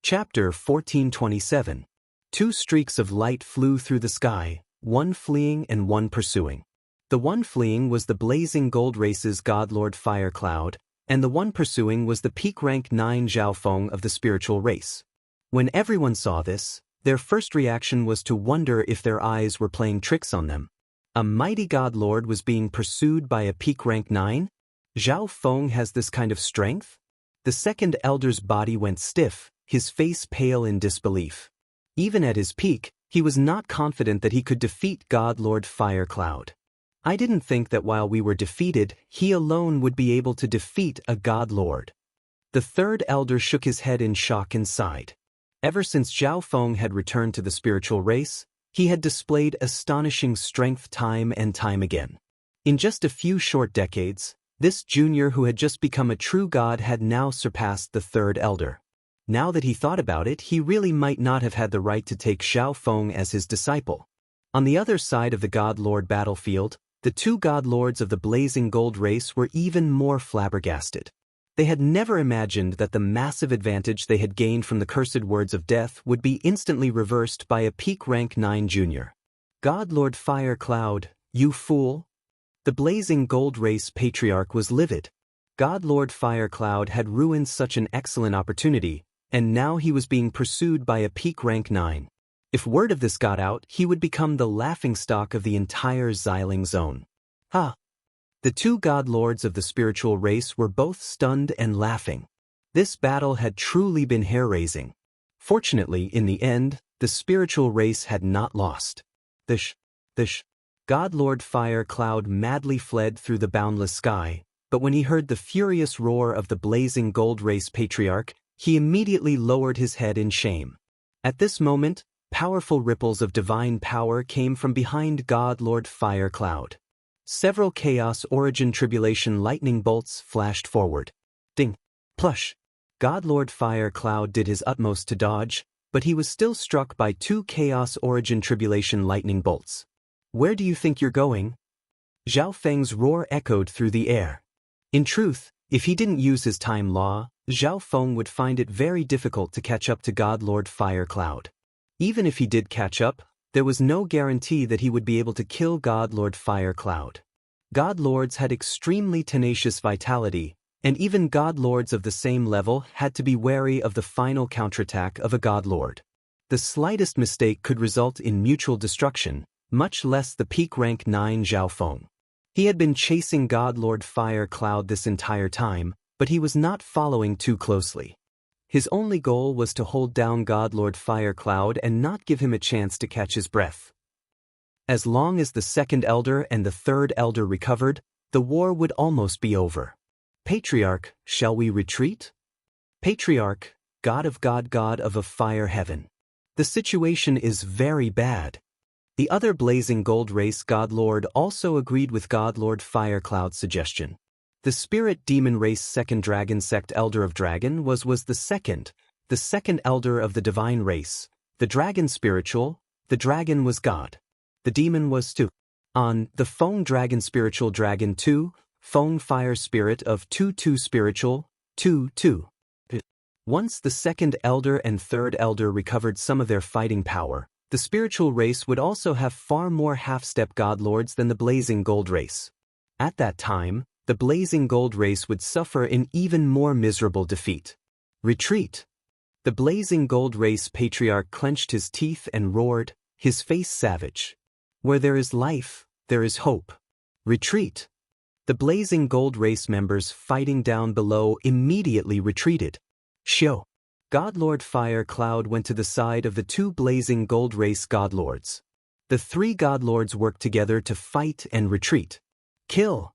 Chapter 1427. Two streaks of light flew through the sky, one fleeing and one pursuing. The one fleeing was the blazing gold race's godlord Fire Cloud, and the one pursuing was the peak rank 9 Zhao Feng of the spiritual race. When everyone saw this, their first reaction was to wonder if their eyes were playing tricks on them. A mighty godlord was being pursued by a peak rank 9? Zhao Feng has this kind of strength? The second elder's body went stiff, his face pale in disbelief. Even at his peak, he was not confident that he could defeat godlord Fire Cloud. I didn't think that while we were defeated, he alone would be able to defeat a godlord. The third elder shook his head in shock and sighed. Ever since Zhao Feng had returned to the spiritual race, he had displayed astonishing strength time and time again. In just a few short decades, this junior who had just become a true god had now surpassed the third elder. Now that he thought about it, he really might not have had the right to take Zhao Feng as his disciple. On the other side of the godlord battlefield, the two godlords of the blazing gold race were even more flabbergasted. They had never imagined that the massive advantage they had gained from the cursed words of death would be instantly reversed by a peak rank 9 junior. Godlord Fire Cloud, you fool! The blazing gold race patriarch was livid. Godlord Fire Cloud had ruined such an excellent opportunity, and now he was being pursued by a peak rank 9. If word of this got out, he would become the laughingstock of the entire Xiling zone. Ha! The two godlords of the spiritual race were both stunned and laughing. This battle had truly been hair-raising. Fortunately, in the end, the spiritual race had not lost. The godlord Fire Cloud madly fled through the boundless sky, but when he heard the furious roar of the blazing gold race patriarch, he immediately lowered his head in shame. At this moment, powerful ripples of divine power came from behind godlord Fire Cloud. Several Chaos Origin Tribulation lightning bolts flashed forward. Ding! Plush! Godlord Fire Cloud did his utmost to dodge, but he was still struck by two Chaos Origin Tribulation lightning bolts. Where do you think you're going? Zhao Feng's roar echoed through the air. In truth, if he didn't use his time law, Zhao Feng would find it very difficult to catch up to godlord Fire Cloud. Even if he did catch up, there was no guarantee that he would be able to kill godlord Fire Cloud. Godlords had extremely tenacious vitality, and even godlords of the same level had to be wary of the final counterattack of a godlord. The slightest mistake could result in mutual destruction, much less the peak rank 9 Zhao Feng. He had been chasing godlord Fire Cloud this entire time, but he was not following too closely. His only goal was to hold down godlord Fire Cloud and not give him a chance to catch his breath. As long as the second elder and the third elder recovered, the war would almost be over. Patriarch, shall we retreat? Patriarch, god of a fire heaven. The situation is very bad. The other blazing gold race godlord also agreed with godlord Fire Cloud's suggestion. The spirit demon race second dragon sect elder of dragon was the second elder of the divine race. The dragon spiritual, the dragon was god. The demon was 2. On the Feng dragon spiritual dragon 2, Feng fire spirit of 2 spiritual, 2. Once the second elder and third elder recovered some of their fighting power, the spiritual race would also have far more half-step godlords than the blazing gold race. At that time, the blazing gold race would suffer an even more miserable defeat. Retreat! The blazing gold race patriarch clenched his teeth and roared, his face savage. Where there is life, there is hope. Retreat! The blazing gold race members fighting down below immediately retreated. Shio! Godlord Fire Cloud went to the side of the two blazing gold race godlords. The three godlords worked together to fight and retreat. Kill!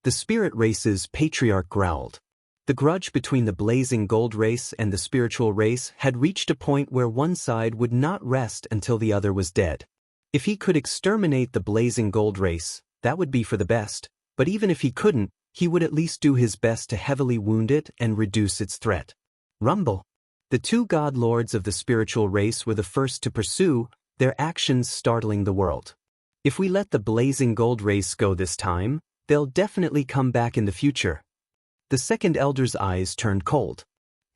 The spirit race's patriarch growled. The grudge between the blazing gold race and the spiritual race had reached a point where one side would not rest until the other was dead. If he could exterminate the blazing gold race, that would be for the best, but even if he couldn't, he would at least do his best to heavily wound it and reduce its threat. Rumble! The two godlords of the spiritual race were the first to pursue, their actions startling the world. If we let the blazing gold race go this time, they'll definitely come back in the future. The second elder's eyes turned cold.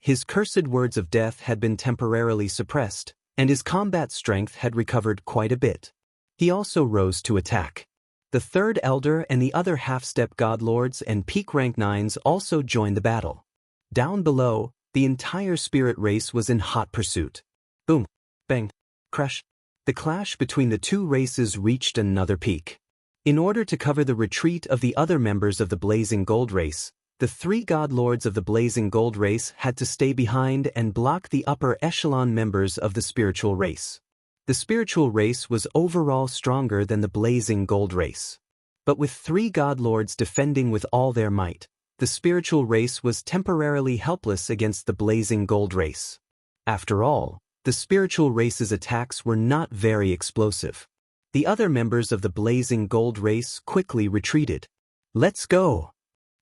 His cursed words of death had been temporarily suppressed, and his combat strength had recovered quite a bit. He also rose to attack. The third elder and the other half-step godlords and peak rank 9s also joined the battle. Down below, the entire spirit race was in hot pursuit. Boom, bang, crash. The clash between the two races reached another peak. In order to cover the retreat of the other members of the Blazing Gold race, the 3 godlords of the Blazing Gold race had to stay behind and block the upper echelon members of the spiritual race. The spiritual race was overall stronger than the Blazing Gold race. But with 3 godlords defending with all their might, the spiritual race was temporarily helpless against the Blazing Gold race. After all, the spiritual race's attacks were not very explosive. The other members of the Blazing Gold race quickly retreated. Let's go!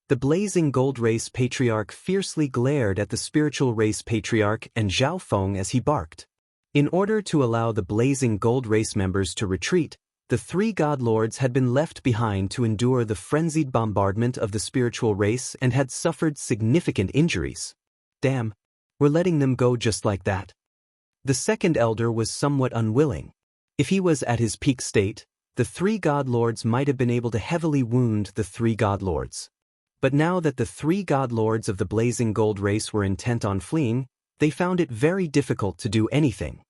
The Blazing Gold race patriarch fiercely glared at the spiritual race patriarch and Zhao Feng as he barked. In order to allow the Blazing Gold race members to retreat, the 3 godlords had been left behind to endure the frenzied bombardment of the spiritual race and had suffered significant injuries. Damn, we're letting them go just like that. The second elder was somewhat unwilling. If he was at his peak state, the 3 godlords might have been able to heavily wound the 3 godlords. But now that the 3 godlords of the Blazing Gold race were intent on fleeing, they found it very difficult to do anything.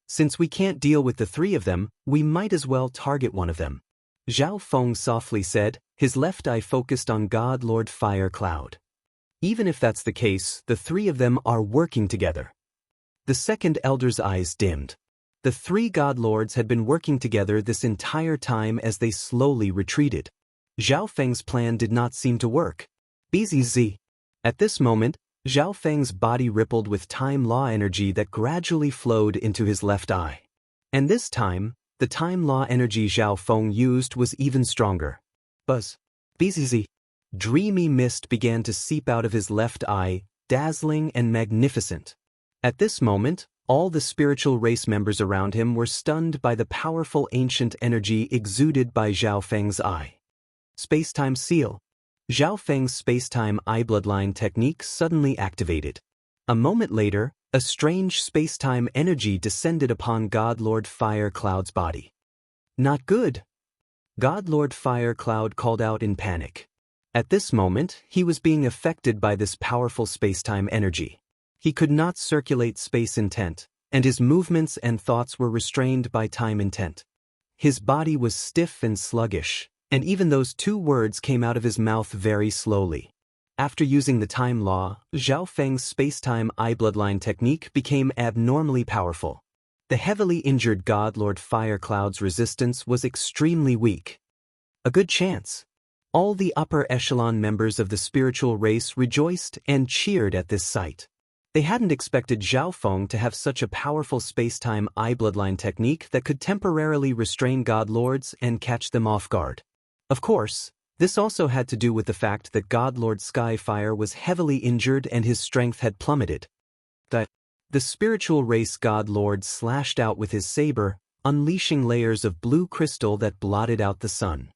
Since we can't deal with the 3 of them, we might as well target one of them. Zhao Feng softly said, his left eye focused on God Lord Fire Cloud. Even if that's the case, the 3 of them are working together. The second elder's eyes dimmed. The 3 godlords had been working together this entire time as they slowly retreated. Zhao Feng's plan did not seem to work. BZZ. At this moment, Zhao Feng's body rippled with time law energy that gradually flowed into his left eye. And this time, the time law energy Zhao Feng used was even stronger. Buzz. BZZ. Dreamy mist began to seep out of his left eye, dazzling and magnificent. At this moment, all the spiritual race members around him were stunned by the powerful ancient energy exuded by Zhao Feng's eye. Space-time seal. Zhao Feng's space-time eye bloodline technique suddenly activated. A moment later, a strange space-time energy descended upon God Lord Fire Cloud's body. Not good. God Lord Fire Cloud called out in panic. At this moment, he was being affected by this powerful space-time energy. He could not circulate space intent, and his movements and thoughts were restrained by time intent. His body was stiff and sluggish, and even those 2 words came out of his mouth very slowly. After using the time law, Zhao Feng's space-time eye bloodline technique became abnormally powerful. The heavily injured God Lord Fire Cloud's resistance was extremely weak. A good chance. All the upper echelon members of the spiritual race rejoiced and cheered at this sight. They hadn't expected Zhao Feng to have such a powerful space-time eye bloodline technique that could temporarily restrain God Lords and catch them off guard. Of course, this also had to do with the fact that God Lord Skyfire was heavily injured and his strength had plummeted. The spiritual race God Lord slashed out with his saber, unleashing layers of blue crystal that blotted out the sun.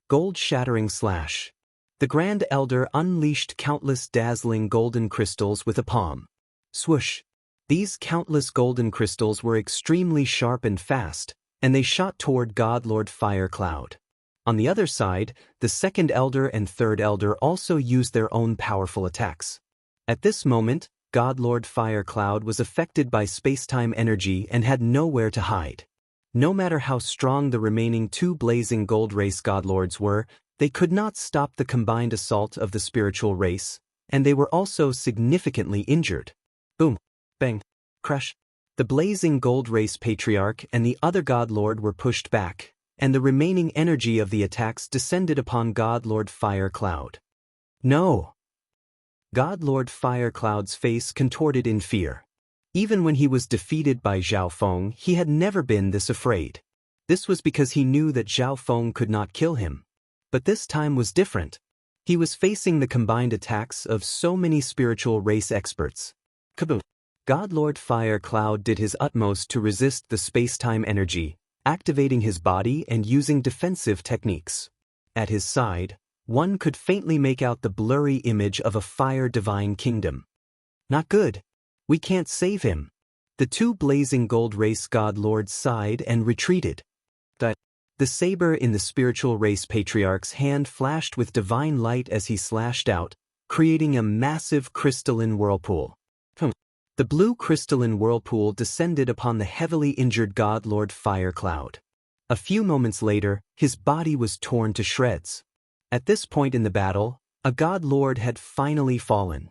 Gold-shattering slash. The Grand Elder unleashed countless dazzling golden crystals with a palm. Swoosh. These countless golden crystals were extremely sharp and fast, and they shot toward God Lord Fire Cloud. On the other side, the second elder and third elder also used their own powerful attacks. At this moment, God Lord Fire Cloud was affected by space-time energy and had nowhere to hide. No matter how strong the remaining 2 Blazing Gold race godlords were, they could not stop the combined assault of the spiritual race, and they were also significantly injured. Boom, bang, crash. The Blazing Gold race patriarch and the other godlord were pushed back, and the remaining energy of the attacks descended upon God Lord Fire Cloud. No! God Lord Fire Cloud's face contorted in fear. Even when he was defeated by Zhao Feng, he had never been this afraid. This was because he knew that Zhao Feng could not kill him. But this time was different. He was facing the combined attacks of so many spiritual race experts. Kaboom! God Lord Fire Cloud did his utmost to resist the space-time energy, activating his body and using defensive techniques. At his side, one could faintly make out the blurry image of a fire divine kingdom. Not good. We can't save him. The two blazing gold race god lords sighed and retreated. The saber in the spiritual race patriarch's hand flashed with divine light as he slashed out, creating a massive crystalline whirlpool. The blue crystalline whirlpool descended upon the heavily injured god lord Fire Cloud. A few moments later, his body was torn to shreds. At this point in the battle, a god lord had finally fallen.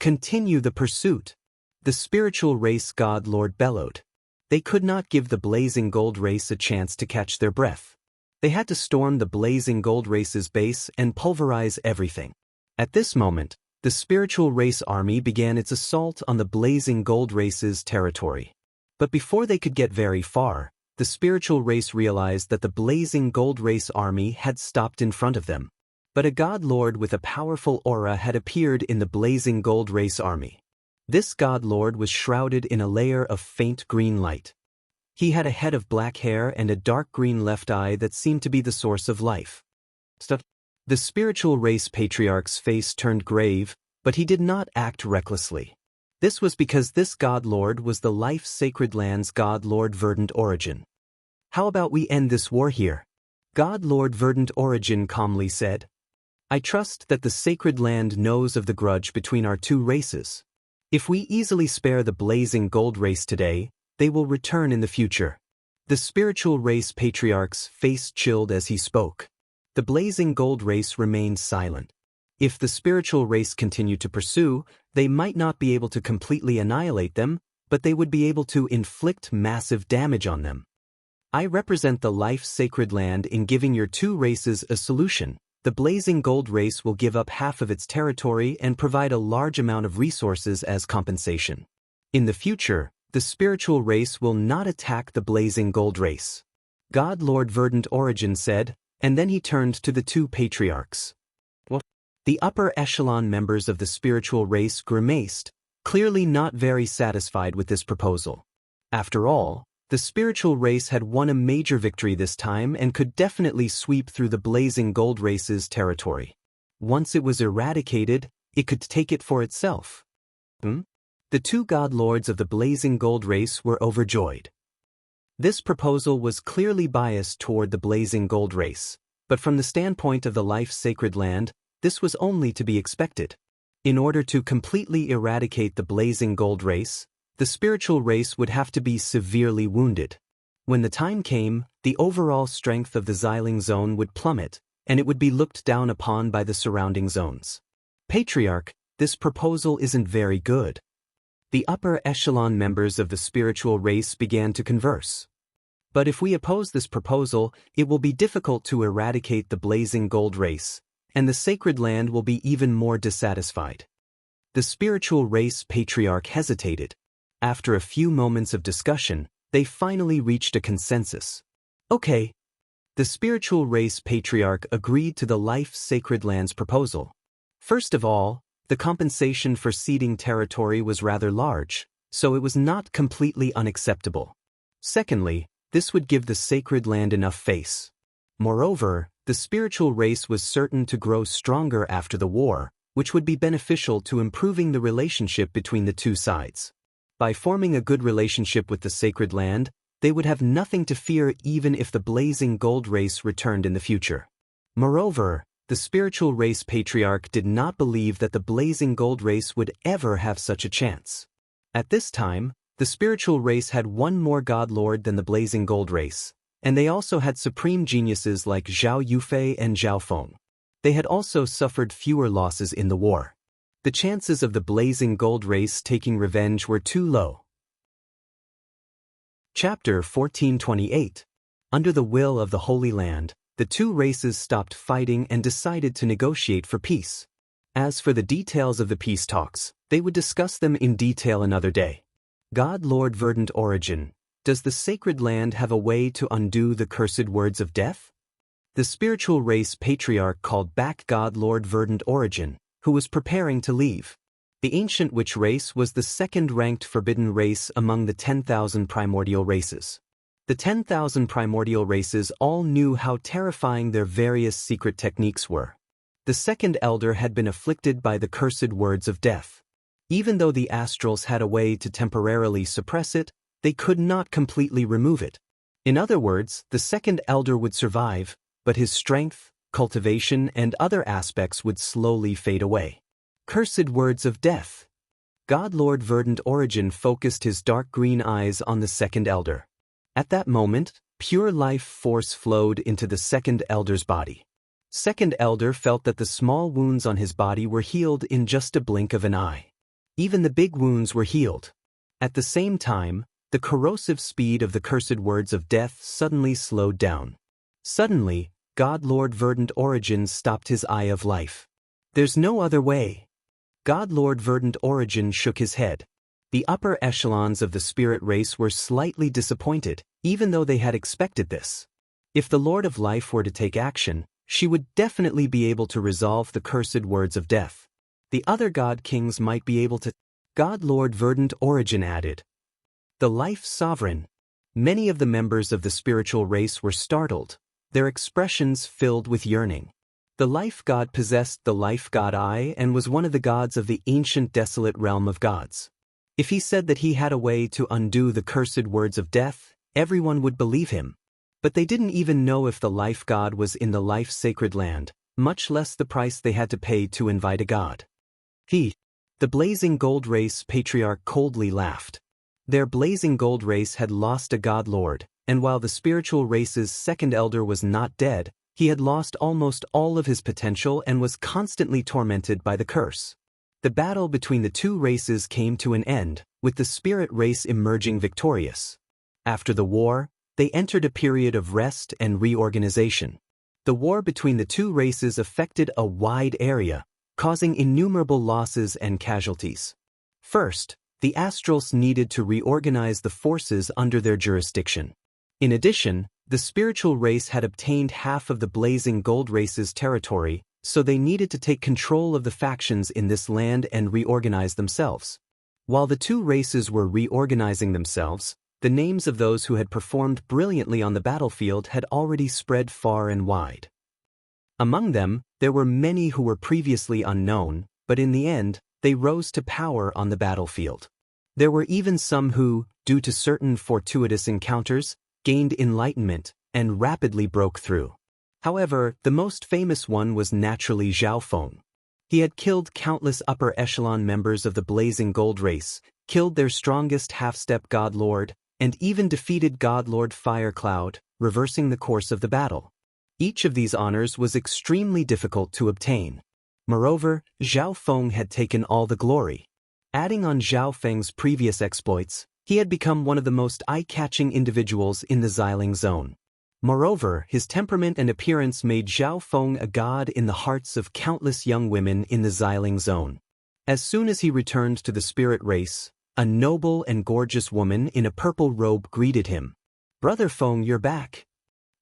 Continue the pursuit. The spiritual race god lord bellowed. They could not give the blazing gold race a chance to catch their breath. They had to storm the blazing gold race's base and pulverize everything. At this moment, the spiritual race army began its assault on the blazing gold race's territory. But before they could get very far, the spiritual race realized that the blazing gold race army had stopped in front of them. But a god lord with a powerful aura had appeared in the blazing gold race army. This god lord was shrouded in a layer of faint green light. He had a head of black hair and a dark green left eye that seemed to be the source of life. The spiritual race patriarch's face turned grave, but he did not act recklessly. This was because this god lord was the life sacred land's god lord Verdant Origin. How about we end this war here? God Lord Verdant Origin calmly said. I trust that the sacred land knows of the grudge between our two races. If we easily spare the blazing gold race today, they will return in the future. The spiritual race patriarch's face chilled as he spoke. The blazing gold race remained silent. If the spiritual race continued to pursue, they might not be able to completely annihilate them, but they would be able to inflict massive damage on them. I represent the life sacred land in giving your two races a solution. The blazing gold race will give up half of its territory and provide a large amount of resources as compensation. In the future, the spiritual race will not attack the blazing gold race. God Lord Verdant Origin said, and then he turned to the two patriarchs. The upper echelon members of the spiritual race grimaced, clearly not very satisfied with this proposal. After all, the spiritual race had won a major victory this time and could definitely sweep through the blazing gold race's territory. Once it was eradicated, it could take it for itself. The two god lords of the blazing gold race were overjoyed. This proposal was clearly biased toward the blazing gold race, but from the standpoint of the life sacred land, this was only to be expected. In order to completely eradicate the blazing gold race, the spiritual race would have to be severely wounded. When the time came, the overall strength of the Xiling zone would plummet, and it would be looked down upon by the surrounding zones. Patriarch, this proposal isn't very good. The upper echelon members of the spiritual race began to converse. But if we oppose this proposal, it will be difficult to eradicate the blazing gold race, and the sacred land will be even more dissatisfied. The spiritual race patriarch hesitated. After a few moments of discussion, they finally reached a consensus. Okay. The spiritual race patriarch agreed to the life sacred land's proposal. First of all, the compensation for ceding territory was rather large, so it was not completely unacceptable. Secondly, this would give the sacred land enough face. Moreover, the spiritual race was certain to grow stronger after the war, which would be beneficial to improving the relationship between the two sides. By forming a good relationship with the sacred land, they would have nothing to fear even if the blazing gold race returned in the future. Moreover, the spiritual race patriarch did not believe that the blazing gold race would ever have such a chance. At this time, the spiritual race had one more god lord than the blazing gold race, and they also had supreme geniuses like Zhao Yufei and Zhao Feng. They had also suffered fewer losses in the war. The chances of the blazing gold race taking revenge were too low. Chapter 1428. Under the will of the Holy Land, the two races stopped fighting and decided to negotiate for peace. As for the details of the peace talks, they would discuss them in detail another day. God Lord Verdant Origin, does the sacred land have a way to undo the cursed words of death? The spiritual race patriarch called back God Lord Verdant Origin, who was preparing to leave. The ancient witch race was the second-ranked forbidden race among the 10,000 primordial races. The 10,000 primordial races all knew how terrifying their various secret techniques were. The second elder had been afflicted by the cursed words of death. Even though the astrals had a way to temporarily suppress it, they could not completely remove it. In other words, the second elder would survive, but his strength, cultivation, and other aspects would slowly fade away. Cursed words of death. God Lord Verdant Origin focused his dark green eyes on the second elder. At that moment, pure life force flowed into the second elder's body. Second elder felt that the small wounds on his body were healed in just a blink of an eye. Even the big wounds were healed. At the same time, the corrosive speed of the cursed words of death suddenly slowed down. Suddenly, God Lord Verdant Origin stopped his eye of life. There's no other way. God Lord Verdant Origin shook his head. The upper echelons of the spirit race were slightly disappointed, even though they had expected this. If the Lord of Life were to take action, she would definitely be able to resolve the cursed words of death. The other God Kings might be able to. God Lord Verdant Origin added. The Life Sovereign. Many of the members of the spiritual race were startled, their expressions filled with yearning. The Life God possessed the Life God Eye and was one of the gods of the ancient desolate realm of gods. If he said that he had a way to undo the cursed words of death, everyone would believe him. But they didn't even know if the Life God was in the Life Sacred Land, much less the price they had to pay to invite a god. The Blazing Gold Race patriarch coldly laughed. Their Blazing Gold Race had lost a god lord, and while the spiritual race's second elder was not dead, he had lost almost all of his potential and was constantly tormented by the curse. The battle between the two races came to an end, with the spirit race emerging victorious. After the war, they entered a period of rest and reorganization. The war between the two races affected a wide area, causing innumerable losses and casualties. First, the astrals needed to reorganize the forces under their jurisdiction. In addition, the spiritual race had obtained half of the Blazing Gold Race's territory, so they needed to take control of the factions in this land and reorganize themselves. While the two races were reorganizing themselves, the names of those who had performed brilliantly on the battlefield had already spread far and wide. Among them, there were many who were previously unknown, but in the end, they rose to power on the battlefield. There were even some who, due to certain fortuitous encounters, gained enlightenment and rapidly broke through. However, the most famous one was naturally Zhao Feng. He had killed countless upper echelon members of the Blazing Gold Race, killed their strongest half-step God Lord, and even defeated God Lord Firecloud, reversing the course of the battle. Each of these honors was extremely difficult to obtain. Moreover, Zhao Feng had taken all the glory. Adding on Zhao Feng's previous exploits, he had become one of the most eye-catching individuals in the Xiling Zone. Moreover, his temperament and appearance made Zhao Feng a god in the hearts of countless young women in the Xiling Zone. As soon as he returned to the spirit race, a noble and gorgeous woman in a purple robe greeted him. "Brother Feng, you're back."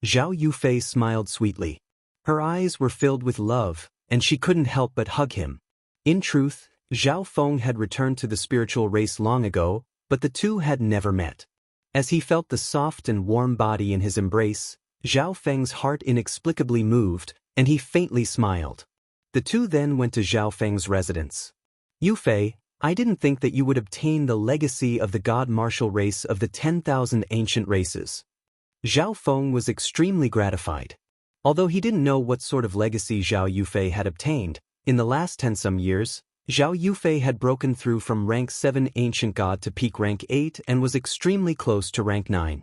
Zhao Yufei smiled sweetly. Her eyes were filled with love, and she couldn't help but hug him. In truth, Zhao Feng had returned to the spiritual race long ago, but the two had never met. As he felt the soft and warm body in his embrace, Zhao Feng's heart inexplicably moved, and he faintly smiled. The two then went to Zhao Feng's residence. "Yufei, I didn't think that you would obtain the legacy of the god martial race of the 10,000 ancient races." Zhao Feng was extremely gratified. Although he didn't know what sort of legacy Zhao Yufei had obtained, in the last 10-some years, Zhao Yufei had broken through from rank 7 ancient god to peak rank 8 and was extremely close to rank 9.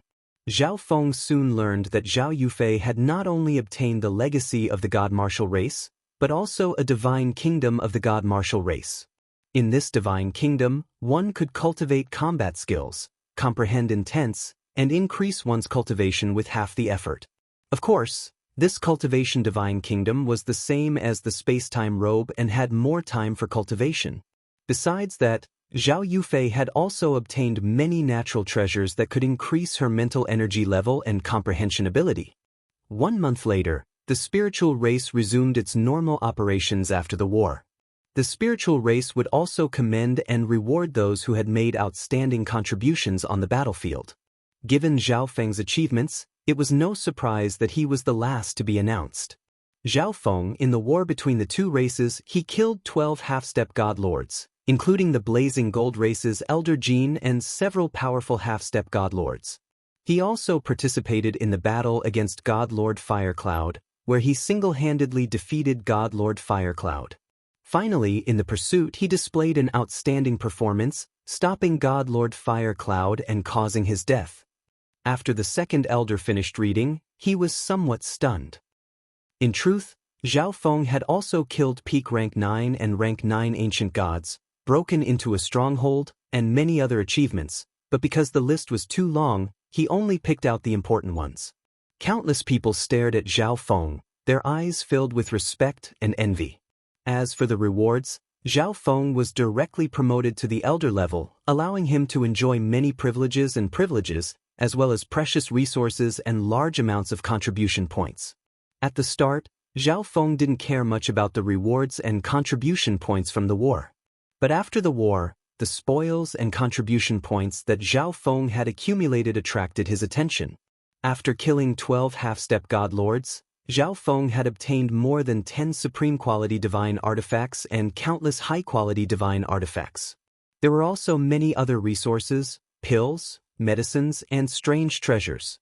Zhao Feng soon learned that Zhao Yufei had not only obtained the legacy of the god martial race, but also a divine kingdom of the god martial race. In this divine kingdom, one could cultivate combat skills, comprehend intents, and increase one's cultivation with half the effort. Of course, this cultivation divine kingdom was the same as the space-time robe and had more time for cultivation. Besides that, Zhao Yufei had also obtained many natural treasures that could increase her mental energy level and comprehension ability. 1 month later, the spiritual race resumed its normal operations after the war. The spiritual race would also commend and reward those who had made outstanding contributions on the battlefield. Given Zhao Feng's achievements, it was no surprise that he was the last to be announced. Zhao Feng, in the war between the two races, he killed 12 half-step god lords, including the blazing gold race's Elder Gene and several powerful half-step godlords. He also participated in the battle against God Lord Firecloud, where he single-handedly defeated God Lord Firecloud. Finally, in the pursuit, he displayed an outstanding performance, stopping God Lord Firecloud and causing his death. After the second elder finished reading, he was somewhat stunned. In truth, Zhao Feng had also killed peak rank 9 and rank 9 ancient gods, broken into a stronghold, and many other achievements, but because the list was too long, he only picked out the important ones. Countless people stared at Zhao Feng, their eyes filled with respect and envy. As for the rewards, Zhao Feng was directly promoted to the elder level, allowing him to enjoy many privileges, as well as precious resources and large amounts of contribution points. At the start, Zhao Feng didn't care much about the rewards and contribution points from the war. But after the war, the spoils and contribution points that Zhao Feng had accumulated attracted his attention. After killing 12 half-step godlords, Zhao Feng had obtained more than 10 supreme-quality divine artifacts and countless high-quality divine artifacts. There were also many other resources, pills, medicines, and strange treasures.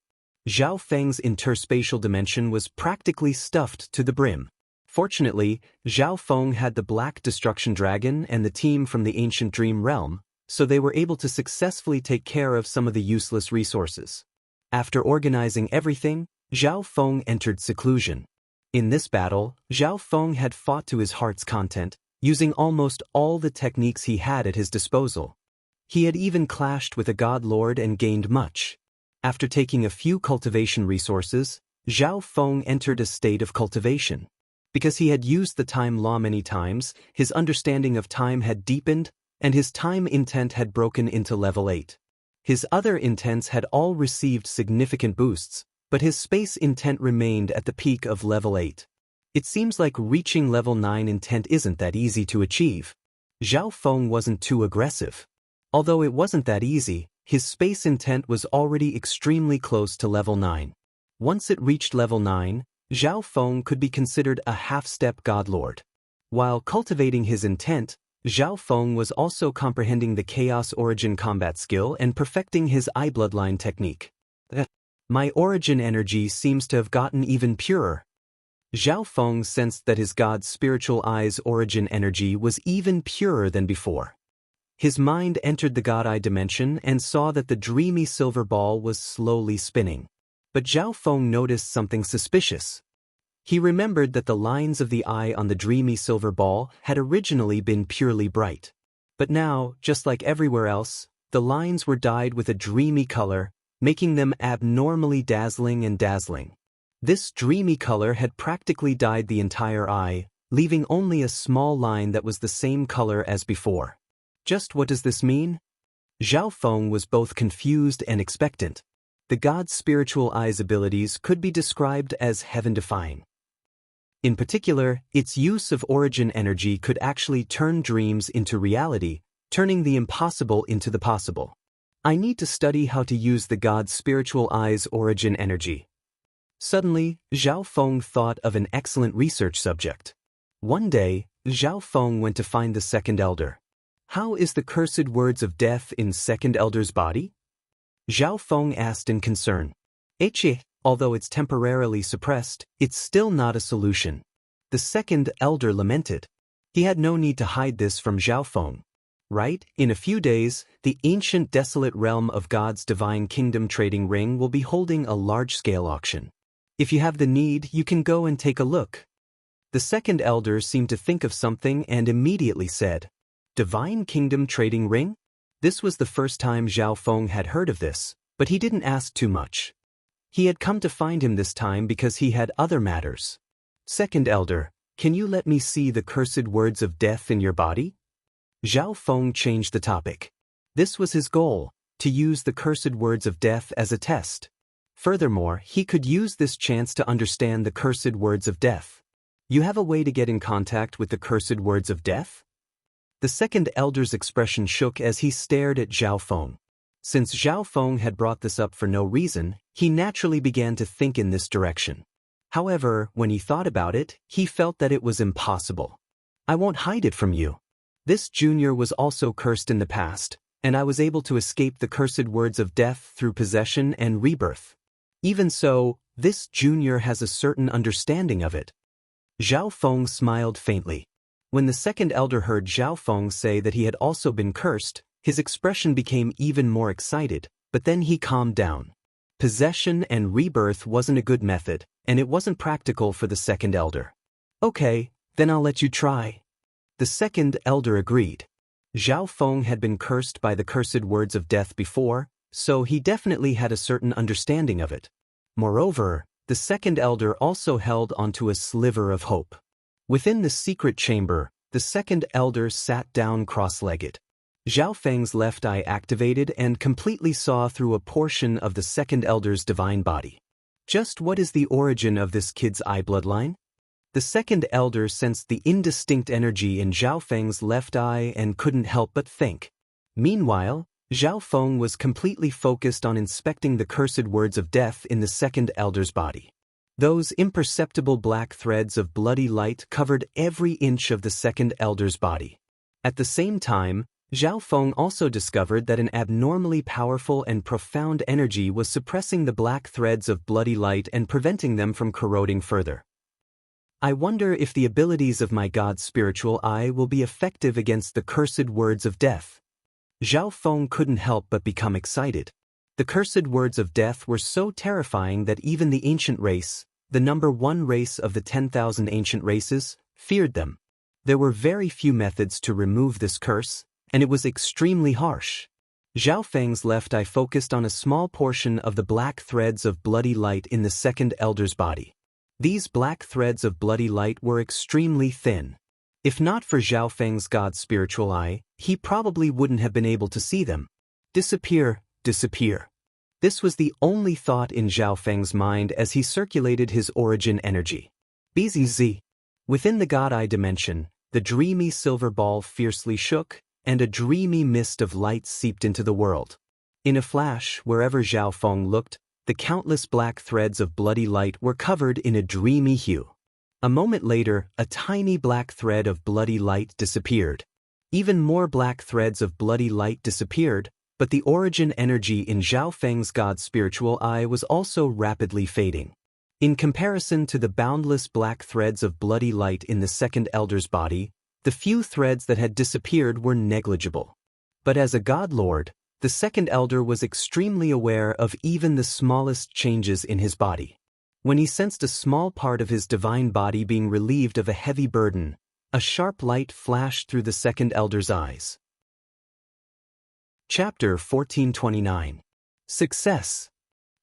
Zhao Feng's interspatial dimension was practically stuffed to the brim. Fortunately, Zhao Feng had the Black Destruction Dragon and the team from the Ancient Dream Realm, so they were able to successfully take care of some of the useless resources. After organizing everything, Zhao Feng entered seclusion. In this battle, Zhao Feng had fought to his heart's content, using almost all the techniques he had at his disposal. He had even clashed with a god lord and gained much. After taking a few cultivation resources, Zhao Feng entered a state of cultivation. Because he had used the time law many times, his understanding of time had deepened, and his time intent had broken into level 8. His other intents had all received significant boosts, but his space intent remained at the peak of level 8. It seems like reaching level 9 intent isn't that easy to achieve. Zhao Feng wasn't too aggressive. Although it wasn't that easy, his space intent was already extremely close to level 9. Once it reached level 9, Zhao Feng could be considered a half-step godlord. While cultivating his intent, Zhao Feng was also comprehending the Chaos Origin combat skill and perfecting his eye bloodline technique. My origin energy seems to have gotten even purer. Zhao Feng sensed that his god's spiritual eye's origin energy was even purer than before. His mind entered the god eye dimension and saw that the dreamy silver ball was slowly spinning. But Zhao Feng noticed something suspicious. He remembered that the lines of the eye on the dreamy silver ball had originally been purely bright. But now, just like everywhere else, the lines were dyed with a dreamy color, making them abnormally dazzling. This dreamy color had practically dyed the entire eye, leaving only a small line that was the same color as before. Just what does this mean? Zhao Feng was both confused and expectant. The god's spiritual eye's abilities could be described as heaven-defying. In particular, its use of origin energy could actually turn dreams into reality, turning the impossible into the possible. I need to study how to use the god's spiritual eye's origin energy. Suddenly, Zhao Feng thought of an excellent research subject. One day, Zhao Feng went to find the second elder. How is the cursed words of death in second elder's body? Zhao Feng asked in concern. Although it's temporarily suppressed, it's still not a solution. The second elder lamented. He had no need to hide this from Zhao Feng. Right, in a few days, the ancient desolate realm of God's divine kingdom trading ring will be holding a large-scale auction. If you have the need, you can go and take a look. The second elder seemed to think of something and immediately said, Divine Kingdom Trading Ring? This was the first time Zhao Feng had heard of this, but he didn't ask too much. He had come to find him this time because he had other matters. Second elder, can you let me see the cursed words of death in your body? Zhao Feng changed the topic. This was his goal, to use the cursed words of death as a test. Furthermore, he could use this chance to understand the cursed words of death. You have a way to get in contact with the cursed words of death? The second elder's expression shook as he stared at Zhao Feng. Since Zhao Feng had brought this up for no reason, he naturally began to think in this direction. However, when he thought about it, he felt that it was impossible. I won't hide it from you. This junior was also cursed in the past, and I was able to escape the cursed words of death through possession and rebirth. Even so, this junior has a certain understanding of it." Zhao Feng smiled faintly. When the second elder heard Zhao Feng say that he had also been cursed, his expression became even more excited, but then he calmed down. Possession and rebirth wasn't a good method, and it wasn't practical for the second elder. "Okay, then I'll let you try." The second elder agreed. Zhao Feng had been cursed by the cursed words of death before, so he definitely had a certain understanding of it. Moreover, the second elder also held onto a sliver of hope. Within the secret chamber, the second elder sat down cross-legged. Zhao Feng's left eye activated and completely saw through a portion of the second elder's divine body. Just what is the origin of this kid's eye bloodline? The second elder sensed the indistinct energy in Zhao Feng's left eye and couldn't help but think. Meanwhile, Zhao Feng was completely focused on inspecting the cursed words of death in the second elder's body. Those imperceptible black threads of bloody light covered every inch of the second elder's body. At the same time, Zhao Feng also discovered that an abnormally powerful and profound energy was suppressing the black threads of bloody light and preventing them from corroding further. "I wonder if the abilities of my God's spiritual eye will be effective against the cursed words of death." Zhao Feng couldn't help but become excited. The cursed words of death were so terrifying that even the ancient race, the number one race of the 10,000 ancient races, feared them. There were very few methods to remove this curse, and it was extremely harsh. Zhao Feng's left eye focused on a small portion of the black threads of bloody light in the second elder's body. These black threads of bloody light were extremely thin. If not for Zhao Feng's God's spiritual eye, he probably wouldn't have been able to see them. Disappear, disappear. This was the only thought in Zhao Feng's mind as he circulated his origin energy. BZZ. Within the God Eye dimension, the dreamy silver ball fiercely shook, and a dreamy mist of light seeped into the world. In a flash, wherever Zhao Feng looked, the countless black threads of bloody light were covered in a dreamy hue. A moment later, a tiny black thread of bloody light disappeared. Even more black threads of bloody light disappeared, but the origin energy in Zhao Feng's God's spiritual eye was also rapidly fading. In comparison to the boundless black threads of bloody light in the second elder's body, the few threads that had disappeared were negligible. But as a God Lord, the second elder was extremely aware of even the smallest changes in his body. When he sensed a small part of his divine body being relieved of a heavy burden, a sharp light flashed through the second elder's eyes. Chapter 1429. Success.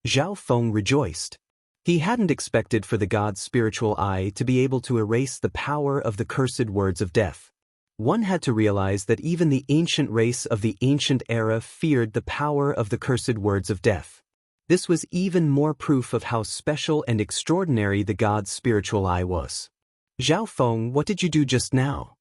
Zhao Feng rejoiced. He hadn't expected for the God's spiritual eye to be able to erase the power of the cursed words of death. One had to realize that even the ancient race of the ancient era feared the power of the cursed words of death. This was even more proof of how special and extraordinary the God's spiritual eye was. "Zhao Feng, what did you do just now?"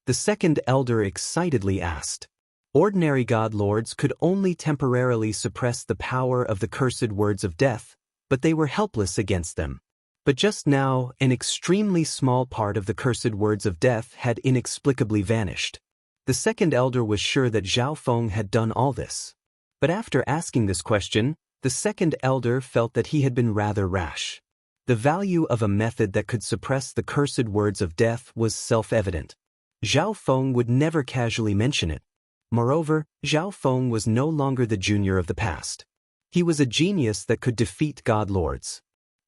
the second elder excitedly asked. Ordinary God Lords could only temporarily suppress the power of the cursed words of death, but they were helpless against them. But just now, an extremely small part of the cursed words of death had inexplicably vanished. The second elder was sure that Zhao Feng had done all this. But after asking this question, the second elder felt that he had been rather rash. The value of a method that could suppress the cursed words of death was self-evident. Zhao Feng would never casually mention it. Moreover, Zhao Feng was no longer the junior of the past. He was a genius that could defeat God Lords.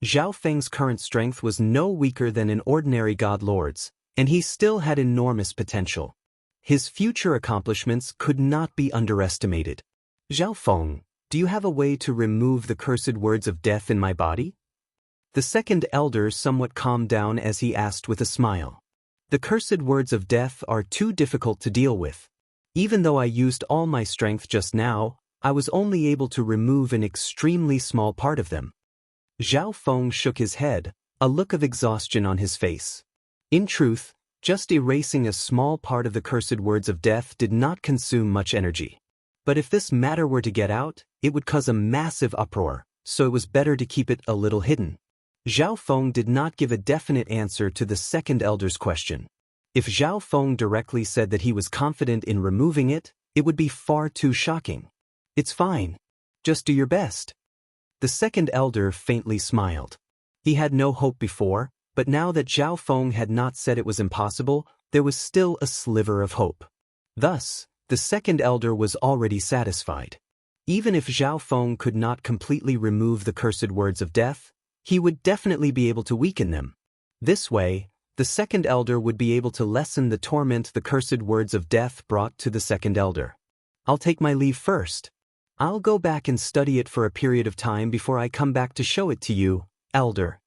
Zhao Feng's current strength was no weaker than an ordinary God Lord's, and he still had enormous potential. His future accomplishments could not be underestimated. "Zhao Feng, do you have a way to remove the cursed words of death in my body?" The second elder somewhat calmed down as he asked with a smile. "The cursed words of death are too difficult to deal with. Even though I used all my strength just now, I was only able to remove an extremely small part of them." Zhao Feng shook his head, a look of exhaustion on his face. In truth, just erasing a small part of the cursed words of death did not consume much energy. But if this matter were to get out, it would cause a massive uproar, so it was better to keep it a little hidden. Zhao Feng did not give a definite answer to the second elder's question. If Zhao Feng directly said that he was confident in removing it, it would be far too shocking. It's fine. Just do your best. The second elder faintly smiled. He had no hope before, but now that Zhao Feng had not said it was impossible, there was still a sliver of hope. Thus, the second elder was already satisfied. Even if Zhao Feng could not completely remove the cursed words of death, he would definitely be able to weaken them. This way, the second elder would be able to lessen the torment the cursed words of death brought to the second elder. I'll take my leave first. I'll go back and study it for a period of time before I come back to show it to you, elder.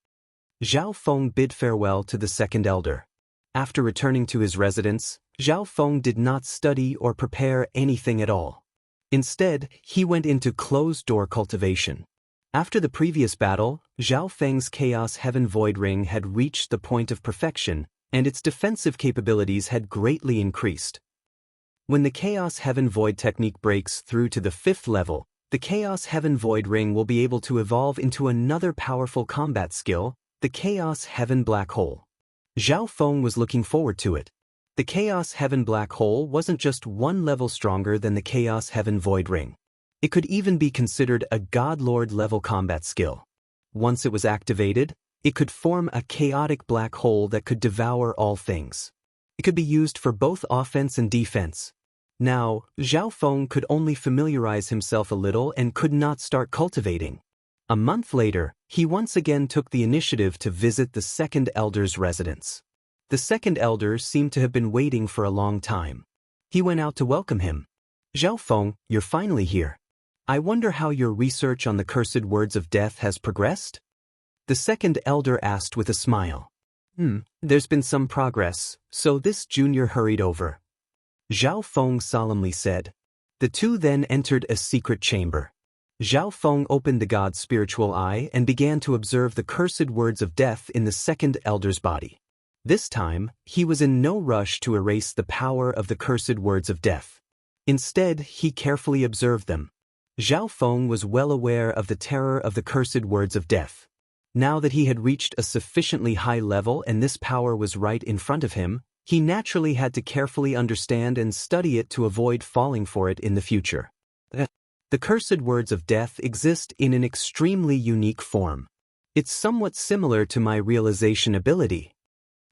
Zhao Feng bid farewell to the second elder. After returning to his residence, Zhao Feng did not study or prepare anything at all. Instead, he went into closed-door cultivation. After the previous battle, Zhao Feng's Chaos Heaven Void Ring had reached the point of perfection, and its defensive capabilities had greatly increased. When the Chaos Heaven Void technique breaks through to the 5th level, the Chaos Heaven Void Ring will be able to evolve into another powerful combat skill, the Chaos Heaven Black Hole. Zhao Feng was looking forward to it. The Chaos Heaven Black Hole wasn't just one level stronger than the Chaos Heaven Void Ring. It could even be considered a God Lord level combat skill. Once it was activated, it could form a chaotic black hole that could devour all things. It could be used for both offense and defense. Now, Zhao Feng could only familiarize himself a little and could not start cultivating. A month later, he once again took the initiative to visit the second elder's residence. The second elder seemed to have been waiting for a long time. He went out to welcome him. Zhao Feng, you're finally here. I wonder how your research on the cursed words of death has progressed? The second elder asked with a smile. There's been some progress, so this junior hurried over. Zhao Feng solemnly said. The two then entered a secret chamber. Zhao Feng opened the god's spiritual eye and began to observe the cursed words of death in the second elder's body. This time, he was in no rush to erase the power of the cursed words of death. Instead, he carefully observed them. Zhao Feng was well aware of the terror of the cursed words of death. Now that he had reached a sufficiently high level and this power was right in front of him, he naturally had to carefully understand and study it to avoid falling for it in the future. The cursed words of death exist in an extremely unique form. It's somewhat similar to my realization ability.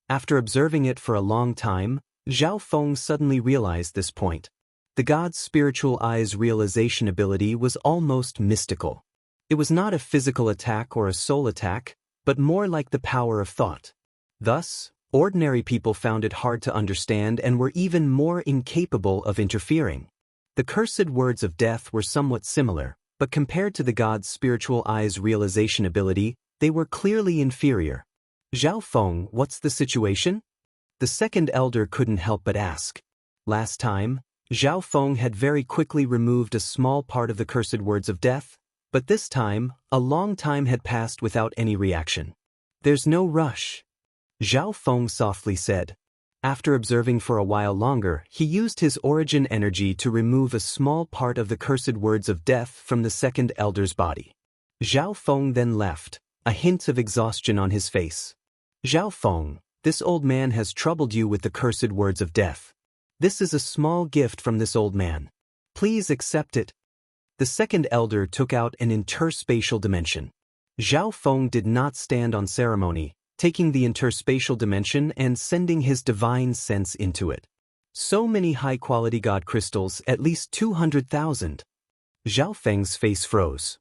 After observing it for a long time, Zhao Feng suddenly realized this point. The god's spiritual eye's realization ability was almost mystical. It was not a physical attack or a soul attack, but more like the power of thought. Thus, ordinary people found it hard to understand and were even more incapable of interfering. The cursed words of death were somewhat similar, but compared to the god's spiritual eye's realization ability, they were clearly inferior. Zhao Feng, what's the situation? The second elder couldn't help but ask. Last time, Zhao Feng had very quickly removed a small part of the cursed words of death, but this time, a long time had passed without any reaction. There's no rush. Zhao Feng softly said. After observing for a while longer, he used his origin energy to remove a small part of the cursed words of death from the second elder's body. Zhao Feng then left, a hint of exhaustion on his face. Zhao Feng, this old man has troubled you with the cursed words of death. This is a small gift from this old man. Please accept it. The second elder took out an interspatial dimension. Zhao Feng did not stand on ceremony, taking the interspatial dimension and sending his divine sense into it. So many high-quality god crystals, at least 200,000. Zhao Feng's face froze.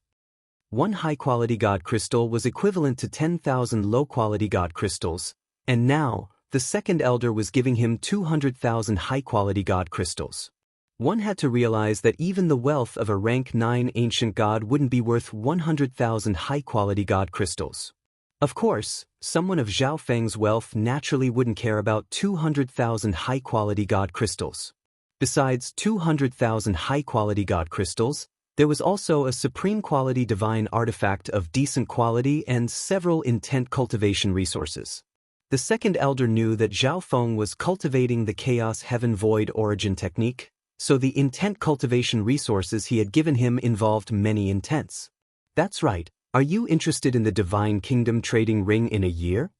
One high-quality god crystal was equivalent to 10,000 low-quality god crystals, and now, the second elder was giving him 200,000 high-quality god crystals. One had to realize that even the wealth of a rank 9 ancient god wouldn't be worth 100,000 high-quality god crystals. Of course, someone of Zhao Feng's wealth naturally wouldn't care about 200,000 high-quality god crystals. Besides 200,000 high-quality god crystals, there was also a supreme-quality divine artifact of decent quality and several intent cultivation resources. The second elder knew that Zhao Feng was cultivating the Chaos Heaven Void origin technique, so the intent cultivation resources he had given him involved many intents. That's right, are you interested in the Divine Kingdom trading ring in a year?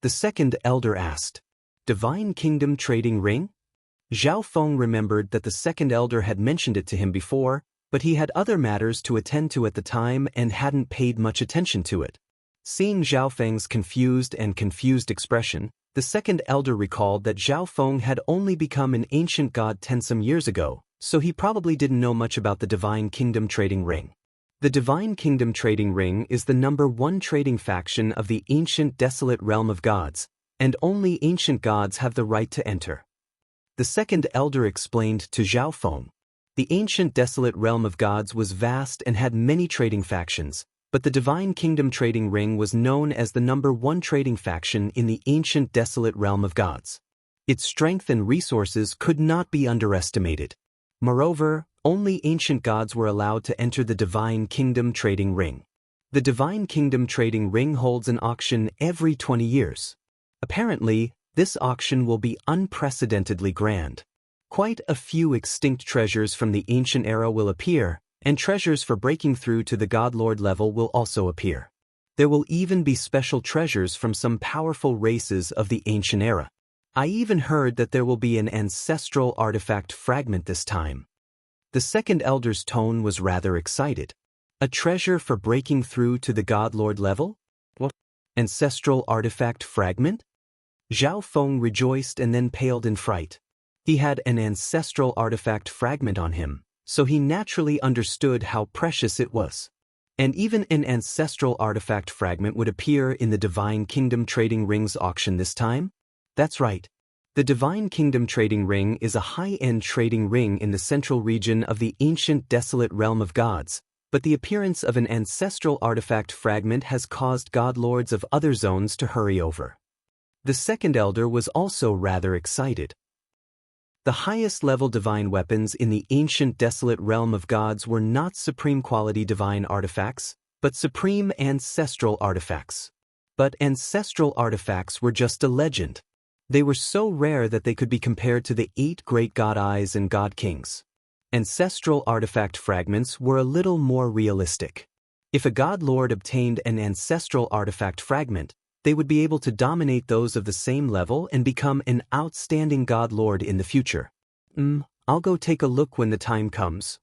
The second elder asked. Divine Kingdom Trading Ring? Zhao Feng remembered that the second elder had mentioned it to him before, but he had other matters to attend to at the time and hadn't paid much attention to it. Seeing Zhao Feng's confused expression, the second elder recalled that Zhao Feng had only become an ancient god 10-some years ago, so he probably didn't know much about the Divine Kingdom Trading Ring. The Divine Kingdom Trading Ring is the #1 trading faction of the ancient desolate realm of gods, and only ancient gods have the right to enter. The second elder explained to Zhao Feng. The ancient desolate realm of gods was vast and had many trading factions, but the Divine Kingdom Trading Ring was known as the #1 trading faction in the ancient desolate realm of gods. Its strength and resources could not be underestimated. Moreover, only ancient gods were allowed to enter the Divine Kingdom Trading Ring. The Divine Kingdom Trading Ring holds an auction every 20 years. Apparently, this auction will be unprecedentedly grand. Quite a few extinct treasures from the ancient era will appear, and treasures for breaking through to the Godlord level will also appear. There will even be special treasures from some powerful races of the ancient era. I even heard that there will be an ancestral artifact fragment this time. The second elder's tone was rather excited. A treasure for breaking through to the Godlord level? What? Ancestral artifact fragment? Zhao Feng rejoiced and then paled in fright. He had an ancestral artifact fragment on him, so he naturally understood how precious it was. And even an ancestral artifact fragment would appear in the Divine Kingdom Trading Ring's auction this time? That's right. The Divine Kingdom Trading Ring is a high-end trading ring in the central region of the ancient desolate realm of gods, but the appearance of an ancestral artifact fragment has caused godlords of other zones to hurry over. The second elder was also rather excited. The highest-level divine weapons in the ancient desolate realm of gods were not supreme-quality divine artifacts, but supreme ancestral artifacts. But ancestral artifacts were just a legend. They were so rare that they could be compared to the 8 great god eyes and god kings. Ancestral artifact fragments were a little more realistic. If a god lord obtained an ancestral artifact fragment, they would be able to dominate those of the same level and become an outstanding god lord in the future. I'll go take a look when the time comes.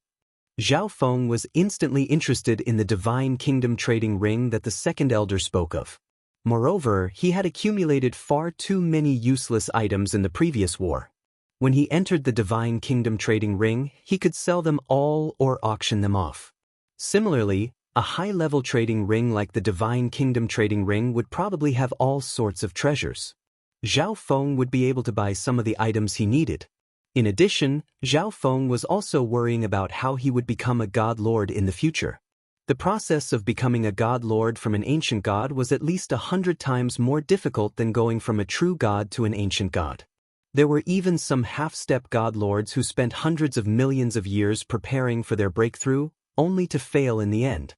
Zhao Feng was instantly interested in the Divine Kingdom Trading Ring that the second elder spoke of. Moreover, he had accumulated far too many useless items in the previous war. When he entered the Divine Kingdom Trading Ring, he could sell them all or auction them off. Similarly, a high-level trading ring like the Divine Kingdom Trading Ring would probably have all sorts of treasures. Zhao Feng would be able to buy some of the items he needed. In addition, Zhao Feng was also worrying about how he would become a god lord in the future. The process of becoming a god lord from an ancient god was at least 100 times more difficult than going from a true god to an ancient god. There were even some half-step god lords who spent hundreds of millions of years preparing for their breakthrough, only to fail in the end.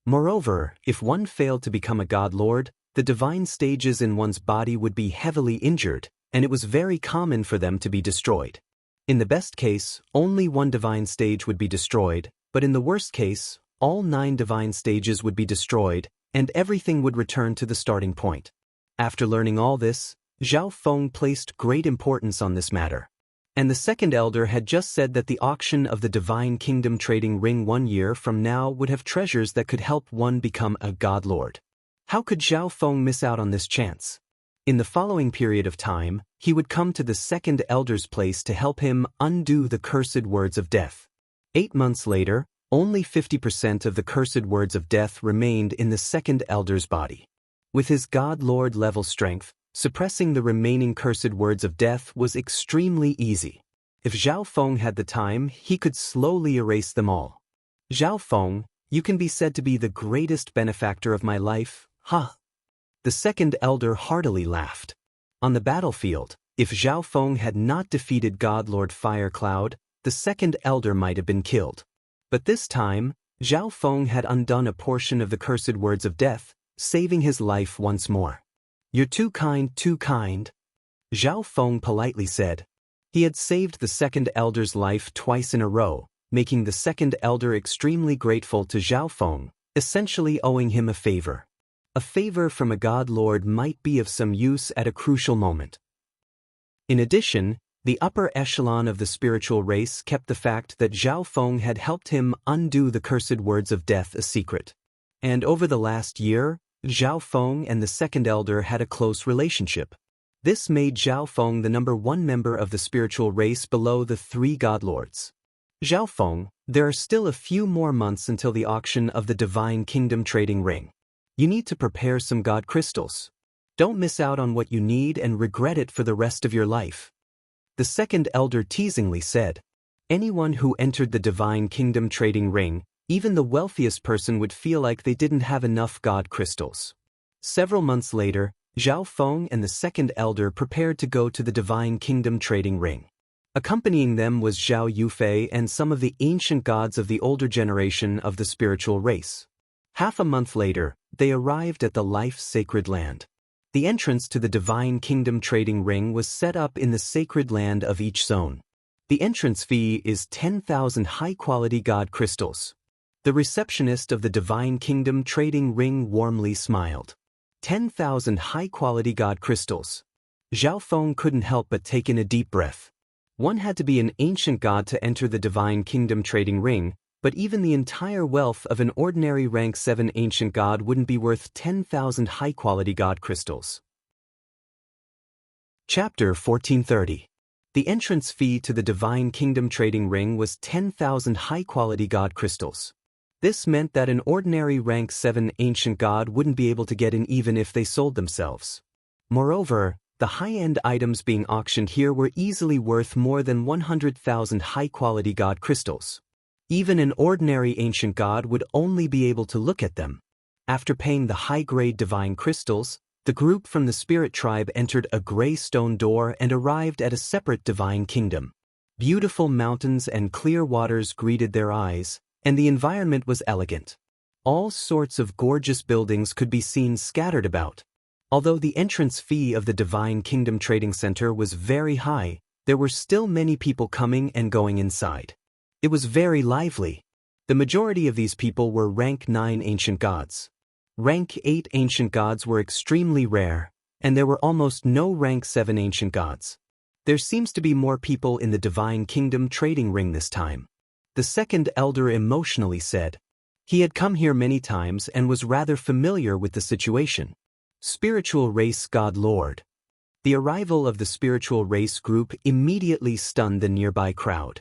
Moreover, if one failed to become a god lord, the divine stages in one's body would be heavily injured, and it was very common for them to be destroyed. In the best case, only one divine stage would be destroyed, but in the worst case, all 9 divine stages would be destroyed, and everything would return to the starting point. After learning all this, Zhao Feng placed great importance on this matter. And the second elder had just said that the auction of the Divine Kingdom Trading Ring 1 year from now would have treasures that could help one become a god lord. How could Zhao Feng miss out on this chance? In the following period of time, he would come to the second elder's place to help him undo the cursed words of death. 8 months later, only 50% of the cursed words of death remained in the second elder's body. With his god lord level strength, suppressing the remaining cursed words of death was extremely easy. If Zhao Feng had the time, he could slowly erase them all. Zhao Feng, you can be said to be the greatest benefactor of my life, huh? The second elder heartily laughed. On the battlefield, if Zhao Feng had not defeated God Lord Fire Cloud, the second elder might have been killed. But this time, Zhao Feng had undone a portion of the cursed words of death, saving his life once more. You're too kind, too kind. Zhao Feng politely said. He had saved the second elder's life twice in a row, making the second elder extremely grateful to Zhao Feng, essentially owing him a favor. A favor from a god lord might be of some use at a crucial moment. In addition, the upper echelon of the spiritual race kept the fact that Zhao Feng had helped him undo the cursed words of death a secret. And over the last year, Zhao Feng and the second elder had a close relationship. This made Zhao Feng the #1 member of the spiritual race below the 3 godlords. Zhao Feng, there are still a few more months until the auction of the Divine Kingdom trading ring. You need to prepare some god crystals. Don't miss out on what you need and regret it for the rest of your life. The second elder teasingly said. Anyone who entered the Divine Kingdom trading ring, even the wealthiest person, would feel like they didn't have enough god crystals. Several months later, Zhao Feng and the second elder prepared to go to the Divine Kingdom trading ring. Accompanying them was Zhao Yufei and some of the ancient gods of the older generation of the spiritual race. Half a month later, they arrived at the life-sacred land. The entrance to the Divine Kingdom trading ring was set up in the sacred land of each zone. The entrance fee is 10,000 high-quality god crystals. The receptionist of the Divine Kingdom trading ring warmly smiled. 10,000 high-quality god crystals. Zhao Feng couldn't help but take in a deep breath. One had to be an ancient god to enter the Divine Kingdom trading ring, but even the entire wealth of an ordinary rank 7 ancient god wouldn't be worth 10,000 high-quality god crystals. Chapter 1430. The entrance fee to the Divine Kingdom trading ring was 10,000 high-quality god crystals. This meant that an ordinary rank 7 ancient god wouldn't be able to get in even if they sold themselves. Moreover, the high-end items being auctioned here were easily worth more than 100,000 high-quality god crystals. Even an ordinary ancient god would only be able to look at them. After paying the high-grade divine crystals, the group from the spirit tribe entered a gray stone door and arrived at a separate divine kingdom. Beautiful mountains and clear waters greeted their eyes, and the environment was elegant. All sorts of gorgeous buildings could be seen scattered about. Although the entrance fee of the Divine Kingdom Trading Center was very high, there were still many people coming and going inside. It was very lively. The majority of these people were rank 9 ancient gods. Rank 8 ancient gods were extremely rare, and there were almost no rank 7 ancient gods. There seems to be more people in the Divine Kingdom trading ring this time. The second elder emotionally said. He had come here many times and was rather familiar with the situation. Spiritual Race God Lord. The arrival of the spiritual race group immediately stunned the nearby crowd.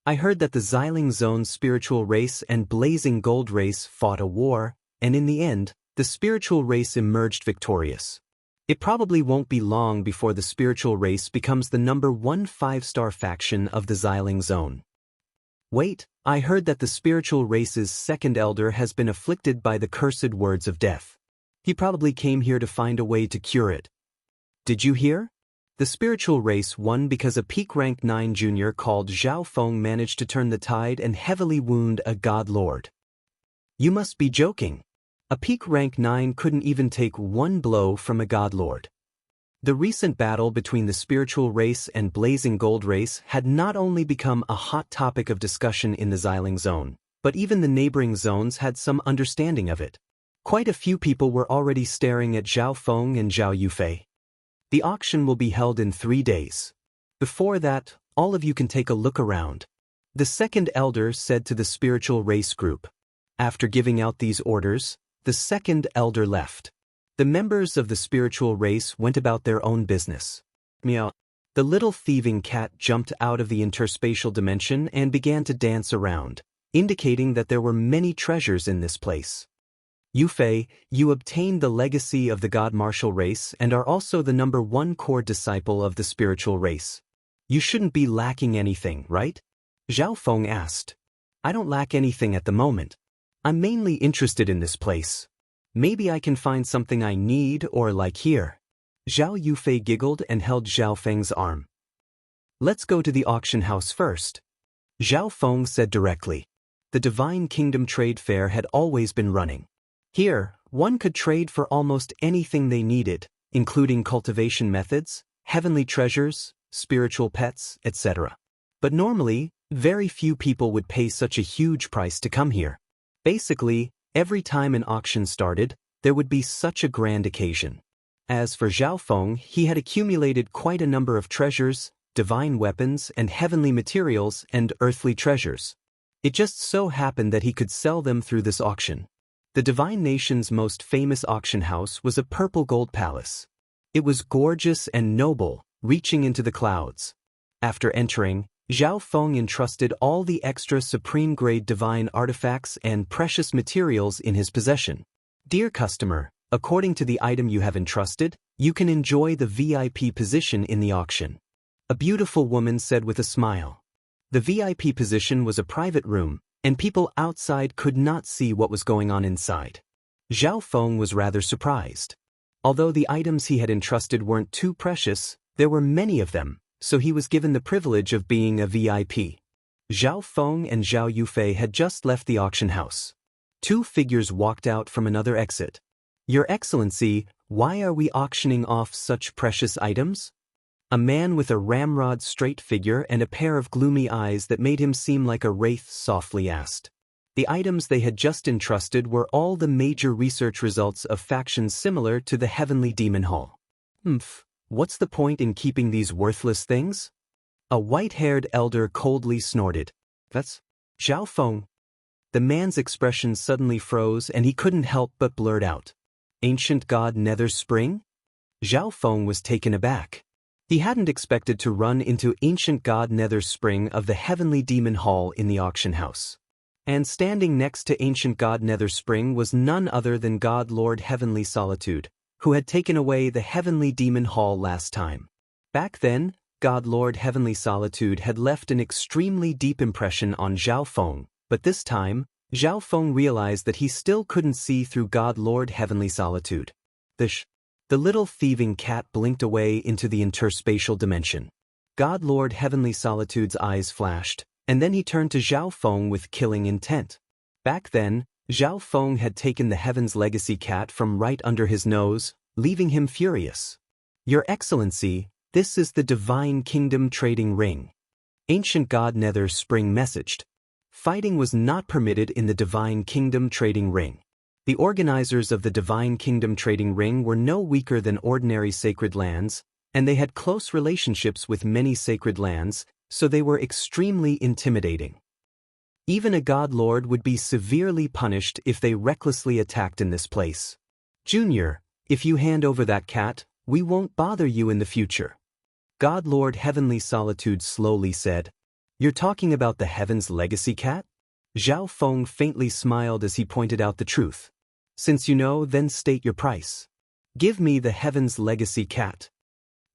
I heard that the Xiling Zone's spiritual race and Blazing Gold race fought a war, and in the end, the spiritual race emerged victorious. It probably won't be long before the spiritual race becomes the #1 5-star faction of the Xiling Zone. Wait, I heard that the spiritual race's second elder has been afflicted by the cursed words of death. He probably came here to find a way to cure it. Did you hear? The spiritual race won because a peak rank 9 junior called Zhao Feng managed to turn the tide and heavily wound a god lord. You must be joking. A peak rank 9 couldn't even take one blow from a god lord. The recent battle between the spiritual race and Blazing Gold race had not only become a hot topic of discussion in the Xiling Zone, but even the neighboring zones had some understanding of it. Quite a few people were already staring at Zhao Feng and Zhao Yufei. The auction will be held in 3 days. Before that, all of you can take a look around. The second elder said to the spiritual race group. After giving out these orders, the second elder left. The members of the spiritual race went about their own business. Meow. The little thieving cat jumped out of the interspatial dimension and began to dance around, indicating that there were many treasures in this place. Yufei, you obtained the legacy of the God Martial race and are also the #1 core disciple of the spiritual race. You shouldn't be lacking anything, right? Zhao Feng asked. I don't lack anything at the moment. I'm mainly interested in this place. Maybe I can find something I need or like here. Zhao Yufei giggled and held Zhao Feng's arm. Let's go to the auction house first. Zhao Feng said directly. The Divine Kingdom Trade Fair had always been running. Here, one could trade for almost anything they needed, including cultivation methods, heavenly treasures, spiritual pets, etc. But normally, very few people would pay such a huge price to come here. Basically, every time an auction started, there would be such a grand occasion. As for Zhao Feng, he had accumulated quite a number of treasures, divine weapons and heavenly materials and earthly treasures. It just so happened that he could sell them through this auction. The divine nation's most famous auction house was a purple gold palace. It was gorgeous and noble, reaching into the clouds. After entering, Zhao Feng entrusted all the extra supreme-grade divine artifacts and precious materials in his possession. Dear customer, according to the item you have entrusted, you can enjoy the VIP position in the auction. A beautiful woman said with a smile. The VIP position was a private room, and people outside could not see what was going on inside. Zhao Feng was rather surprised. Although the items he had entrusted weren't too precious, there were many of them, so he was given the privilege of being a VIP. Zhao Feng and Zhao Yufei had just left the auction house. Two figures walked out from another exit. Your Excellency, why are we auctioning off such precious items? A man with a ramrod-straight figure and a pair of gloomy eyes that made him seem like a wraith softly asked. The items they had just entrusted were all the major research results of factions similar to the Heavenly Demon Hall. What's the point in keeping these worthless things? A white-haired elder coldly snorted. That's Zhao Feng. The man's expression suddenly froze and he couldn't help but blurt out. Ancient God Nether Spring? Zhao Feng was taken aback. He hadn't expected to run into Ancient God Nether Spring of the Heavenly Demon Hall in the auction house. And standing next to Ancient God Nether Spring was none other than God Lord Heavenly Solitude, who had taken away the Heavenly Demon Hall last time. Back then, God Lord Heavenly Solitude had left an extremely deep impression on Zhao Feng, but this time, Zhao Feng realized that he still couldn't see through God Lord Heavenly Solitude. The little thieving cat blinked away into the interspatial dimension. God Lord Heavenly Solitude's eyes flashed, and then he turned to Zhao Feng with killing intent. Back then, Zhao Feng had taken the Heaven's Legacy cat from right under his nose, leaving him furious. Your Excellency, this is the Divine Kingdom Trading Ring. Ancient God Nether Spring messaged. Fighting was not permitted in the Divine Kingdom Trading Ring. The organizers of the Divine Kingdom Trading Ring were no weaker than ordinary sacred lands, and they had close relationships with many sacred lands, so they were extremely intimidating. Even a god lord would be severely punished if they recklessly attacked in this place. Junior, if you hand over that cat, we won't bother you in the future. God Lord Heavenly Solitude slowly said. You're talking about the Heaven's Legacy cat? Zhao Feng faintly smiled as he pointed out the truth. Since you know, then state your price. Give me the Heaven's Legacy cat.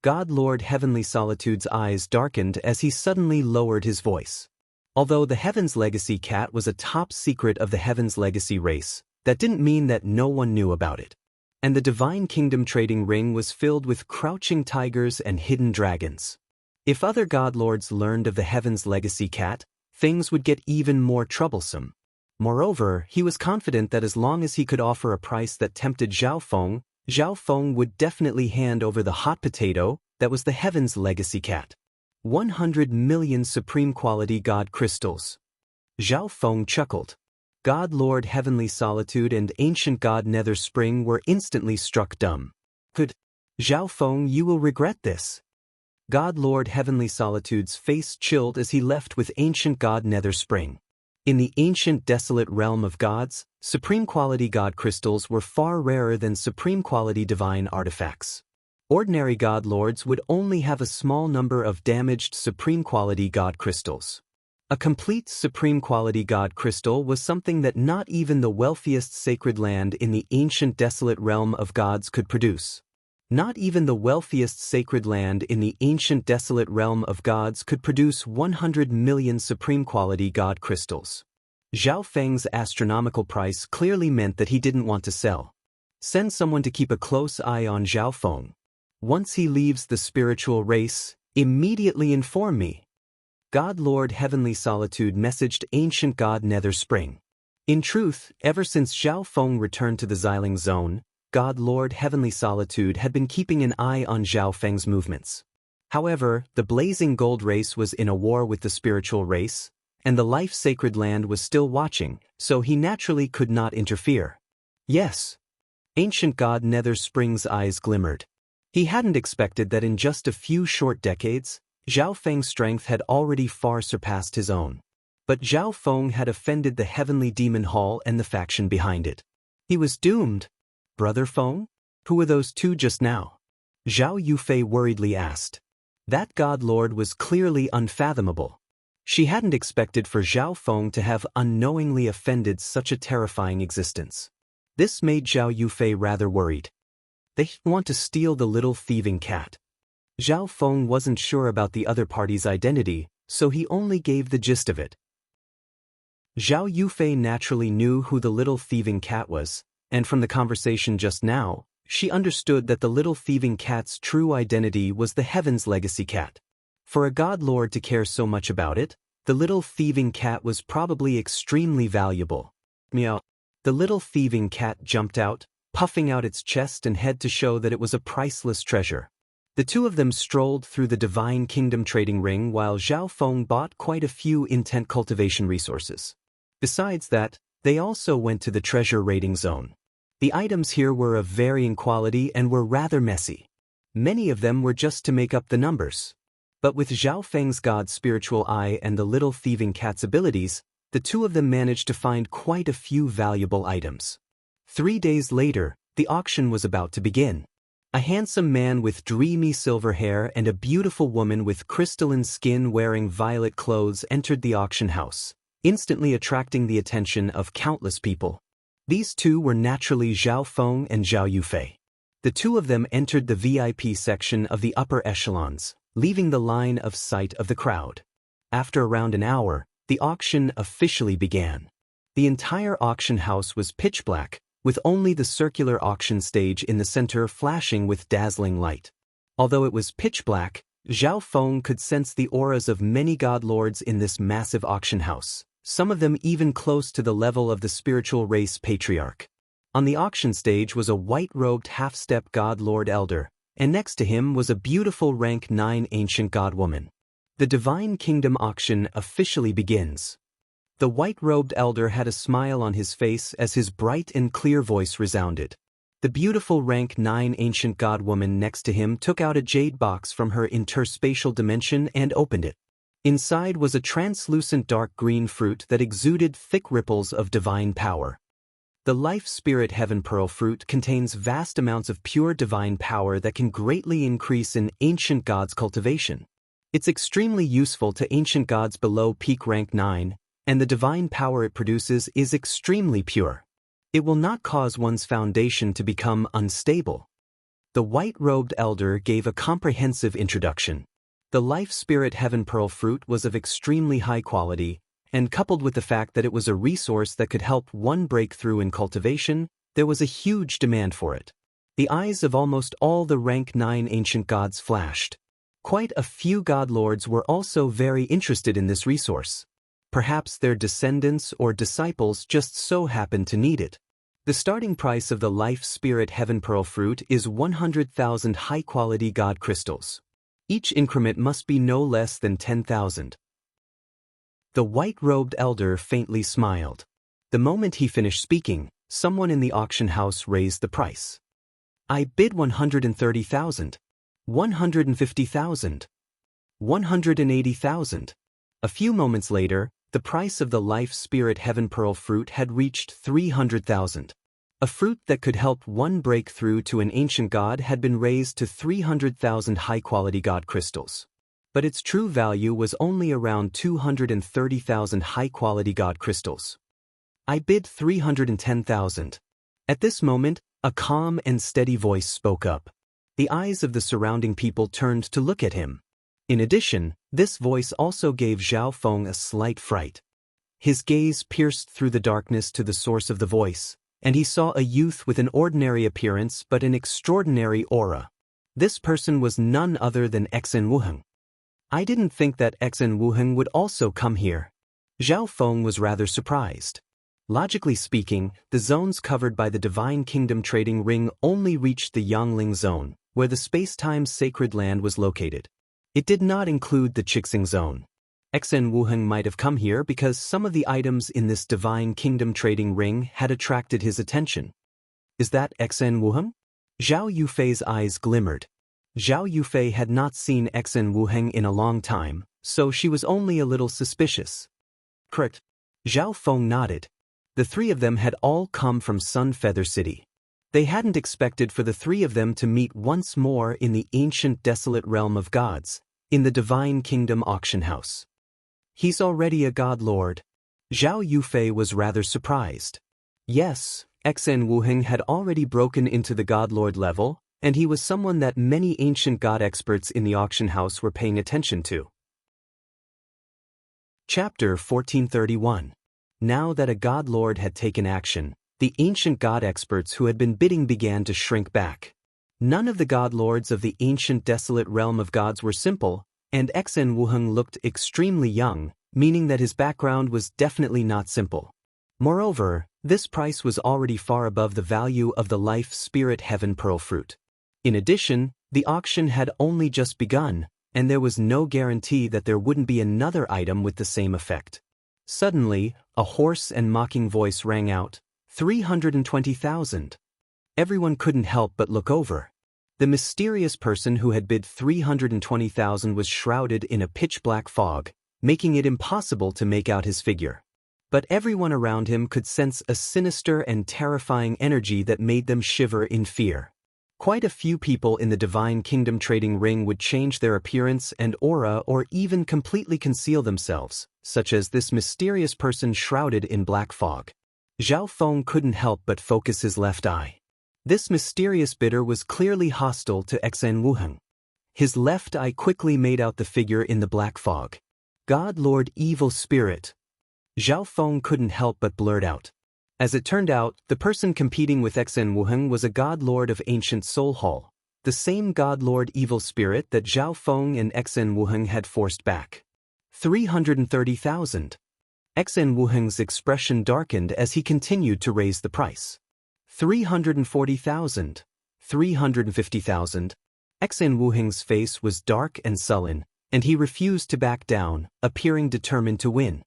God Lord Heavenly Solitude's eyes darkened as he suddenly lowered his voice. Although the Heaven's Legacy cat was a top secret of the Heaven's Legacy race, that didn't mean that no one knew about it. And the Divine Kingdom Trading Ring was filled with crouching tigers and hidden dragons. If other god lords learned of the Heaven's Legacy cat, things would get even more troublesome. Moreover, he was confident that as long as he could offer a price that tempted Zhao Feng would definitely hand over the hot potato that was the Heaven's Legacy cat. 100 million supreme quality god crystals. Zhao Feng chuckled. God Lord Heavenly Solitude and Ancient God Nether Spring were instantly struck dumb. Zhao Feng, you will regret this. God Lord Heavenly Solitude's face chilled as he left with Ancient God Nether Spring. In the ancient desolate realm of gods, supreme quality god crystals were far rarer than supreme quality divine artifacts. Ordinary god lords would only have a small number of damaged supreme quality god crystals. A complete supreme quality god crystal was something that not even the wealthiest sacred land in the ancient desolate realm of gods could produce. Not even the wealthiest sacred land in the ancient desolate realm of gods could produce 100 million supreme quality god crystals. Zhao Feng's astronomical price clearly meant that he didn't want to sell. Send someone to keep a close eye on Zhao Feng. Once he leaves the spiritual race, immediately inform me. God Lord Heavenly Solitude messaged Ancient God Nether Spring. In truth, ever since Zhao Feng returned to the Xiling Zone, God Lord Heavenly Solitude had been keeping an eye on Zhao Feng's movements. However, the Blazing Gold race was in a war with the spiritual race, and the Life Sacred Land was still watching, so he naturally could not interfere. Yes. Ancient God Nether Spring's eyes glimmered. He hadn't expected that in just a few short decades, Zhao Feng's strength had already far surpassed his own. But Zhao Feng had offended the Heavenly Demon Hall and the faction behind it. He was doomed. Brother Feng? Who were those two just now? Zhao Yufei worriedly asked. That God Lord was clearly unfathomable. She hadn't expected for Zhao Feng to have unknowingly offended such a terrifying existence. This made Zhao Yufei rather worried. They want to steal the little thieving cat. Zhao Feng wasn't sure about the other party's identity, so he only gave the gist of it. Zhao Yufei naturally knew who the little thieving cat was, and from the conversation just now, she understood that the little thieving cat's true identity was the Heaven's Legacy cat. For a God Lord to care so much about it, the little thieving cat was probably extremely valuable. Meow. The little thieving cat jumped out, puffing out its chest and head to show that it was a priceless treasure. The two of them strolled through the Divine Kingdom trading ring while Zhao Feng bought quite a few intent cultivation resources. Besides that, they also went to the treasure raiding zone. The items here were of varying quality and were rather messy. Many of them were just to make up the numbers. But with Zhao Feng's God's spiritual eye and the little thieving cat's abilities, the two of them managed to find quite a few valuable items. 3 days later, the auction was about to begin. A handsome man with dreamy silver hair and a beautiful woman with crystalline skin wearing violet clothes entered the auction house, instantly attracting the attention of countless people. These two were naturally Zhao Feng and Zhao Yufei. The two of them entered the VIP section of the upper echelons, leaving the line of sight of the crowd. After around an hour, the auction officially began. The entire auction house was pitch black, with only the circular auction stage in the center flashing with dazzling light. Although it was pitch black, Zhao Feng could sense the auras of many god lords in this massive auction house, some of them even close to the level of the spiritual race patriarch. On the auction stage was a white-robed half-step god lord elder, and next to him was a beautiful rank 9 ancient god woman. The Divine Kingdom auction officially begins. The white-robed elder had a smile on his face as his bright and clear voice resounded. The beautiful rank 9 ancient god woman next to him took out a jade box from her interspatial dimension and opened it. Inside was a translucent dark green fruit that exuded thick ripples of divine power. The Life Spirit Heaven Pearl fruit contains vast amounts of pure divine power that can greatly increase an ancient god's cultivation. It's extremely useful to ancient gods below peak rank 9, and the divine power it produces is extremely pure. It will not cause one's foundation to become unstable. The white-robed elder gave a comprehensive introduction. The Life Spirit Heaven Pearl fruit was of extremely high quality, and coupled with the fact that it was a resource that could help one break through in cultivation, there was a huge demand for it. The eyes of almost all the rank 9 ancient gods flashed. Quite a few god lords were also very interested in this resource. Perhaps their descendants or disciples just so happened to need it. The starting price of the Life Spirit Heaven Pearl fruit is 100,000 high-quality god crystals. Each increment must be no less than 10,000. The white-robed elder faintly smiled. The moment he finished speaking, someone in the auction house raised the price. I bid 130,000. 150,000. 180,000. A few moments later, the price of the Life Spirit Heaven Pearl fruit had reached 300,000. A fruit that could help one break through to an ancient god had been raised to 300,000 high-quality god crystals. But its true value was only around 230,000 high-quality god crystals. I bid 310,000. At this moment, a calm and steady voice spoke up. The eyes of the surrounding people turned to look at him. In addition, this voice also gave Zhao Feng a slight fright. His gaze pierced through the darkness to the source of the voice, and he saw a youth with an ordinary appearance but an extraordinary aura. This person was none other than Xen Wuheng. I didn't think that Xen Wuheng would also come here. Zhao Feng was rather surprised. Logically speaking, the zones covered by the Divine Kingdom trading ring only reached the Yangling zone, where the space-time sacred land was located. It did not include the Chixing zone. Xen Wuheng might have come here because some of the items in this Divine Kingdom trading ring had attracted his attention. Is that Xen Wuheng? Zhao Yufei's eyes glimmered. Zhao Yufei had not seen Xen Wuheng in a long time, so she was only a little suspicious. Correct. Zhao Feng nodded. The three of them had all come from Sun Feather City. They hadn't expected for the three of them to meet once more in the ancient desolate realm of gods, in the Divine Kingdom auction house. He's already a god lord. Zhao Yufei was rather surprised. Yes, Xen Wuheng had already broken into the god lord level, and he was someone that many ancient god experts in the auction house were paying attention to. Chapter 1431. Now that a god lord had taken action, the ancient god experts who had been bidding began to shrink back. None of the god lords of the ancient desolate realm of gods were simple, and Xen Wuheng looked extremely young, meaning that his background was definitely not simple. Moreover, this price was already far above the value of the Life Spirit Heaven Pearl fruit. In addition, the auction had only just begun, and there was no guarantee that there wouldn't be another item with the same effect. Suddenly, a hoarse and mocking voice rang out, 320,000. Everyone couldn't help but look over. The mysterious person who had bid 320,000 was shrouded in a pitch-black fog, making it impossible to make out his figure. But everyone around him could sense a sinister and terrifying energy that made them shiver in fear. Quite a few people in the Divine Kingdom trading ring would change their appearance and aura or even completely conceal themselves, such as this mysterious person shrouded in black fog. Zhao Feng couldn't help but focus his left eye. This mysterious bidder was clearly hostile to Xen Wuheng. His left eye quickly made out the figure in the black fog. God Lord Evil Spirit. Zhao Feng couldn't help but blurt out. As it turned out, the person competing with Xen Wuheng was a god lord of ancient Soul Hall, the same god lord Evil Spirit that Zhao Feng and Xen Wuheng had forced back. 330,000. Xen Wuheng's expression darkened as he continued to raise the price. 340,000. 350,000. Xen Wuheng's face was dark and sullen, and he refused to back down, appearing determined to win.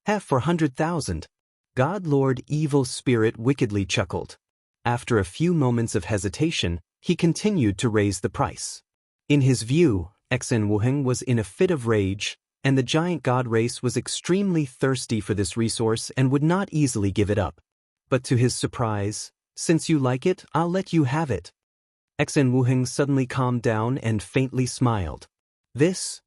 400,000. God Lord Evil Spirit wickedly chuckled. After a few moments of hesitation, he continued to raise the price. In his view, Xen Wuheng was in a fit of rage, and the giant god race was extremely thirsty for this resource and would not easily give it up. But to his surprise, since you like it, I'll let you have it. Xen Wuheng suddenly calmed down and faintly smiled. This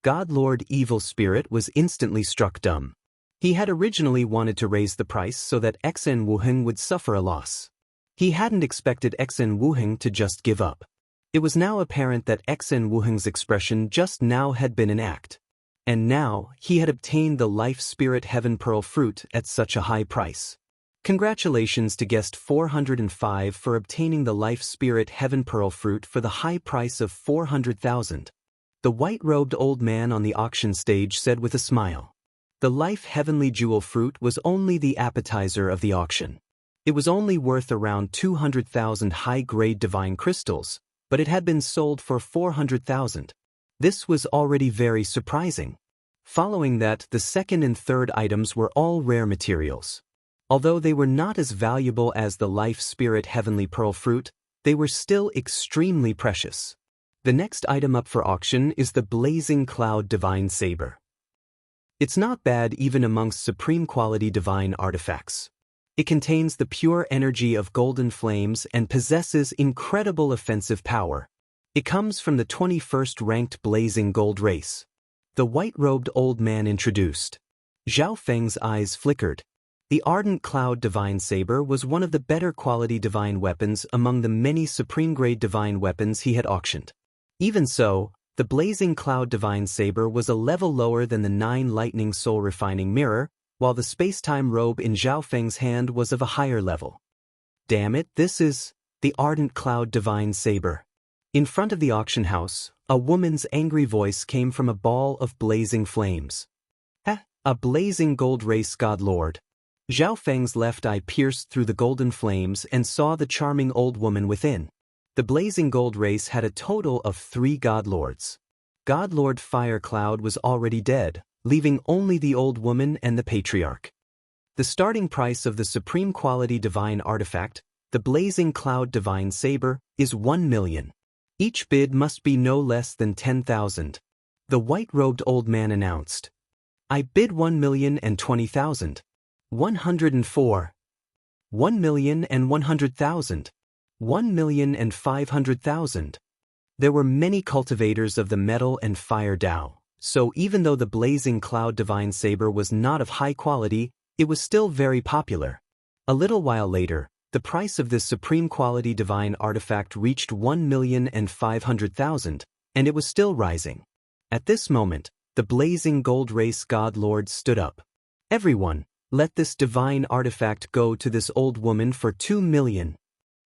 God Lord Evil Spirit was instantly struck dumb. He had originally wanted to raise the price so that Xen Wuheng would suffer a loss. He hadn't expected Xen Wuheng to just give up. It was now apparent that Xen Wuheng's expression just now had been an act. And now, he had obtained the Life Spirit Heaven Pearl fruit at such a high price. Congratulations to guest 405 for obtaining the Life Spirit Heaven Pearl fruit for the high price of 400,000. The white-robed old man on the auction stage said with a smile. The Life Heavenly Jewel fruit was only the appetizer of the auction. It was only worth around 200,000 high-grade divine crystals, but it had been sold for 400,000. This was already very surprising. Following that, the second and third items were all rare materials. Although they were not as valuable as the Life Spirit Heavenly Pearl fruit, they were still extremely precious. The next item up for auction is the Blazing Cloud Divine Saber. It's not bad even amongst supreme quality divine artifacts. It contains the pure energy of golden flames and possesses incredible offensive power. It comes from the 21st ranked Blazing Gold race. The white-robed old man introduced. Zhao Feng's eyes flickered. The Ardent Cloud Divine Saber was one of the better quality divine weapons among the many supreme-grade divine weapons he had auctioned. Even so, the Blazing Cloud Divine Saber was a level lower than the 9 Lightning Soul Refining Mirror, while the space-time robe in Zhao Feng's hand was of a higher level. Damn it, this is the Ardent Cloud Divine Saber. In front of the auction house, a woman's angry voice came from a ball of blazing flames. A blazing gold race god lord. Zhao Feng's left eye pierced through the golden flames and saw the charming old woman within. The blazing gold race had a total of 3 god lords. God Lord Fire Cloud was already dead, leaving only the old woman and the patriarch. The starting price of the supreme quality divine artifact, The blazing cloud divine saber is 1 million. Each bid must be no less than 10,000. The white-robed old man announced. I bid 1,020,000. 104. 1,100,000. 1,500,000. There were many cultivators of the metal and fire Tao, so even though the blazing cloud divine saber was not of high quality, it was still very popular. A little while later, the price of this supreme quality divine artifact reached 1,500,000, and it was still rising. At this moment, the blazing gold race god lord stood up. Everyone, let this divine artifact go to this old woman for 2 million.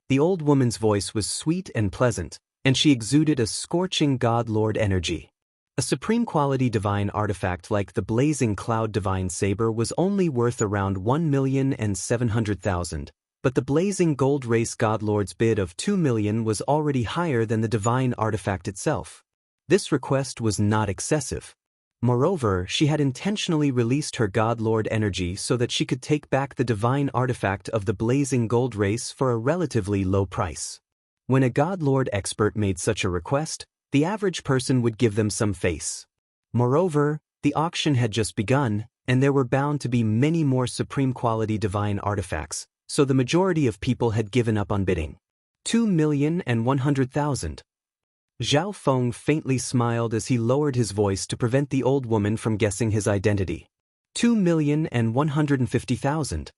The old woman's voice was sweet and pleasant, and she exuded a scorching god lord energy. A supreme quality divine artifact like the blazing cloud divine saber was only worth around 1,700,000, but the blazing gold race god lord's bid of 2 million was already higher than the divine artifact itself. This request was not excessive. Moreover, she had intentionally released her god lord energy so that she could take back the divine artifact of the blazing gold race for a relatively low price. When a god lord expert made such a request, the average person would give them some face. Moreover, the auction had just begun, and there were bound to be many more supreme quality divine artifacts, so the majority of people had given up on bidding. 2,100,000. Zhao Feng faintly smiled as he lowered his voice to prevent the old woman from guessing his identity. 2,150,000.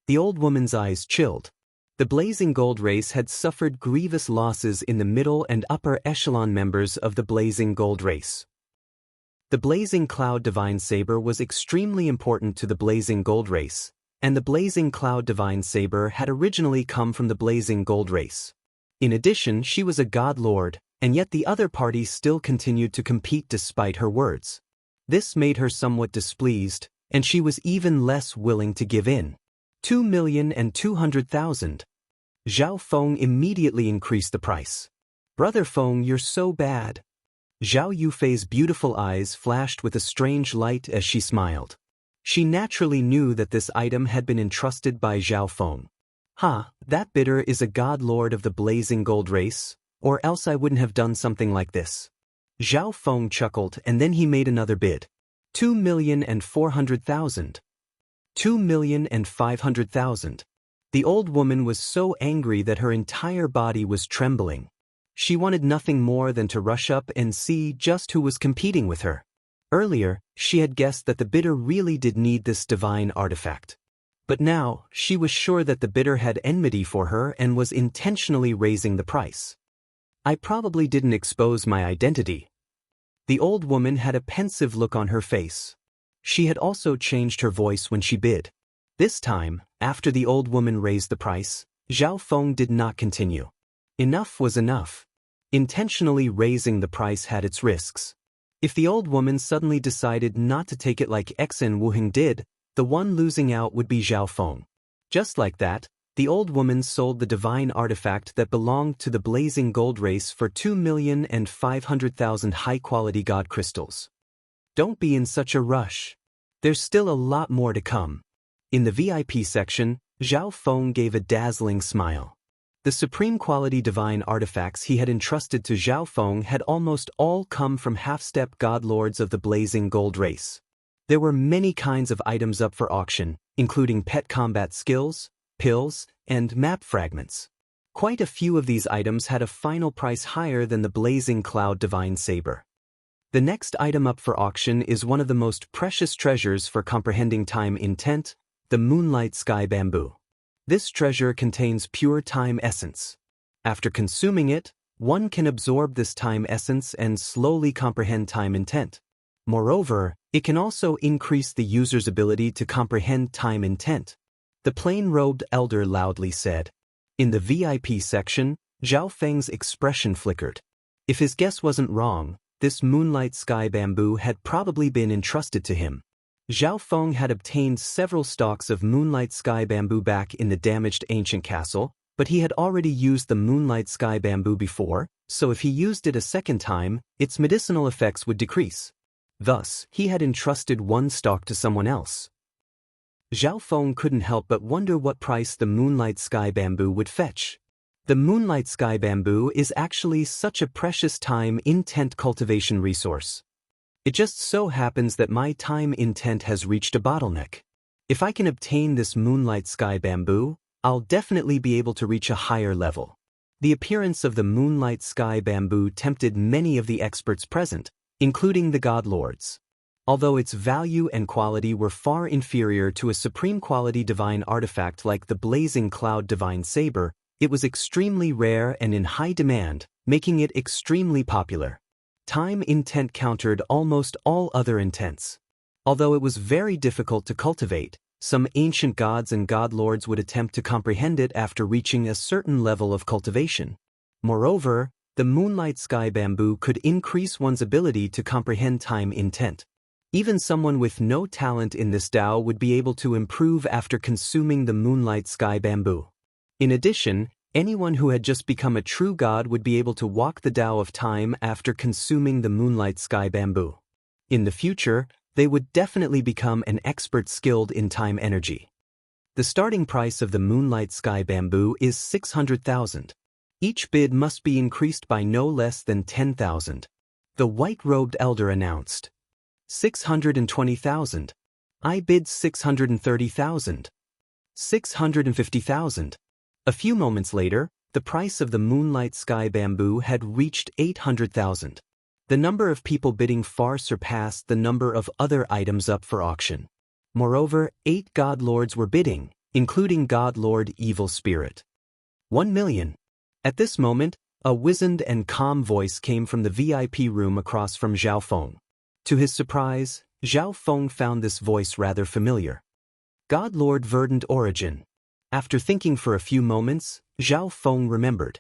The old woman's eyes chilled. The blazing gold race had suffered grievous losses in the middle and upper echelon members of the blazing gold race. The blazing cloud divine saber was extremely important to the blazing gold race, and the blazing cloud divine saber had originally come from the blazing gold race. In addition, she was a god lord, and yet the other party still continued to compete despite her words. This made her somewhat displeased, and she was even less willing to give in. 2,200,000. Zhao Feng immediately increased the price. Brother Feng, you're so bad. Zhao Yufei's beautiful eyes flashed with a strange light as she smiled. She naturally knew that this item had been entrusted by Zhao Feng. That bidder is a god lord of the blazing gold race, or else I wouldn't have done something like this. Zhao Feng chuckled and then he made another bid. 2,400,000. 2,500,000. The old woman was so angry that her entire body was trembling. She wanted nothing more than to rush up and see just who was competing with her. Earlier, she had guessed that the bidder really did need this divine artifact. But now, she was sure that the bidder had enmity for her and was intentionally raising the price. I probably didn't expose my identity. The old woman had a pensive look on her face. She had also changed her voice when she bid. This time, after the old woman raised the price, Zhao Feng did not continue. Enough was enough. Intentionally raising the price had its risks. If the old woman suddenly decided not to take it like Exen Wuheng did, the one losing out would be Zhao Feng. Just like that, the old woman sold the divine artifact that belonged to the blazing gold race for 2,500,000 high-quality god crystals. Don't be in such a rush. There's still a lot more to come. In the VIP section, Zhao Feng gave a dazzling smile. The supreme quality divine artifacts he had entrusted to Zhao Feng had almost all come from half-step god lords of the blazing gold race. There were many kinds of items up for auction, including pet combat skills, pills, and map fragments. Quite a few of these items had a final price higher than the blazing cloud divine saber. The next item up for auction is one of the most precious treasures for comprehending time intent, the Moonlight Sky Bamboo. This treasure contains pure time essence. After consuming it, one can absorb this time essence and slowly comprehend time intent. Moreover, it can also increase the user's ability to comprehend time intent. The plain-robed elder loudly said. In the VIP section, Zhao Feng's expression flickered. If his guess wasn't wrong, this Moonlight Sky Bamboo had probably been entrusted to him. Zhao Feng had obtained several stalks of Moonlight Sky Bamboo back in the damaged ancient castle, but he had already used the Moonlight Sky Bamboo before, so if he used it a second time, its medicinal effects would decrease. Thus, he had entrusted one stalk to someone else. Zhao Feng couldn't help but wonder what price the Moonlight Sky Bamboo would fetch. The Moonlight Sky Bamboo is actually such a precious time-intent cultivation resource. It just so happens that my time intent has reached a bottleneck. If I can obtain this Moonlight Sky Bamboo, I'll definitely be able to reach a higher level. The appearance of the Moonlight Sky Bamboo tempted many of the experts present, including the God Lords. Although its value and quality were far inferior to a supreme quality divine artifact like the Blazing Cloud Divine Saber, it was extremely rare and in high demand, making it extremely popular. Time intent countered almost all other intents. Although it was very difficult to cultivate, some ancient gods and god lords would attempt to comprehend it after reaching a certain level of cultivation. Moreover, the Moonlight Sky Bamboo could increase one's ability to comprehend time intent. Even someone with no talent in this Dao would be able to improve after consuming the Moonlight Sky Bamboo. In addition, anyone who had just become a true god would be able to walk the Dao of time after consuming the Moonlight Sky Bamboo. In the future, they would definitely become an expert skilled in time energy. The starting price of the Moonlight Sky Bamboo is 600,000. Each bid must be increased by no less than 10,000. The white-robed elder announced. 620,000. I bid 630,000. 650,000. A few moments later, the price of the Moonlight Sky Bamboo had reached 800,000. The number of people bidding far surpassed the number of other items up for auction. Moreover, 8 God Lords were bidding, including God Lord Evil Spirit. 1 million. At this moment, a wizened and calm voice came from the VIP room across from Zhao Feng. To his surprise, Zhao Feng found this voice rather familiar. God Lord Verdant Origin. After thinking for a few moments, Zhao Feng remembered.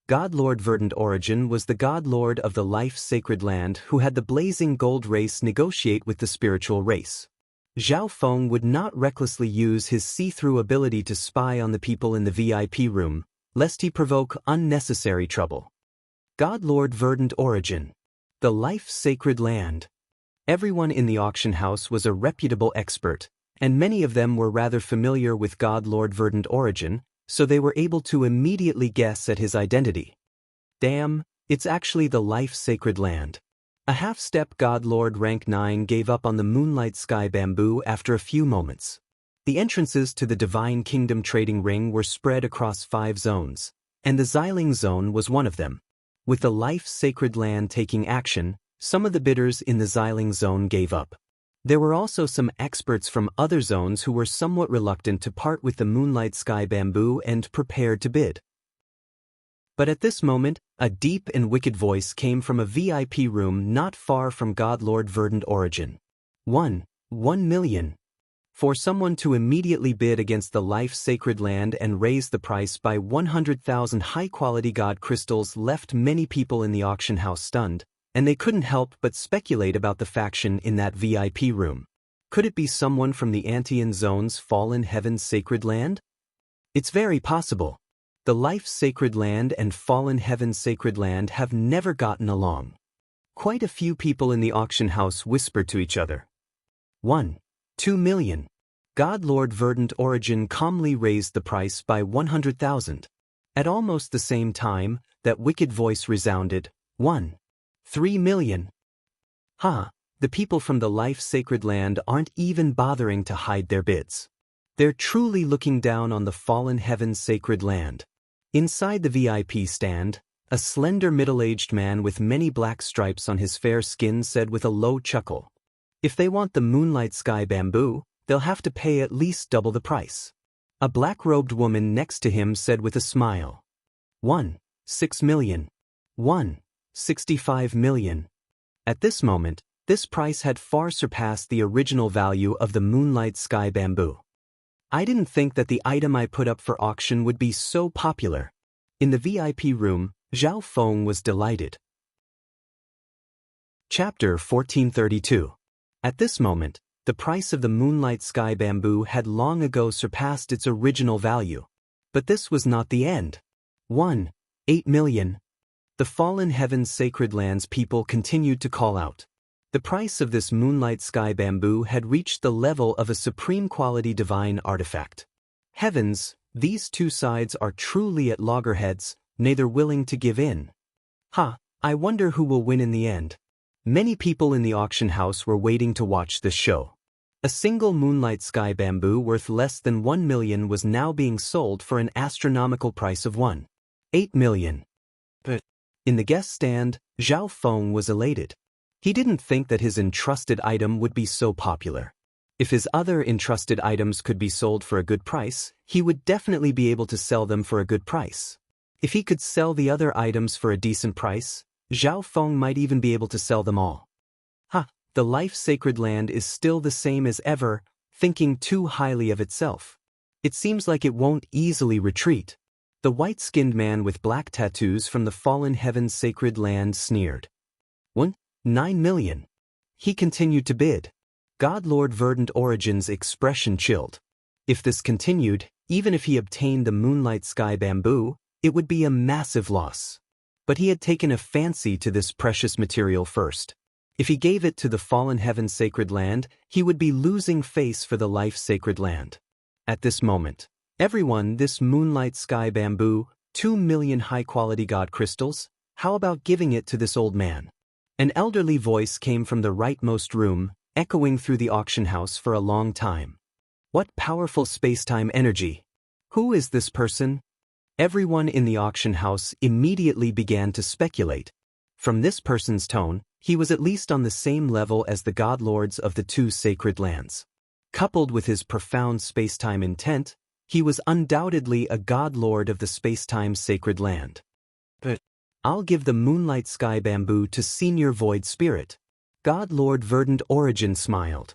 God Lord Verdant Origin was the God Lord of the life-sacred land who had the blazing gold race negotiate with the spiritual race. Zhao Feng would not recklessly use his see-through ability to spy on the people in the VIP room, lest he provoke unnecessary trouble. God Lord Verdant Origin. The life-sacred land. Everyone in the auction house was a reputable expert, and many of them were rather familiar with God Lord Verdant Origin, so they were able to immediately guess at his identity. Damn, it's actually the life-sacred land. A half-step God Lord rank 9 gave up on the Moonlight Sky Bamboo after a few moments. The entrances to the Divine Kingdom trading ring were spread across 5 zones, and the Xiling zone was one of them. With the life-sacred land taking action, some of the bidders in the Xiling zone gave up. There were also some experts from other zones who were somewhat reluctant to part with the Moonlight Sky Bamboo and prepared to bid. But at this moment, a deep and wicked voice came from a VIP room not far from God Lord Verdant Origin. 1 million. For someone to immediately bid against the life-sacred land and raise the price by 100,000 high-quality god crystals left many people in the auction house stunned, and they couldn't help but speculate about the faction in that VIP room. Could it be someone from the Antean Zone's Fallen Heaven's Sacred Land? It's very possible. The Life-Sacred Land and Fallen Heaven's Sacred Land have never gotten along. Quite a few people in the auction house whispered to each other. 2 million. God Lord Verdant Origin calmly raised the price by 100,000. At almost the same time, that wicked voice resounded, 3 million. The people from the life-sacred land aren't even bothering to hide their bids. They're truly looking down on the fallen heaven's sacred land. Inside the VIP stand, a slender middle-aged man with many black stripes on his fair skin said with a low chuckle, "If they want the Moonlight Sky Bamboo, they'll have to pay at least double the price." A black-robed woman next to him said with a smile, 6 million. 65 million. At this moment, this price had far surpassed the original value of the Moonlight Sky Bamboo. I didn't think that the item I put up for auction would be so popular. In the VIP room, Zhao Feng was delighted. Chapter 1432. At this moment, the price of the Moonlight Sky Bamboo had long ago surpassed its original value. But this was not the end. 8 million. The Fallen Heaven's Sacred Land's people continued to call out. The price of this moonlight sky bamboo had reached the level of a supreme quality divine artifact. Heavens, these two sides are truly at loggerheads, neither willing to give in. I wonder who will win in the end. Many people in the auction house were waiting to watch this show. A single moonlight sky bamboo worth less than 1 million was now being sold for an astronomical price of 1.8 million. But in the guest stand, Zhao Feng was elated. He didn't think that his entrusted item would be so popular. If his other entrusted items could be sold for a good price, he would definitely be able to sell them for a good price. If he could sell the other items for a decent price, Zhao Feng might even be able to sell them all. The life-sacred land is still the same as ever, thinking too highly of itself. It seems like it won't easily retreat. The white-skinned man with black tattoos from the fallen heaven's sacred land sneered. 9 million. He continued to bid. God Lord Verdant Origin's expression chilled. If this continued, even if he obtained the moonlight sky bamboo, it would be a massive loss. But he had taken a fancy to this precious material first. If he gave it to the fallen heaven's sacred land, he would be losing face for the life-sacred land. At this moment, everyone, this moonlight sky bamboo, 2 million high-quality god crystals, how about giving it to this old man? An elderly voice came from the rightmost room, echoing through the auction house for a long time. What powerful space-time energy! Who is this person? Everyone in the auction house immediately began to speculate. From this person's tone, he was at least on the same level as the god lords of the two sacred lands. Coupled with his profound space-time intent, he was undoubtedly a god lord of the space-time sacred land. But I'll give the moonlight sky bamboo to Senior Void Spirit. God Lord Verdant Origin smiled.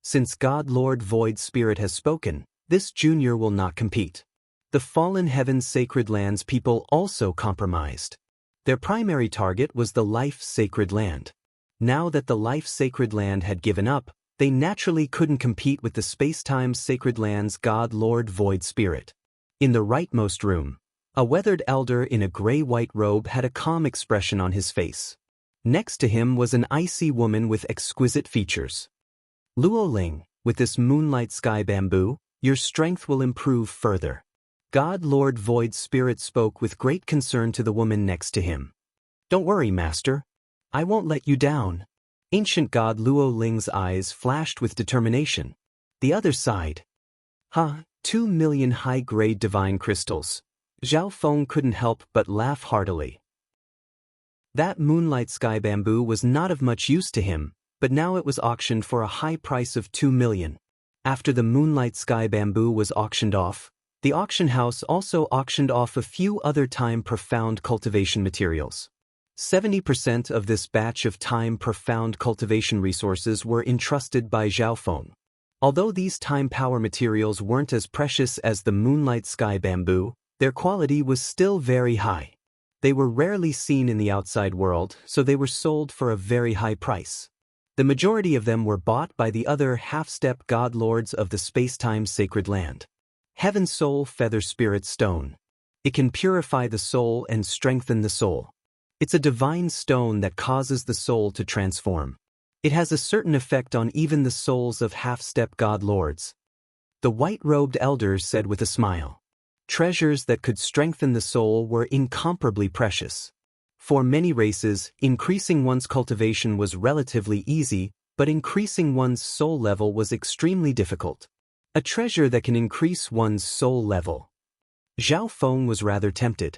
Since God Lord Void Spirit has spoken, this junior will not compete. The fallen heaven's sacred lands people also compromised. Their primary target was the life-sacred land. Now that the life-sacred land had given up, they naturally couldn't compete with the space-time sacred land's God Lord Void Spirit. In the rightmost room, a weathered elder in a gray-white robe had a calm expression on his face. Next to him was an icy woman with exquisite features. Luo Ling, with this moonlight sky bamboo, your strength will improve further. God Lord Void Spirit spoke with great concern to the woman next to him. Don't worry, Master. I won't let you down. Ancient God Luo Ling's eyes flashed with determination. The other side. 2 million high-grade divine crystals. Zhao Feng couldn't help but laugh heartily. That moonlight sky bamboo was not of much use to him, but now it was auctioned for a high price of 2 million. After the moonlight sky bamboo was auctioned off, the auction house also auctioned off a few other time-profound cultivation materials. 70% of this batch of time-profound cultivation resources were entrusted by Zhao Feng. Although these time-power materials weren't as precious as the moonlight sky bamboo, their quality was still very high. They were rarely seen in the outside world, so they were sold for a very high price. The majority of them were bought by the other half-step god lords of the space-time sacred land. Heaven Soul Feather Spirit Stone. It can purify the soul and strengthen the soul. It's a divine stone that causes the soul to transform. It has a certain effect on even the souls of half-step god lords. The white-robed elders said with a smile. Treasures that could strengthen the soul were incomparably precious. For many races, increasing one's cultivation was relatively easy, but increasing one's soul level was extremely difficult. A treasure that can increase one's soul level. Zhao Feng was rather tempted.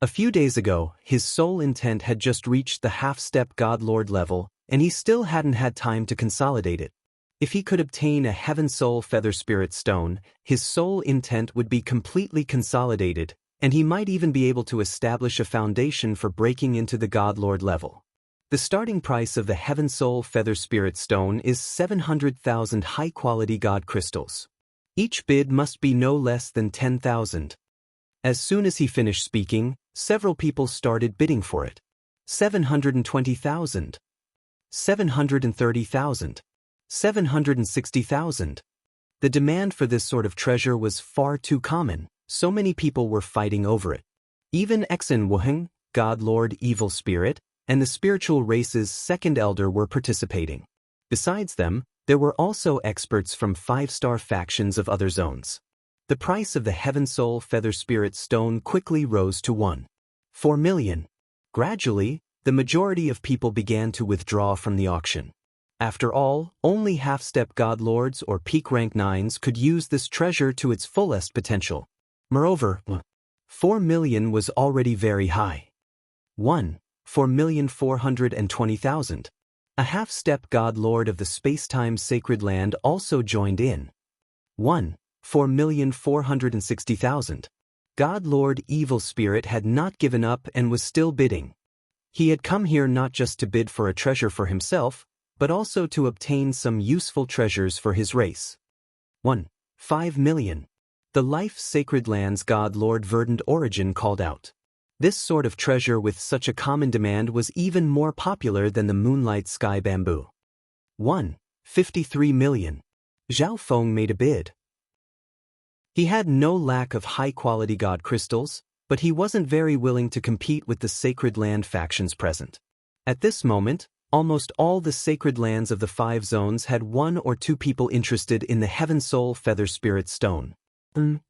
A few days ago, his soul intent had just reached the half-step god lord level, and he still hadn't had time to consolidate it. If he could obtain a Heaven Soul Feather Spirit Stone, his soul intent would be completely consolidated, and he might even be able to establish a foundation for breaking into the God Lord level. The starting price of the Heaven Soul Feather Spirit Stone is 700,000 high-quality God crystals. Each bid must be no less than 10,000. As soon as he finished speaking, several people started bidding for it. 720,000. 730,000. 760,000. The demand for this sort of treasure was far too common, so many people were fighting over it. Even Exen Wuheng, God Lord Evil Spirit, and the spiritual race's second elder were participating. Besides them, there were also experts from 5-star factions of other zones. The price of the Heaven Soul Feather Spirit Stone quickly rose to 1.4 million. Gradually, the majority of people began to withdraw from the auction. After all, only half-step God Lords or peak rank 9s could use this treasure to its fullest potential. Moreover, 4 million was already very high. 4,420,000. A half-step God Lord of the space-time sacred land also joined in. 4,460,000. God Lord Evil Spirit had not given up and was still bidding. He had come here not just to bid for a treasure for himself, but also to obtain some useful treasures for his race. 5 million. The Life Sacred Lands God Lord Verdant Origin called out. This sort of treasure with such a common demand was even more popular than the Moonlight Sky Bamboo. 53 million. Zhao Feng made a bid. He had no lack of high-quality god crystals, but he wasn't very willing to compete with the Sacred Land factions present. At this moment, almost all the sacred lands of the 5 zones had 1 or 2 people interested in the Heaven Soul Feather Spirit Stone.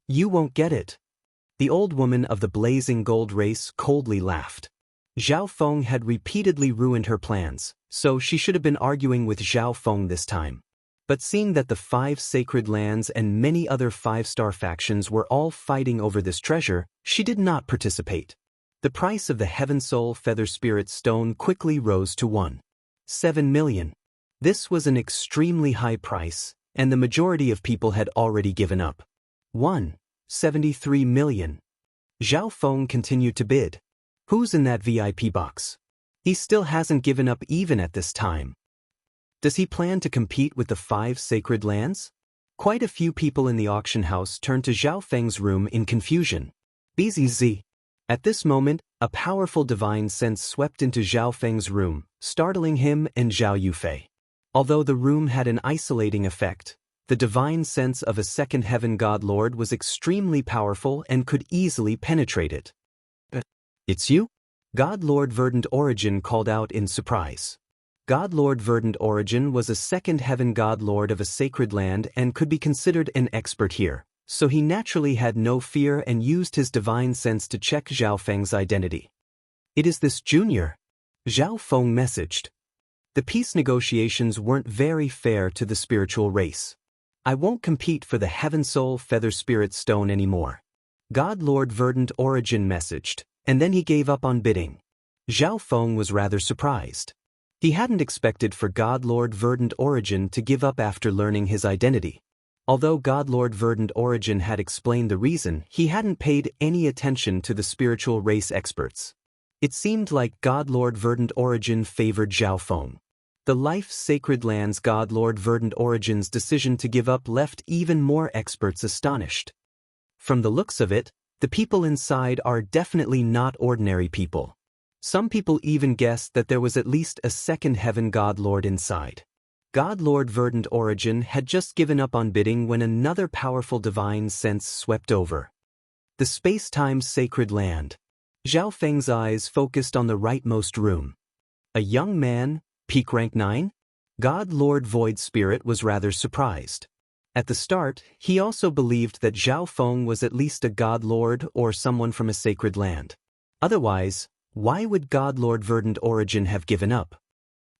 You won't get it. The old woman of the blazing gold race coldly laughed. Zhao Feng had repeatedly ruined her plans, so she should have been arguing with Zhao Feng this time. But seeing that the 5 sacred lands and many other 5-star factions were all fighting over this treasure, she did not participate. The price of the Heaven Soul Feather Spirit Stone quickly rose to 1.7 million. This was an extremely high price, and the majority of people had already given up. 1.73 million. Zhao Feng continued to bid. Who's in that VIP box? He still hasn't given up even at this time. Does he plan to compete with the 5 sacred lands? Quite a few people in the auction house turned to Zhao Feng's room in confusion. BZZ. At this moment, a powerful divine sense swept into Zhao Feng's room, startling him and Zhao Yufei. Although the room had an isolating effect, the divine sense of a second heaven god lord was extremely powerful and could easily penetrate it. It's you? God Lord Verdant Origin called out in surprise. God Lord Verdant Origin was a second heaven god lord of a sacred land and could be considered an expert here, so he naturally had no fear and used his divine sense to check Zhao Feng's identity. It is this junior, Zhao Feng messaged. The peace negotiations weren't very fair to the spiritual race. I won't compete for the Heaven Soul Feather Spirit Stone anymore. God Lord Verdant Origin messaged, and then he gave up on bidding. Zhao Feng was rather surprised. He hadn't expected for God Lord Verdant Origin to give up after learning his identity. Although God Lord Verdant Origin had explained the reason, he hadn't paid any attention to the spiritual race experts. It seemed like God Lord Verdant Origin favored Zhao Feng. The Life Sacred Lands God Lord Verdant Origin's decision to give up left even more experts astonished. From the looks of it, the people inside are definitely not ordinary people. Some people even guessed that there was at least a second heaven god lord inside. God Lord Verdant Origin had just given up on bidding when another powerful divine sense swept over. The space-time sacred land. Zhao Feng's eyes focused on the rightmost room. A young man, peak rank 9? God Lord Void Spirit was rather surprised. At the start, he also believed that Zhao Feng was at least a god lord or someone from a sacred land. Otherwise, why would God Lord Verdant Origin have given up?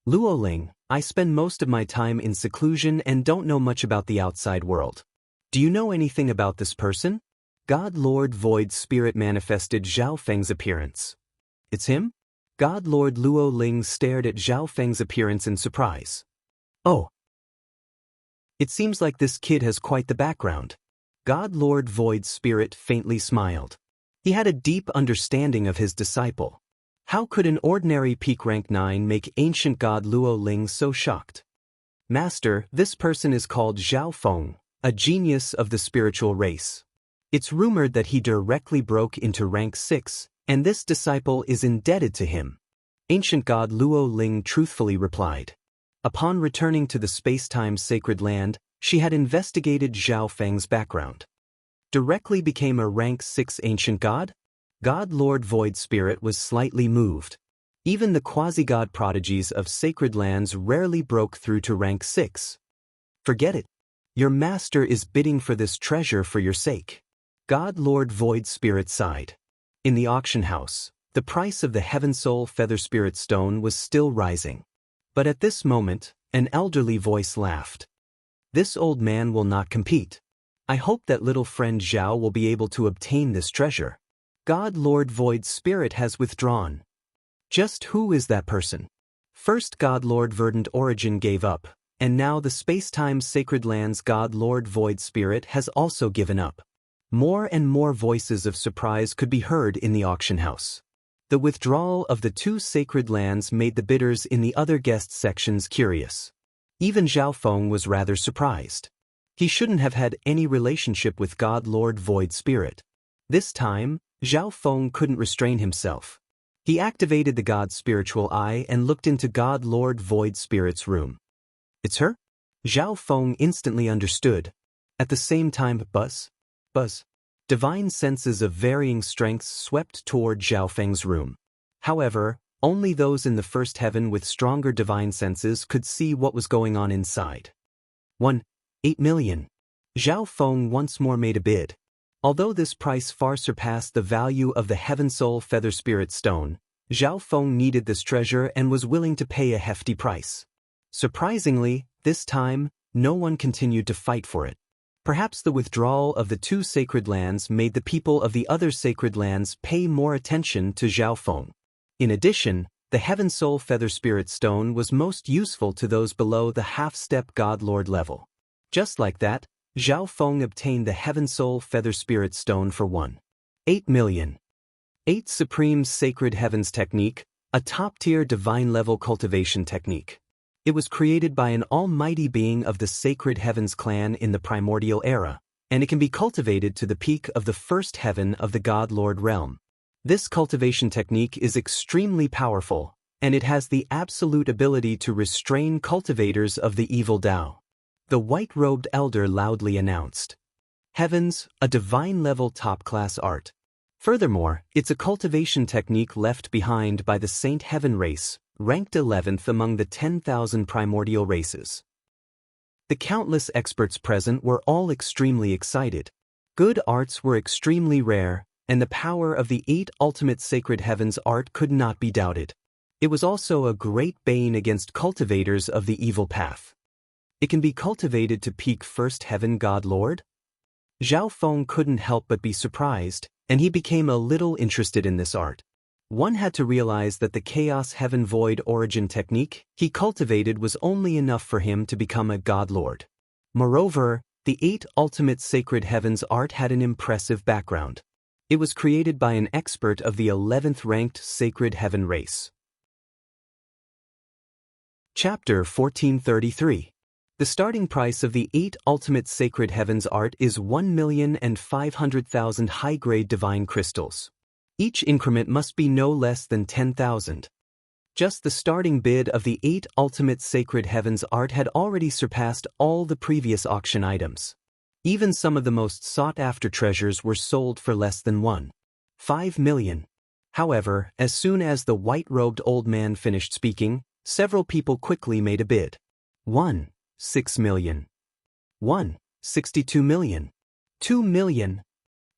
Luoling, I spend most of my time in seclusion and don't know much about the outside world. Do you know anything about this person? God Lord Void Spirit manifested Zhao Feng's appearance. It's him? God Lord Luo Ling stared at Zhao Feng's appearance in surprise. Oh. It seems like this kid has quite the background. God Lord Void Spirit faintly smiled. He had a deep understanding of his disciple. How could an ordinary peak rank 9 make ancient god Luo Ling so shocked? Master, this person is called Zhao Feng, a genius of the spiritual race. It's rumored that he directly broke into rank 6, and this disciple is indebted to him. Ancient god Luo Ling truthfully replied. Upon returning to the space-time sacred land, she had investigated Zhao Feng's background. Directly became a rank 6 ancient god? God Lord Void Spirit was slightly moved. Even the quasi-god prodigies of sacred lands rarely broke through to rank 6. Forget it. Your master is bidding for this treasure for your sake. God Lord Void Spirit sighed. In the auction house, the price of the Heaven Soul Feather Spirit Stone was still rising. But at this moment, an elderly voice laughed. This old man will not compete. I hope that little friend Zhao will be able to obtain this treasure. God Lord Void Spirit has withdrawn. Just who is that person? First God Lord Verdant Origin gave up, and now the space-time Sacred Lands God Lord Void Spirit has also given up. More and more voices of surprise could be heard in the auction house. The withdrawal of the 2 sacred lands made the bidders in the other guest sections curious. Even Zhao Feng was rather surprised. He shouldn't have had any relationship with God Lord Void Spirit. This time, Zhao Feng couldn't restrain himself. He activated the God's spiritual eye and looked into God Lord Void Spirit's room. It's her? Zhao Feng instantly understood. At the same time, buzz. Divine senses of varying strengths swept toward Zhao Feng's room. However, only those in the first heaven with stronger divine senses could see what was going on inside. 8 million. Zhao Feng once more made a bid. Although this price far surpassed the value of the Heaven Soul Feather Spirit Stone, Zhao Feng needed this treasure and was willing to pay a hefty price. Surprisingly, this time, no one continued to fight for it. Perhaps the withdrawal of the 2 sacred lands made the people of the other sacred lands pay more attention to Zhao Feng. In addition, the Heaven Soul Feather Spirit Stone was most useful to those below the half-step God Lord level. Just like that, Zhao Feng obtained the Heaven Soul Feather Spirit Stone for 8 million. 8 Supreme Sacred Heavens Technique, a top-tier divine-level cultivation technique. It was created by an almighty being of the Sacred Heavens clan in the primordial era, and it can be cultivated to the peak of the first heaven of the God Lord realm. This cultivation technique is extremely powerful, and it has the absolute ability to restrain cultivators of the evil Tao. The white-robed elder loudly announced. Heavens, a divine-level top-class art. Furthermore, it's a cultivation technique left behind by the Saint Heaven race, ranked 11th among the 10,000 primordial races. The countless experts present were all extremely excited. Good arts were extremely rare, and the power of the 8 ultimate sacred heavens art could not be doubted. It was also a great bane against cultivators of the evil path. It can be cultivated to peak first heaven God Lord? Zhao Feng couldn't help but be surprised, and he became a little interested in this art. One had to realize that the Chaos Heaven Void Origin technique he cultivated was only enough for him to become a God Lord. Moreover, the 8 ultimate sacred heavens art had an impressive background. It was created by an expert of the 11th ranked sacred heaven race. Chapter 1433. The starting price of the 8 ultimate sacred heavens art is 1,500,000 high-grade divine crystals. Each increment must be no less than 10,000. Just the starting bid of the 8 ultimate sacred heavens art had already surpassed all the previous auction items. Even some of the most sought-after treasures were sold for less than 1.5 million. However, as soon as the white-robed old man finished speaking, several people quickly made a bid. 1.6 million. 1.62 million. 2 million.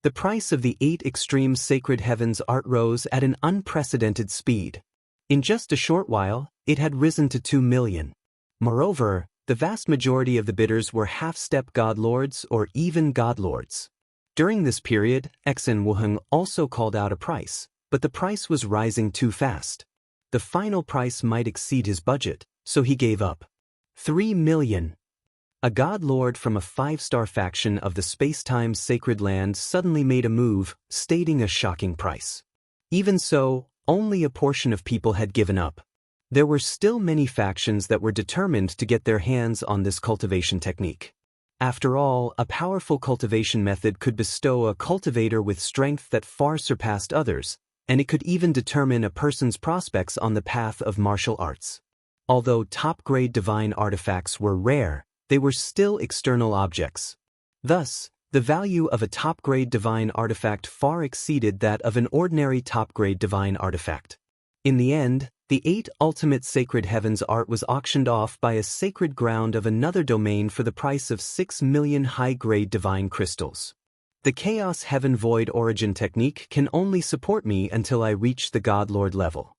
The price of the 8 extreme sacred heavens art rose at an unprecedented speed. In just a short while, it had risen to 2 million. Moreover, the vast majority of the bidders were half-step God Lords or even God Lords. During this period, Xen Wuheng also called out a price, but the price was rising too fast. The final price might exceed his budget, so he gave up. 3 million. A God Lord from a 5-star faction of the space-time sacred land suddenly made a move, stating a shocking price. Even so, only a portion of people had given up. There were still many factions that were determined to get their hands on this cultivation technique. After all, a powerful cultivation method could bestow a cultivator with strength that far surpassed others, and it could even determine a person's prospects on the path of martial arts. Although top-grade divine artifacts were rare, they were still external objects. Thus, the value of a top-grade divine artifact far exceeded that of an ordinary top-grade divine artifact. In the end, The 8 ultimate sacred heavens art was auctioned off by a sacred ground of another domain for the price of 6 million high-grade divine crystals. The Chaos Heaven Void origin technique can only support me until I reach the God Lord level.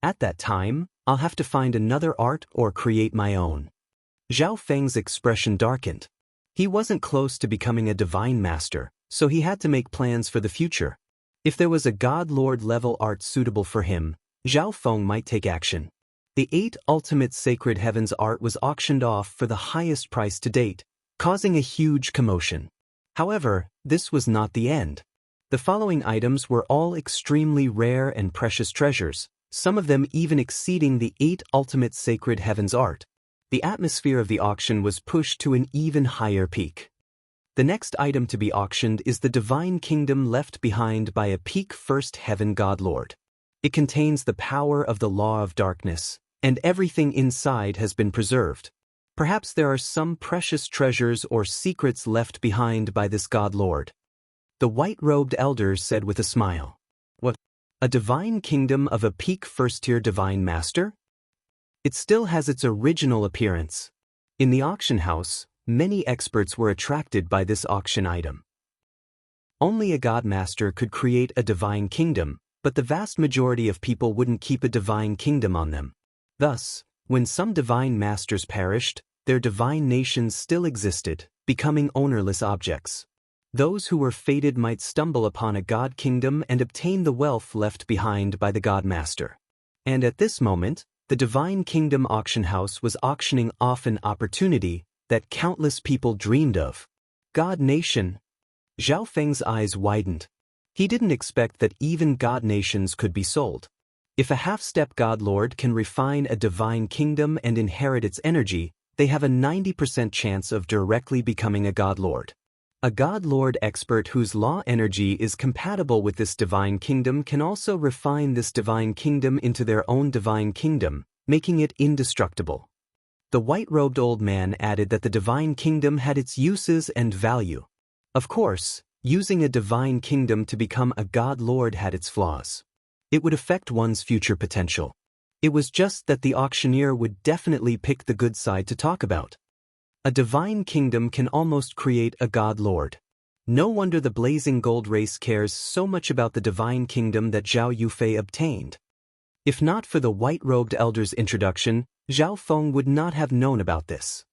At that time, I'll have to find another art or create my own. Zhao Feng's expression darkened. He wasn't close to becoming a divine master, so he had to make plans for the future. If there was a God Lord level art suitable for him, Zhao Feng might take action. The 8 ultimate sacred heavens art was auctioned off for the highest price to date, causing a huge commotion. However, this was not the end. The following items were all extremely rare and precious treasures, some of them even exceeding the 8 ultimate sacred heavens art. The atmosphere of the auction was pushed to an even higher peak. The next item to be auctioned is the divine kingdom left behind by a peak first heaven God Lord. It contains the power of the law of darkness, and everything inside has been preserved. Perhaps there are some precious treasures or secrets left behind by this God Lord. The white-robed elder said with a smile. What? A divine kingdom of a peak first-tier divine master? It still has its original appearance. In the auction house, many experts were attracted by this auction item. Only a god master could create a divine kingdom, but the vast majority of people wouldn't keep a divine kingdom on them. Thus, when some divine masters perished, their divine nations still existed, becoming ownerless objects. Those who were fated might stumble upon a god kingdom and obtain the wealth left behind by the god master. And at this moment, the divine kingdom auction house was auctioning off an opportunity that countless people dreamed of. God nation. Zhao Feng's eyes widened. He didn't expect that even god nations could be sold. If a half-step God Lord can refine a divine kingdom and inherit its energy, they have a 90% chance of directly becoming a God Lord. A God Lord expert whose law energy is compatible with this divine kingdom can also refine this divine kingdom into their own divine kingdom, making it indestructible. The white-robed old man added that the divine kingdom had its uses and value. Of course, using a divine kingdom to become a God Lord had its flaws. It would affect one's future potential. It was just that the auctioneer would definitely pick the good side to talk about. A divine kingdom can almost create a God Lord. No wonder the blazing gold race cares so much about the divine kingdom that Zhao Yufei obtained. If not for the white-robed elder's introduction, Zhao Feng would not have known about this.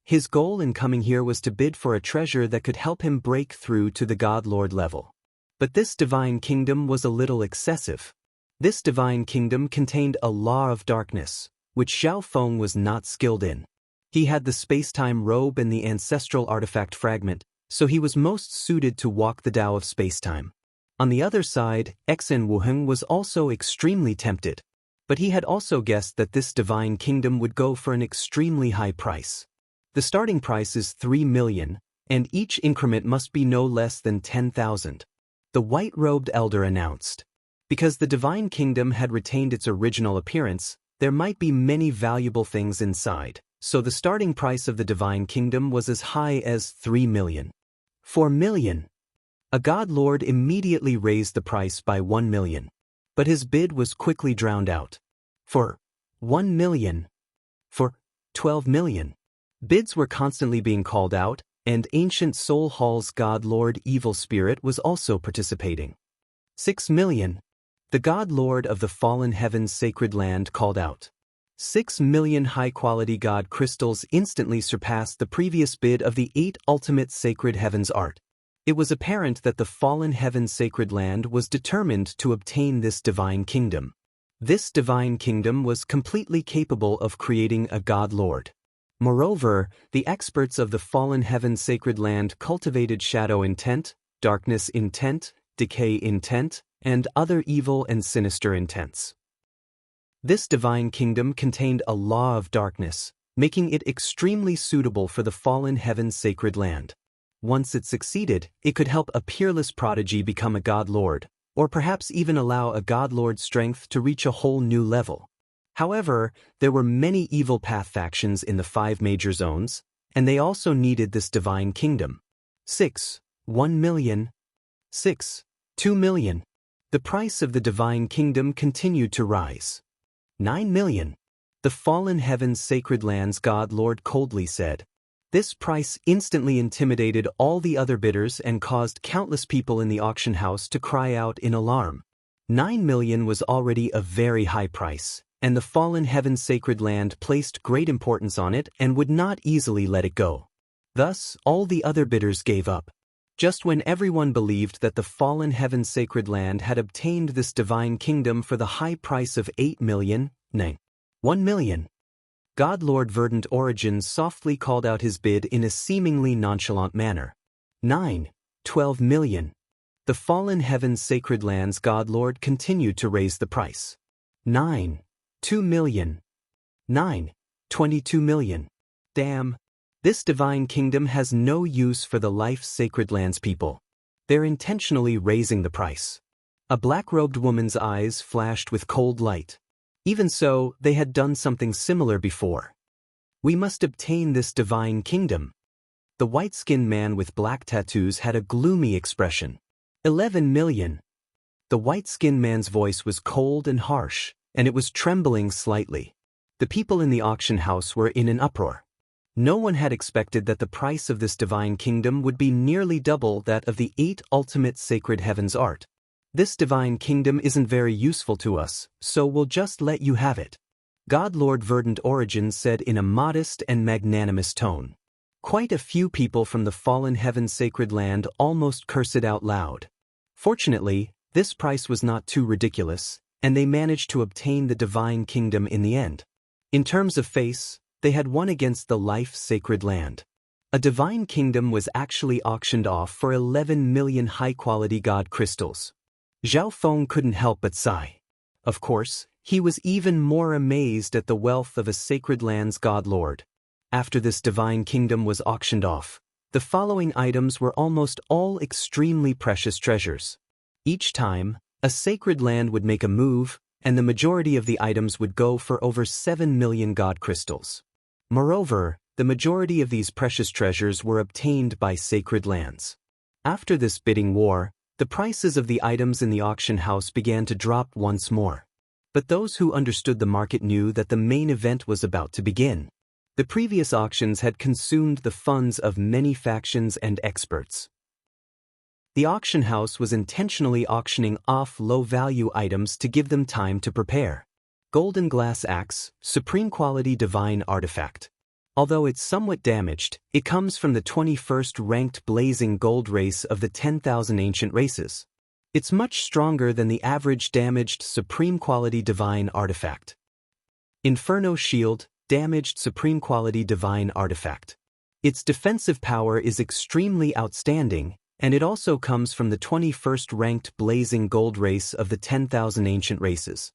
His goal in coming here was to bid for a treasure that could help him break through to the God Lord level. But this divine kingdom was a little excessive. This divine kingdom contained a law of darkness, which Zhao Feng was not skilled in. He had the space-time robe and the ancestral artifact fragment, so he was most suited to walk the Tao of space-time. On the other side, Xen Wuheng was also extremely tempted. But he had also guessed that this divine kingdom would go for an extremely high price. The starting price is 3 million, and each increment must be no less than 10,000. The white-robed elder announced. Because the divine kingdom had retained its original appearance, there might be many valuable things inside, so the starting price of the divine kingdom was as high as 3 million. 4 million. A God Lord immediately raised the price by 1 million. But his bid was quickly drowned out. For 1 million. For 12 million. Bids were constantly being called out, and Ancient Soul Hall's God Lord Evil Spirit was also participating. 6 million. The God Lord of the Fallen Heaven's sacred land called out. 6 million high-quality God crystals instantly surpassed the previous bid of the 8 ultimate sacred heavens art. It was apparent that the Fallen Heaven's sacred land was determined to obtain this divine kingdom. This divine kingdom was completely capable of creating a God Lord. Moreover, the experts of the Fallen Heaven's sacred land cultivated shadow intent, darkness intent, decay intent, and other evil and sinister intents. This divine kingdom contained a law of darkness, making it extremely suitable for the Fallen Heaven's sacred land. Once it succeeded, it could help a peerless prodigy become a God Lord, or perhaps even allow a God Lord's strength to reach a whole new level. However, there were many evil path factions in the 5 major zones, and they also needed this divine kingdom. 6. 1 million. 6. 2 million. The price of the divine kingdom continued to rise. 9 million. The fallen heaven's sacred lands, God Lord coldly said. This price instantly intimidated all the other bidders and caused countless people in the auction house to cry out in alarm. 9 million was already a very high price, and the fallen heaven's sacred land placed great importance on it and would not easily let it go. Thus, all the other bidders gave up. Just when everyone believed that the fallen heaven's sacred land had obtained this divine kingdom for the high price of 8 million, 1 million. God Lord Verdant Origins softly called out his bid in a seemingly nonchalant manner. 12 million. The fallen heaven's sacred lands, God Lord continued to raise the price. 2 million. 22 million. Damn. This divine kingdom has no use for the life's sacred lands people. They're intentionally raising the price. A black-robed woman's eyes flashed with cold light. Even so, they had done something similar before. We must obtain this divine kingdom. The white-skinned man with black tattoos had a gloomy expression. 11 million. The white-skinned man's voice was cold and harsh, and it was trembling slightly. The people in the auction house were in an uproar. No one had expected that the price of this divine kingdom would be nearly double that of the 8 ultimate sacred heavens art. This divine kingdom isn't very useful to us, so we'll just let you have it. God Lord Verdant Origins said in a modest and magnanimous tone. Quite a few people from the fallen heaven's sacred land almost cursed it out loud. Fortunately, this price was not too ridiculous, and they managed to obtain the divine kingdom in the end. In terms of face, they had won against the life's sacred land. A divine kingdom was actually auctioned off for 11 million high-quality god crystals. Zhao Feng couldn't help but sigh. Of course, he was even more amazed at the wealth of a sacred land's god lord. After this divine kingdom was auctioned off, the following items were almost all extremely precious treasures. Each time, a sacred land would make a move, and the majority of the items would go for over 7 million god crystals. Moreover, the majority of these precious treasures were obtained by sacred lands. After this bidding war, the prices of the items in the auction house began to drop once more. But those who understood the market knew that the main event was about to begin. The previous auctions had consumed the funds of many factions and experts. The auction house was intentionally auctioning off low-value items to give them time to prepare. Golden Glass Axe, Supreme Quality Divine Artifact. Although it's somewhat damaged, it comes from the 21st ranked blazing gold race of the 10,000 ancient races. It's much stronger than the average damaged Supreme Quality Divine Artifact. Inferno Shield, damaged Supreme Quality Divine Artifact. Its defensive power is extremely outstanding, and it also comes from the 21st ranked blazing gold race of the 10,000 ancient races.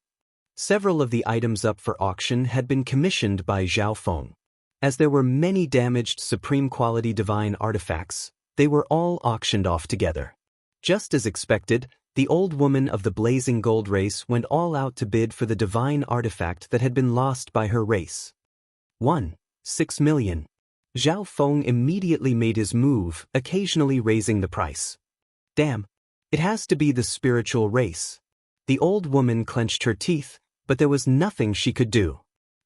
Several of the items up for auction had been commissioned by Zhao Feng. As there were many damaged Supreme Quality Divine Artifacts, they were all auctioned off together. Just as expected, the old woman of the blazing gold race went all out to bid for the divine artifact that had been lost by her race. 6 million. Zhao Feng immediately made his move, occasionally raising the price. Damn, it has to be the spiritual race. The old woman clenched her teeth, but there was nothing she could do.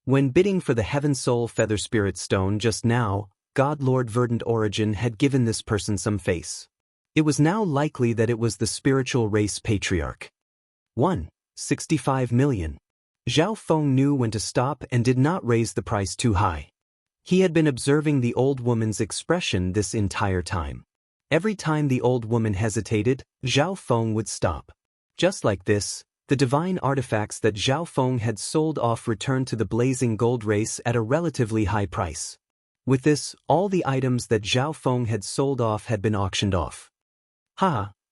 When bidding for the Heaven Soul Feather Spirit Stone just now, God Lord Verdant Origin had given this person some face. It was now likely that it was the spiritual race patriarch. 65 million. Zhao Feng knew when to stop and did not raise the price too high. He had been observing the old woman's expression this entire time. Every time the old woman hesitated, Zhao Feng would stop. Just like this, the divine artifacts that Zhao Feng had sold off returned to the blazing gold race at a relatively high price. With this, all the items that Zhao Feng had sold off had been auctioned off.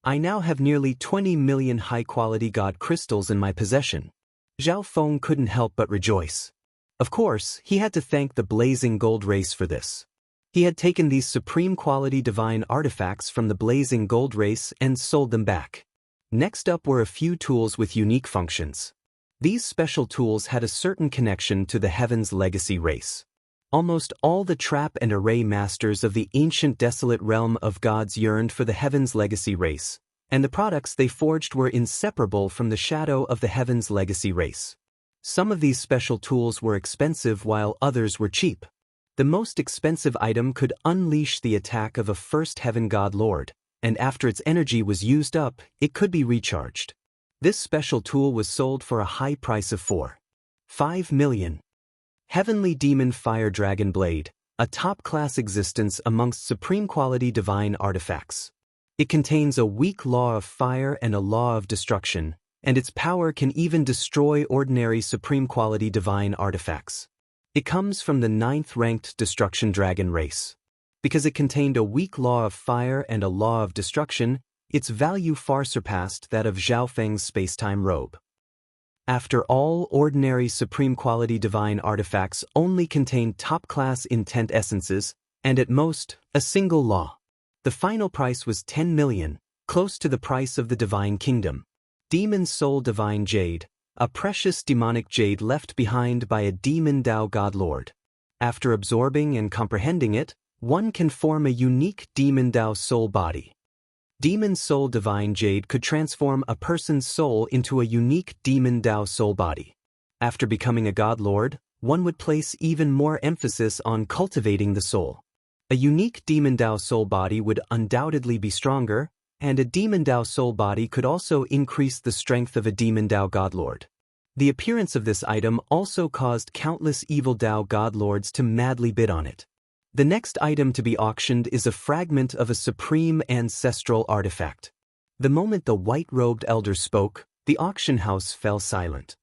I now have nearly 20 million high-quality god crystals in my possession. Zhao Feng couldn't help but rejoice. Of course, he had to thank the blazing gold race for this. He had taken these supreme quality divine artifacts from the blazing gold race and sold them back. Next up were a few tools with unique functions. These special tools had a certain connection to the Heaven's Legacy race. Almost all the trap and array masters of the ancient desolate realm of gods yearned for the Heaven's Legacy race, and the products they forged were inseparable from the shadow of the Heaven's Legacy race. Some of these special tools were expensive while others were cheap. The most expensive item could unleash the attack of a first heaven god lord, and after its energy was used up, it could be recharged. This special tool was sold for a high price of 5 million. Heavenly Demon Fire Dragon Blade, a top-class existence amongst supreme-quality divine artifacts. It contains a weak law of fire and a law of destruction, and its power can even destroy ordinary supreme-quality divine artifacts. It comes from the 9th-ranked Destruction Dragon race. Because it contained a weak law of fire and a law of destruction, its value far surpassed that of Zhao Feng's space-time robe. After all, ordinary supreme-quality divine artifacts only contain top-class intent essences, and at most, a single law. The final price was 10 million, close to the price of the Divine Kingdom. Demon Soul Divine Jade, a precious demonic jade left behind by a demon Dao God Lord. After absorbing and comprehending it, one can form a unique demon Dao soul body. Demon Soul Divine Jade could transform a person's soul into a unique Demon Dao soul body. After becoming a God Lord, one would place even more emphasis on cultivating the soul. A unique Demon Dao soul body would undoubtedly be stronger, and a Demon Dao soul body could also increase the strength of a Demon Dao God Lord. The appearance of this item also caused countless evil Dao God Lords to madly bid on it. The next item to be auctioned is a fragment of a supreme ancestral artifact. The moment the white-robed elder spoke, the auction house fell silent.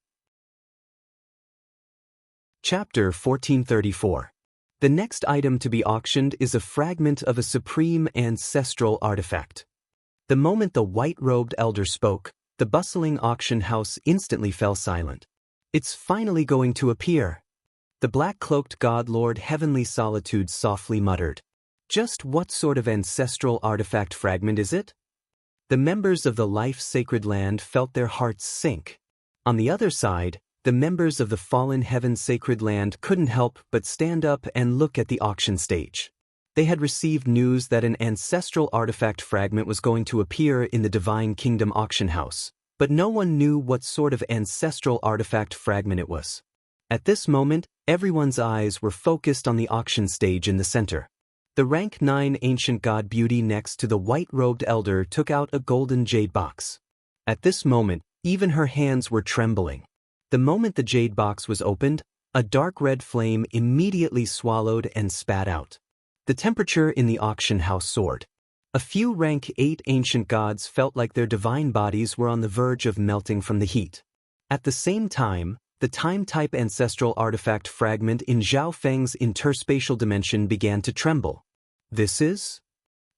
Chapter 1434. The next item to be auctioned is a fragment of a supreme ancestral artifact. The moment the white-robed elder spoke, the bustling auction house instantly fell silent. It's finally going to appear. The black-cloaked god Lord Heavenly Solitude softly muttered. Just what sort of ancestral artifact fragment is it? The members of the life-sacred land felt their hearts sink. On the other side, the members of the fallen heaven-sacred land couldn't help but stand up and look at the auction stage. They had received news that an ancestral artifact fragment was going to appear in the Divine Kingdom auction house, but no one knew what sort of ancestral artifact fragment it was. At this moment, everyone's eyes were focused on the auction stage in the center. The rank 9 ancient god beauty next to the white-robed elder took out a golden jade box. At this moment, even her hands were trembling. The moment the jade box was opened, a dark red flame immediately swallowed and spat out. The temperature in the auction house soared. A few rank 8 ancient gods felt like their divine bodies were on the verge of melting from the heat. At the same time, the time-type ancestral artifact fragment in Zhao Feng's interspatial dimension began to tremble. This is?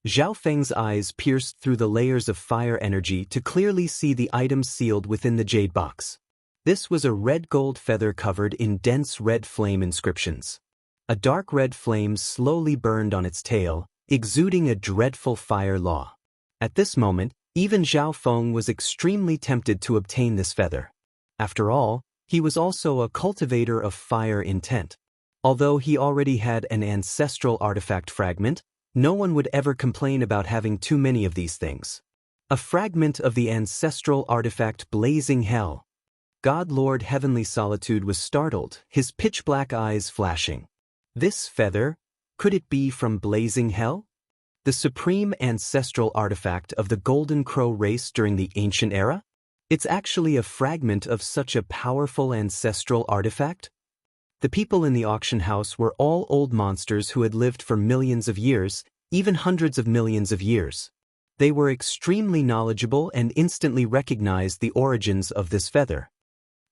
Zhao Feng's eyes pierced through the layers of fire energy to clearly see the item sealed within the jade box. This was a red gold feather covered in dense red flame inscriptions. A dark red flame slowly burned on its tail, exuding a dreadful fire law. At this moment, even Zhao Feng was extremely tempted to obtain this feather. After all, he was also a cultivator of fire intent. Although he already had an ancestral artifact fragment, no one would ever complain about having too many of these things. A fragment of the ancestral artifact Blazing Hell. God Lord Heavenly Solitude was startled, his pitch-black eyes flashing. This feather, could it be from Blazing Hell? The supreme ancestral artifact of the Golden Crow race during the ancient era? It's actually a fragment of such a powerful ancestral artifact? The people in the auction house were all old monsters who had lived for millions of years, even hundreds of millions of years. They were extremely knowledgeable and instantly recognized the origins of this feather.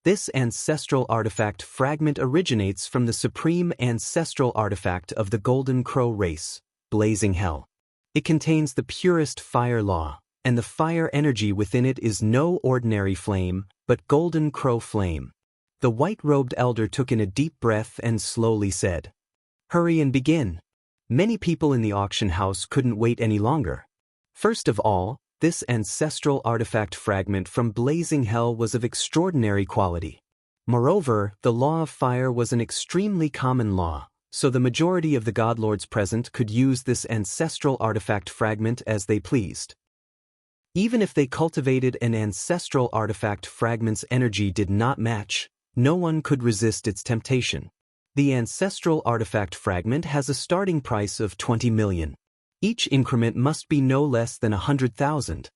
This ancestral artifact fragment originates from the supreme ancestral artifact of the Golden Crow race, Blazing Hell. It contains the purest fire law, and the fire energy within it is no ordinary flame, but Golden Crow flame. The white-robed elder took in a deep breath and slowly said, "Hurry and begin." Many people in the auction house couldn't wait any longer. First of all, this ancestral artifact fragment from Blazing Hell was of extraordinary quality. Moreover, the law of fire was an extremely common law, so the majority of the god lords present could use this ancestral artifact fragment as they pleased. Even if they cultivated an ancestral artifact fragment's energy did not match, No one could resist its temptation. The ancestral artifact fragment has a starting price of 20 million. Each increment must be no less than 100,000.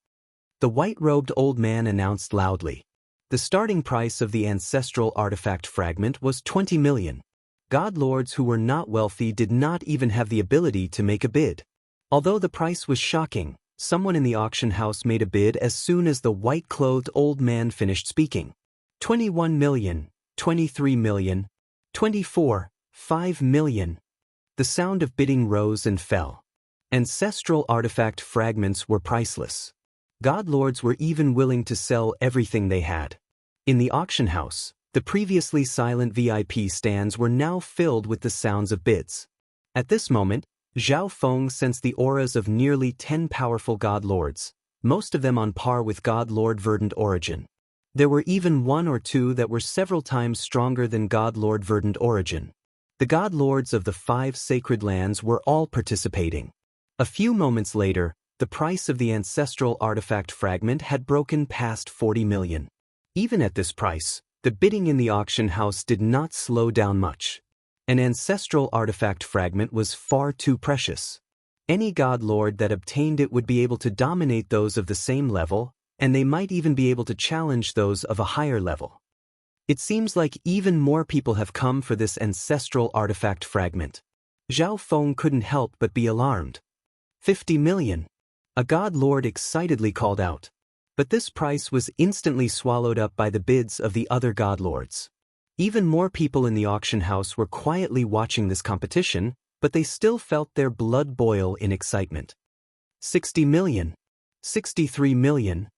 The white-robed old man announced loudly. The starting price of the ancestral artifact fragment was 20 million. God lords who were not wealthy did not even have the ability to make a bid. Although the price was shocking, someone in the auction house made a bid as soon as the white-clothed old man finished speaking. 21 million, 23 million, 24, 5 million. The sound of bidding rose and fell. Ancestral artifact fragments were priceless. God lords were even willing to sell everything they had. In the auction house, the previously silent VIP stands were now filled with the sounds of bids. At this moment, Zhao Feng sensed the auras of nearly 10 powerful god lords, most of them on par with God Lord Verdant Origin. There were even one or two that were several times stronger than God Lord Verdant Origin. The god lords of the 5 sacred lands were all participating. A few moments later, the price of the ancestral artifact fragment had broken past 40 million. Even at this price, the bidding in the auction house did not slow down much. An ancestral artifact fragment was far too precious. Any god lord that obtained it would be able to dominate those of the same level, and they might even be able to challenge those of a higher level. It seems like even more people have come for this ancestral artifact fragment. Zhao Feng couldn't help but be alarmed. 50 million. A god lord excitedly called out. But this price was instantly swallowed up by the bids of the other god lords. Even more people in the auction house were quietly watching this competition, but they still felt their blood boil in excitement. 60 million. 63 million.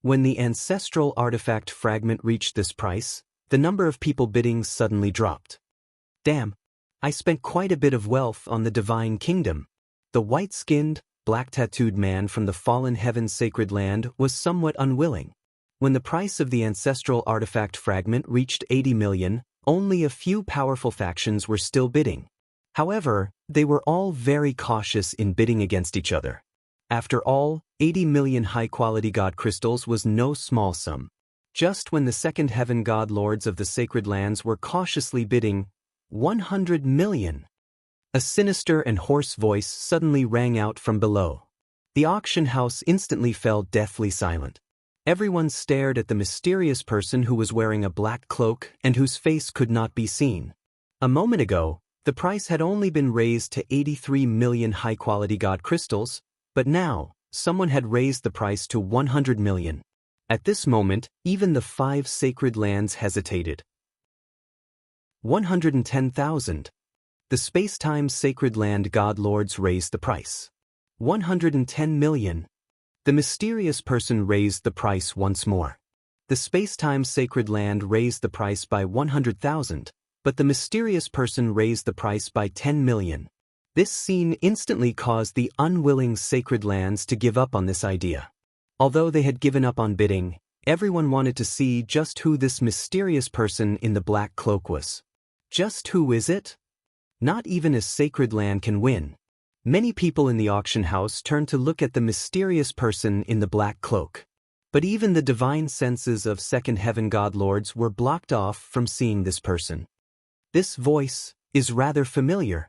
When the ancestral artifact fragment reached this price, the number of people bidding suddenly dropped. Damn, I spent quite a bit of wealth on the divine kingdom. The white-skinned, black-tattooed man from the fallen heaven's sacred land was somewhat unwilling. When the price of the ancestral artifact fragment reached 80 million, only a few powerful factions were still bidding. However, they were all very cautious in bidding against each other. After all, 80 million high-quality god crystals was no small sum. Just when the second heaven god lords of the sacred lands were cautiously bidding, 100 million. A sinister and hoarse voice suddenly rang out from below. The auction house instantly fell deathly silent. Everyone stared at the mysterious person who was wearing a black cloak and whose face could not be seen. A moment ago, the price had only been raised to 83 million high-quality god crystals, but now, someone had raised the price to 100 million. At this moment, even the 5 sacred lands hesitated. 110,000. The space-time sacred land god lords raised the price. 110 million. The mysterious person raised the price once more. The space-time sacred land raised the price by 100,000, but the mysterious person raised the price by 10 million. This scene instantly caused the unwilling sacred lands to give up on this idea. Although they had given up on bidding, everyone wanted to see just who this mysterious person in the black cloak was. Just who is it? Not even a sacred land can win. Many people in the auction house turned to look at the mysterious person in the black cloak. But even the divine senses of second heaven god lords were blocked off from seeing this person. This voice is rather familiar.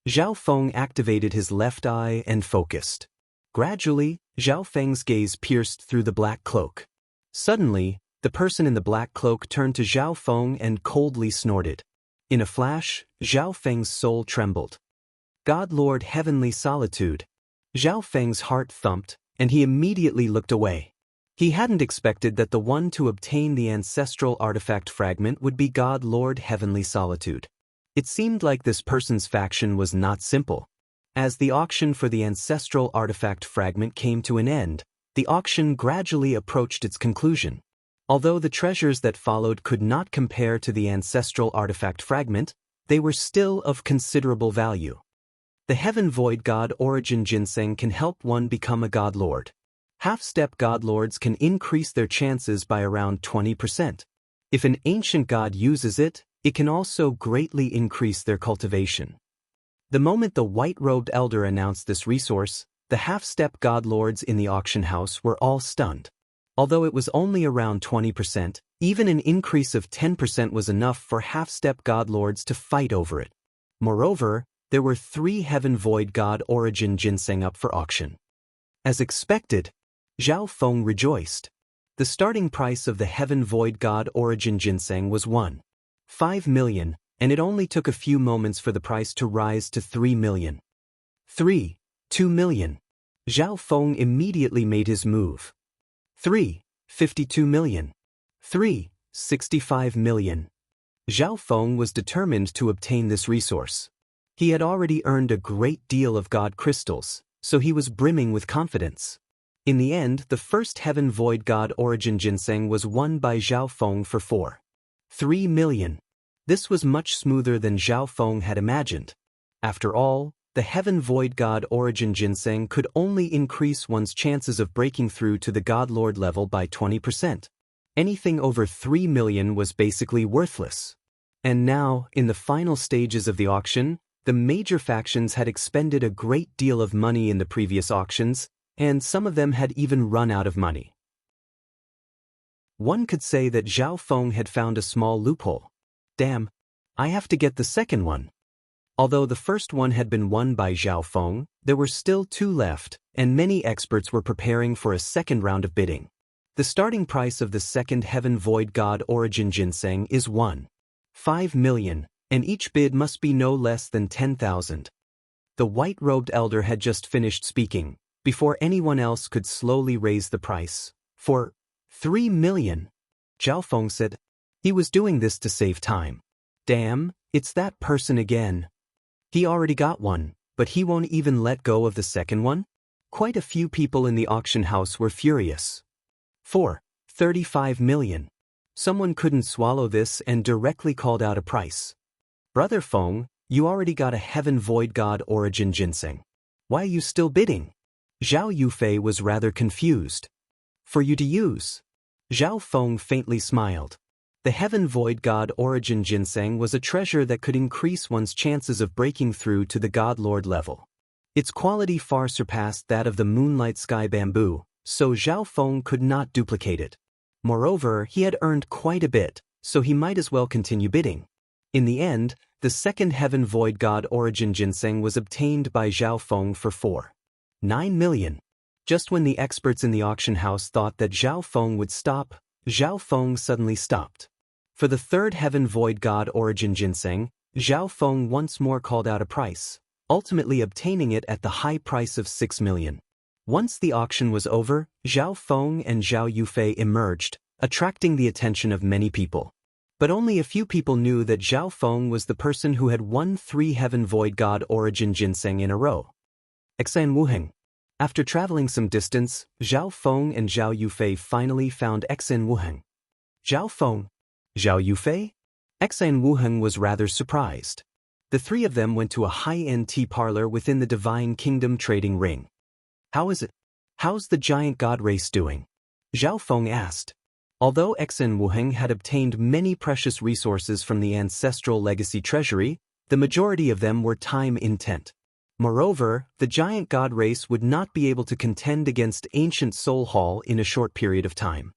Zhao Feng activated his left eye and focused. Gradually, Zhao Feng's gaze pierced through the black cloak. Suddenly, the person in the black cloak turned to Zhao Feng and coldly snorted. In a flash, Zhao Feng's soul trembled. God Lord Heavenly Solitude. Zhao Feng's heart thumped, and he immediately looked away. He hadn't expected that the one to obtain the ancestral artifact fragment would be God Lord Heavenly Solitude. It seemed like this person's faction was not simple. As the auction for the ancestral artifact fragment came to an end, the auction gradually approached its conclusion. Although the treasures that followed could not compare to the ancestral artifact fragment, they were still of considerable value. The Heaven Void God Origin Ginseng can help one become a God Lord. Half-step God Lords can increase their chances by around 20%. If an ancient god uses it, it can also greatly increase their cultivation. The moment the white-robed elder announced this resource, the half-step God Lords in the auction house were all stunned. Although it was only around 20%, even an increase of 10% was enough for half-step godlords to fight over it. Moreover, there were 3 Heaven Void God Origin ginseng up for auction. As expected, Zhao Feng rejoiced. The starting price of the Heaven Void God Origin ginseng was 1.5 million, and it only took a few moments for the price to rise to 3 million. 2 million. Zhao Feng immediately made his move. 52 million. 65 million. Zhao Feng was determined to obtain this resource. He had already earned a great deal of God crystals, so he was brimming with confidence. In the end, the first Heaven Void God Origin ginseng was won by Zhao Feng for 4.3 million. This was much smoother than Zhao Feng had imagined. After all, the Heaven Void God Origin ginseng could only increase one's chances of breaking through to the God Lord level by 20%. Anything over 3 million was basically worthless. And now, in the final stages of the auction, the major factions had expended a great deal of money in the previous auctions, and some of them had even run out of money. One could say that Zhao Feng had found a small loophole. Damn, I have to get the second one. Although the first one had been won by Zhao Feng, there were still 2 left, and many experts were preparing for a second round of bidding. The starting price of the second Heaven Void God Origin ginseng is 1.5 million, and each bid must be no less than 10,000. The white-robed elder had just finished speaking, before anyone else could slowly raise the price. For 3 million, Zhao Feng said. He was doing this to save time. Damn, it's that person again. He already got one, but he won't even let go of the second one? Quite a few people in the auction house were furious. 35 million. Someone couldn't swallow this and directly called out a price. Brother Feng, you already got a Heaven Void God Origin ginseng. Why are you still bidding? Zhao Yufei was rather confused. For you to use. Zhao Feng faintly smiled. The Heaven Void God Origin ginseng was a treasure that could increase one's chances of breaking through to the God Lord level. Its quality far surpassed that of the Moonlight Sky Bamboo, so Zhao Feng could not duplicate it. Moreover, he had earned quite a bit, so he might as well continue bidding. In the end, the second Heaven Void God Origin ginseng was obtained by Zhao Feng for 4.9 million. Just when the experts in the auction house thought that Zhao Feng would stop, Zhao Feng suddenly stopped. For the third Heaven Void God Origin ginseng, Zhao Feng once more called out a price, ultimately obtaining it at the high price of 6 million. Once the auction was over, Zhao Feng and Zhao Yufei emerged, attracting the attention of many people. But only a few people knew that Zhao Feng was the person who had won 3 Heaven Void God Origin ginseng in a row. Exan Wuheng. After traveling some distance, Zhao Feng and Zhao Yufei finally found Exan Wuheng. Zhao Feng. Zhao Yufei? Exan Wuheng was rather surprised. The 3 of them went to a high-end tea parlor within the Divine Kingdom trading ring. How is it? How's the giant god race doing? Zhao Feng asked. Although Exan Wuheng had obtained many precious resources from the ancestral legacy treasury, the majority of them were time-intent. Moreover, the giant god race would not be able to contend against ancient Soul Hall in a short period of time.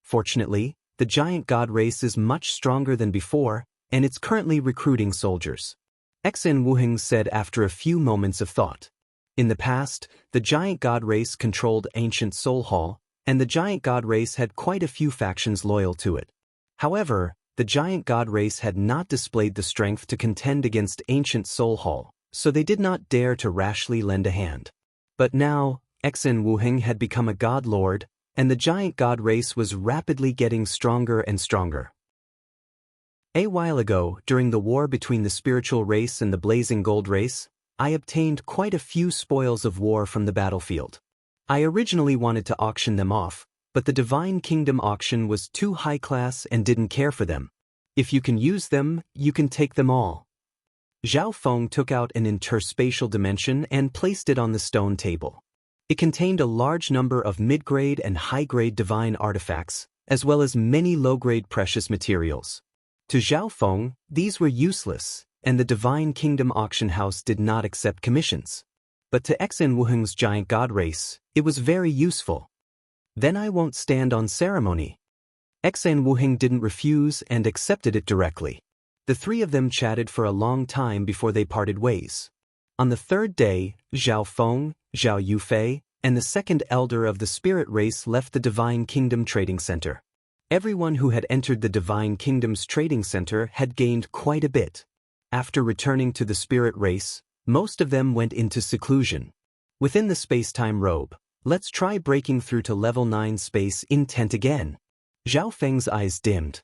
Fortunately, the giant god race is much stronger than before, and it's currently recruiting soldiers. Exan Wuheng said after a few moments of thought. In the past, the giant god race controlled ancient Soul Hall, and the giant god race had quite a few factions loyal to it. However, the giant god race had not displayed the strength to contend against ancient Soul Hall, so they did not dare to rashly lend a hand. But now, Exan Wuheng had become a god lord, and the giant god race was rapidly getting stronger and stronger. A while ago, during the war between the spiritual race and the blazing gold race, I obtained quite a few spoils of war from the battlefield. I originally wanted to auction them off, but the Divine Kingdom auction was too high class and didn't care for them. If you can use them, you can take them all. Zhao Feng took out an interspatial dimension and placed it on the stone table. It contained a large number of mid-grade and high-grade divine artifacts, as well as many low-grade precious materials. To Zhao Feng, these were useless, and the Divine Kingdom auction house did not accept commissions. But to Exan Wuheng's giant god race, it was very useful. Then I won't stand on ceremony. Xan Wuheng didn't refuse and accepted it directly. The three of them chatted for a long time before they parted ways. On the third day, Zhao Feng, Zhao Yufei, and the second elder of the spirit race left the Divine Kingdom Trading Center. Everyone who had entered the Divine Kingdom's trading center had gained quite a bit. After returning to the spirit race, most of them went into seclusion. Within the space-time robe, let's try breaking through to level 9 space intent again. Zhao Feng's eyes dimmed.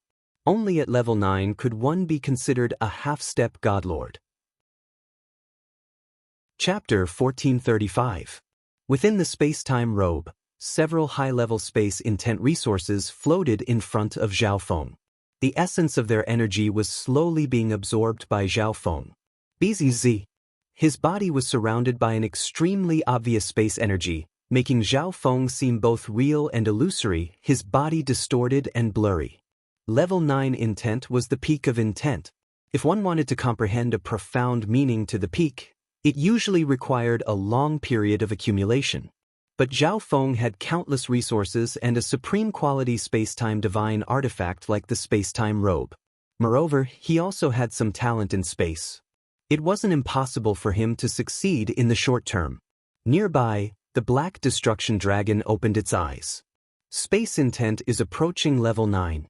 Only at level 9 could one be considered a half-step godlord. Chapter 1435. Within the space-time robe, several high-level space intent resources floated in front of Zhao Feng. The essence of their energy was slowly being absorbed by Zhao Feng. BZZ. His body was surrounded by an extremely obvious space energy, making Zhao Feng seem both real and illusory, his body distorted and blurry. Level 9 intent was the peak of intent. If one wanted to comprehend a profound meaning to the peak, it usually required a long period of accumulation. But Zhao Feng had countless resources and a supreme quality space-time divine artifact like the space-time robe. Moreover, he also had some talent in space. It wasn't impossible for him to succeed in the short term. Nearby, the Black Destruction Dragon opened its eyes. Space intent is approaching level 9.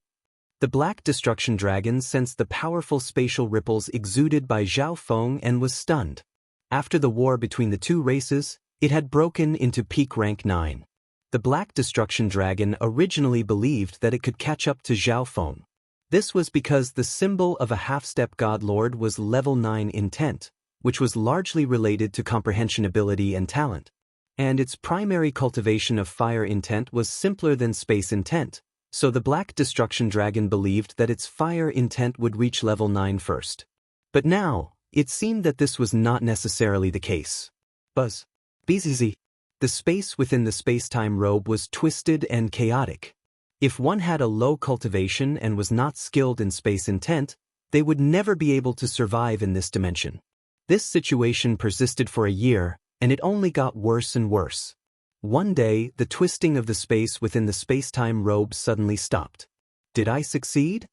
The Black Destruction Dragon sensed the powerful spatial ripples exuded by Zhao Feng and was stunned. After the war between the two races, it had broken into peak rank 9. The Black Destruction Dragon originally believed that it could catch up to Zhao Feng. This was because the symbol of a half-step godlord was level 9 intent, which was largely related to comprehension ability and talent. And its primary cultivation of fire intent was simpler than space intent, so the Black Destruction Dragon believed that its fire intent would reach level 9 first. But now, it seemed that this was not necessarily the case. Buzz. BZZ. The space within the space-time robe was twisted and chaotic. If one had a low cultivation and was not skilled in space intent, they would never be able to survive in this dimension. This situation persisted for a year, and it only got worse and worse. One day, the twisting of the space within the space-time robe suddenly stopped. Did I succeed?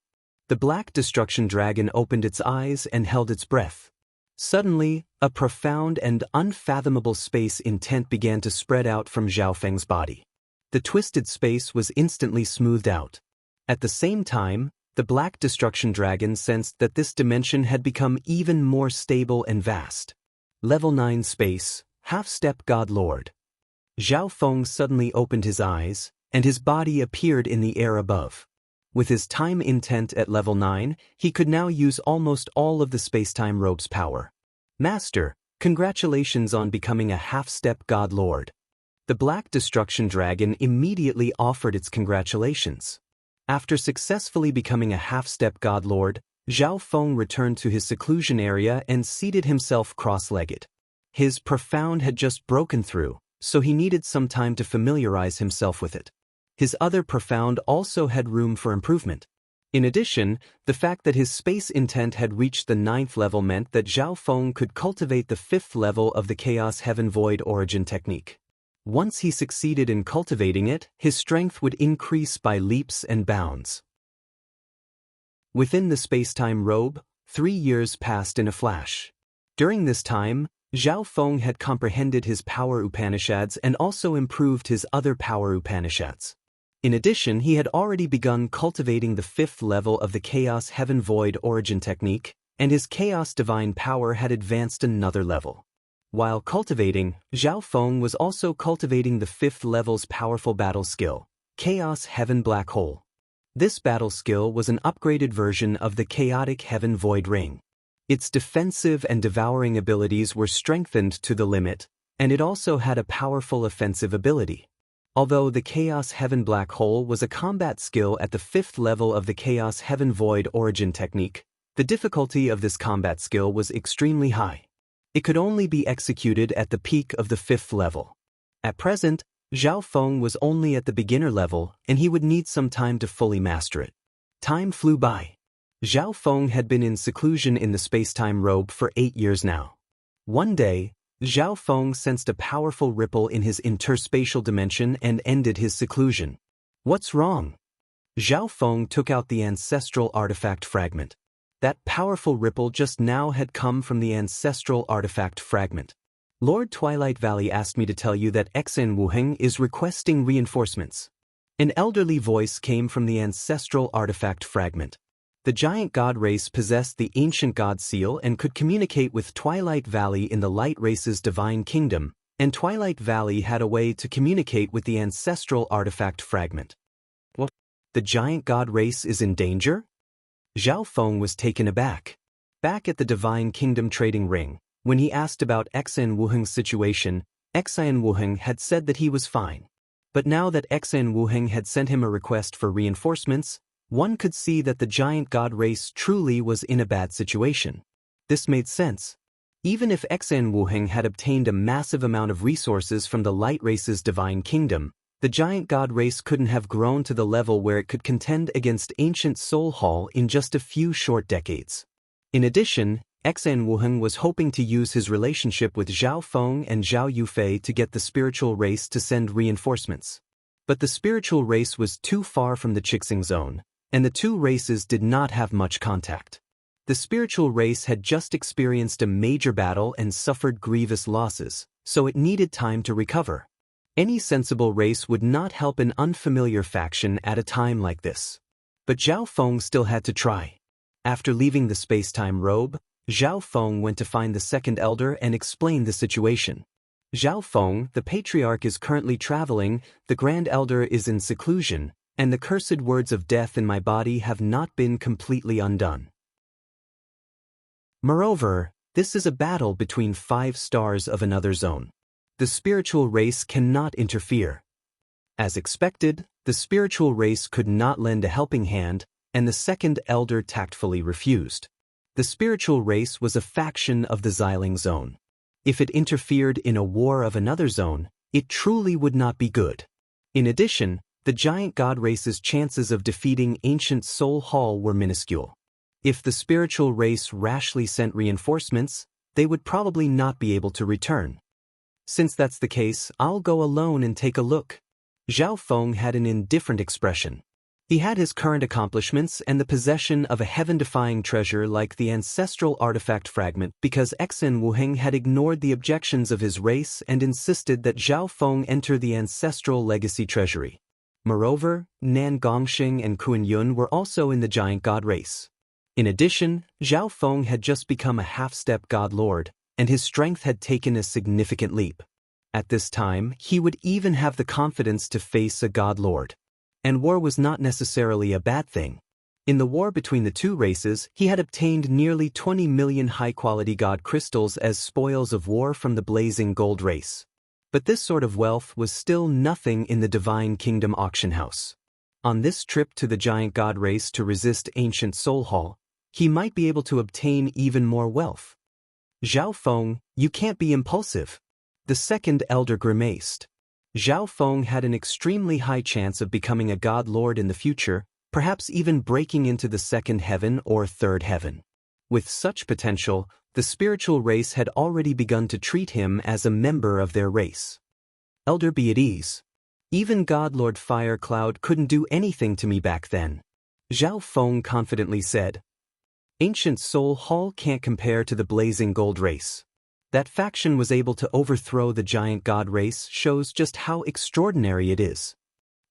The Black Destruction Dragon opened its eyes and held its breath. Suddenly, a profound and unfathomable space intent began to spread out from Zhao Feng's body. The twisted space was instantly smoothed out. At the same time, the Black Destruction Dragon sensed that this dimension had become even more stable and vast. Level 9 space, half-step godlord. Zhao Feng suddenly opened his eyes, and his body appeared in the air above. With his time intent at level 9, he could now use almost all of the space-time robe's power. Master, congratulations on becoming a half-step godlord. The Black Destruction Dragon immediately offered its congratulations. After successfully becoming a half-step godlord, Zhao Feng returned to his seclusion area and seated himself cross-legged. His profound had just broken through, so he needed some time to familiarize himself with it. His other profound also had room for improvement. In addition, the fact that his space intent had reached the 9th level meant that Zhao Feng could cultivate the 5th level of the Chaos Heaven Void Origin technique. Once he succeeded in cultivating it, his strength would increase by leaps and bounds. Within the space-time robe, 3 years passed in a flash. During this time, Zhao Feng had comprehended his power Upanishads and also improved his other power Upanishads. In addition, he had already begun cultivating the 5th level of the Chaos Heaven Void Origin technique, and his Chaos Divine Power had advanced another level. While cultivating, Zhao Feng was also cultivating the 5th level's powerful battle skill, Chaos Heaven Black Hole. This battle skill was an upgraded version of the Chaotic Heaven Void Ring. Its defensive and devouring abilities were strengthened to the limit, and it also had a powerful offensive ability. Although the Chaos Heaven Black Hole was a combat skill at the 5th level of the Chaos Heaven Void Origin technique, the difficulty of this combat skill was extremely high. It could only be executed at the peak of the 5th level. At present, Zhao Feng was only at the beginner level, and he would need some time to fully master it. Time flew by. Zhao Feng had been in seclusion in the space-time robe for 8 years now. One day, Zhao Feng sensed a powerful ripple in his interspatial dimension and ended his seclusion. What's wrong? Zhao Feng took out the ancestral artifact fragment. That powerful ripple just now had come from the ancestral artifact fragment. Lord Twilight Valley asked me to tell you that Xen Wuheng is requesting reinforcements. An elderly voice came from the ancestral artifact fragment. The giant god race possessed the ancient god seal and could communicate with Twilight Valley in the light race's divine kingdom, and Twilight Valley had a way to communicate with the ancestral artifact fragment. What? The giant god race is in danger? Zhao Feng was taken aback. Back at the divine kingdom trading ring, when he asked about Xen Wuheng's situation, Xen Wuheng had said that he was fine. But now that Xen Wuheng had sent him a request for reinforcements, one could see that the giant god race truly was in a bad situation. This made sense. Even if Xen Wuheng had obtained a massive amount of resources from the light race's divine kingdom, the giant god race couldn't have grown to the level where it could contend against ancient Soul Hall in just a few short decades. In addition, Xen Wuheng was hoping to use his relationship with Zhao Feng and Zhao Yufei to get the spiritual race to send reinforcements. But the spiritual race was too far from the Chixing zone, and the two races did not have much contact. The spiritual race had just experienced a major battle and suffered grievous losses, so it needed time to recover. Any sensible race would not help an unfamiliar faction at a time like this. But Zhao Feng still had to try. After leaving the space-time robe, Zhao Feng went to find the second elder and explain the situation. Zhao Feng, the patriarch, is currently traveling, the grand elder is in seclusion, and the cursed words of death in my body have not been completely undone. Moreover, this is a battle between 5 stars of another zone. The spiritual race cannot interfere. As expected, the spiritual race could not lend a helping hand, and the second elder tactfully refused. The spiritual race was a faction of the Xiling zone. If it interfered in a war of another zone, it truly would not be good. In addition, the giant god race's chances of defeating ancient Soul Hall were minuscule. If the spiritual race rashly sent reinforcements, they would probably not be able to return. Since that's the case, I'll go alone and take a look. Zhao Feng had an indifferent expression. He had his current accomplishments and the possession of a heaven-defying treasure like the ancestral artifact fragment because Xen Wuheng had ignored the objections of his race and insisted that Zhao Feng enter the ancestral legacy treasury. Moreover, Nan Gongxing and Kuan Yun were also in the giant god race. In addition, Zhao Feng had just become a half-step god lord, and his strength had taken a significant leap. At this time, he would even have the confidence to face a god lord. And war was not necessarily a bad thing. In the war between the two races, he had obtained nearly 20 million high-quality god crystals as spoils of war from the blazing gold race. But this sort of wealth was still nothing in the Divine Kingdom auction house. On this trip to the giant god race to resist ancient Soul Hall, he might be able to obtain even more wealth. Zhao Feng, you can't be impulsive. The second elder grimaced. Zhao Feng had an extremely high chance of becoming a god lord in the future, perhaps even breaking into the second heaven or third heaven. With such potential, the spiritual race had already begun to treat him as a member of their race. Elder, be at ease. Even God Lord Fire Cloud couldn't do anything to me back then. Zhao Feng confidently said. Ancient Soul Hall can't compare to the blazing gold race. That faction was able to overthrow the giant god race shows just how extraordinary it is.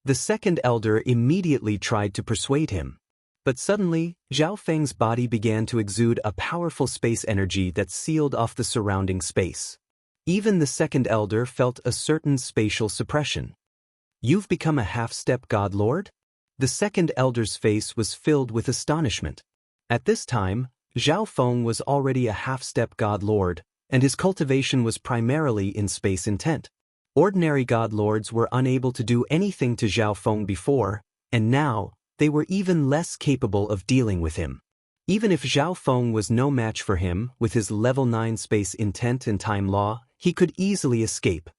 The second elder immediately tried to persuade him. But suddenly, Zhao Feng's body began to exude a powerful space energy that sealed off the surrounding space. Even the second elder felt a certain spatial suppression. You've become a half-step god lord? The second elder's face was filled with astonishment. At this time, Zhao Feng was already a half-step god lord, and his cultivation was primarily in space intent. Ordinary god lords were unable to do anything to Zhao Feng before, and now, they were even less capable of dealing with him. Even if Zhao Feng was no match for him, with his level 9 space intent and time law, he could easily escape.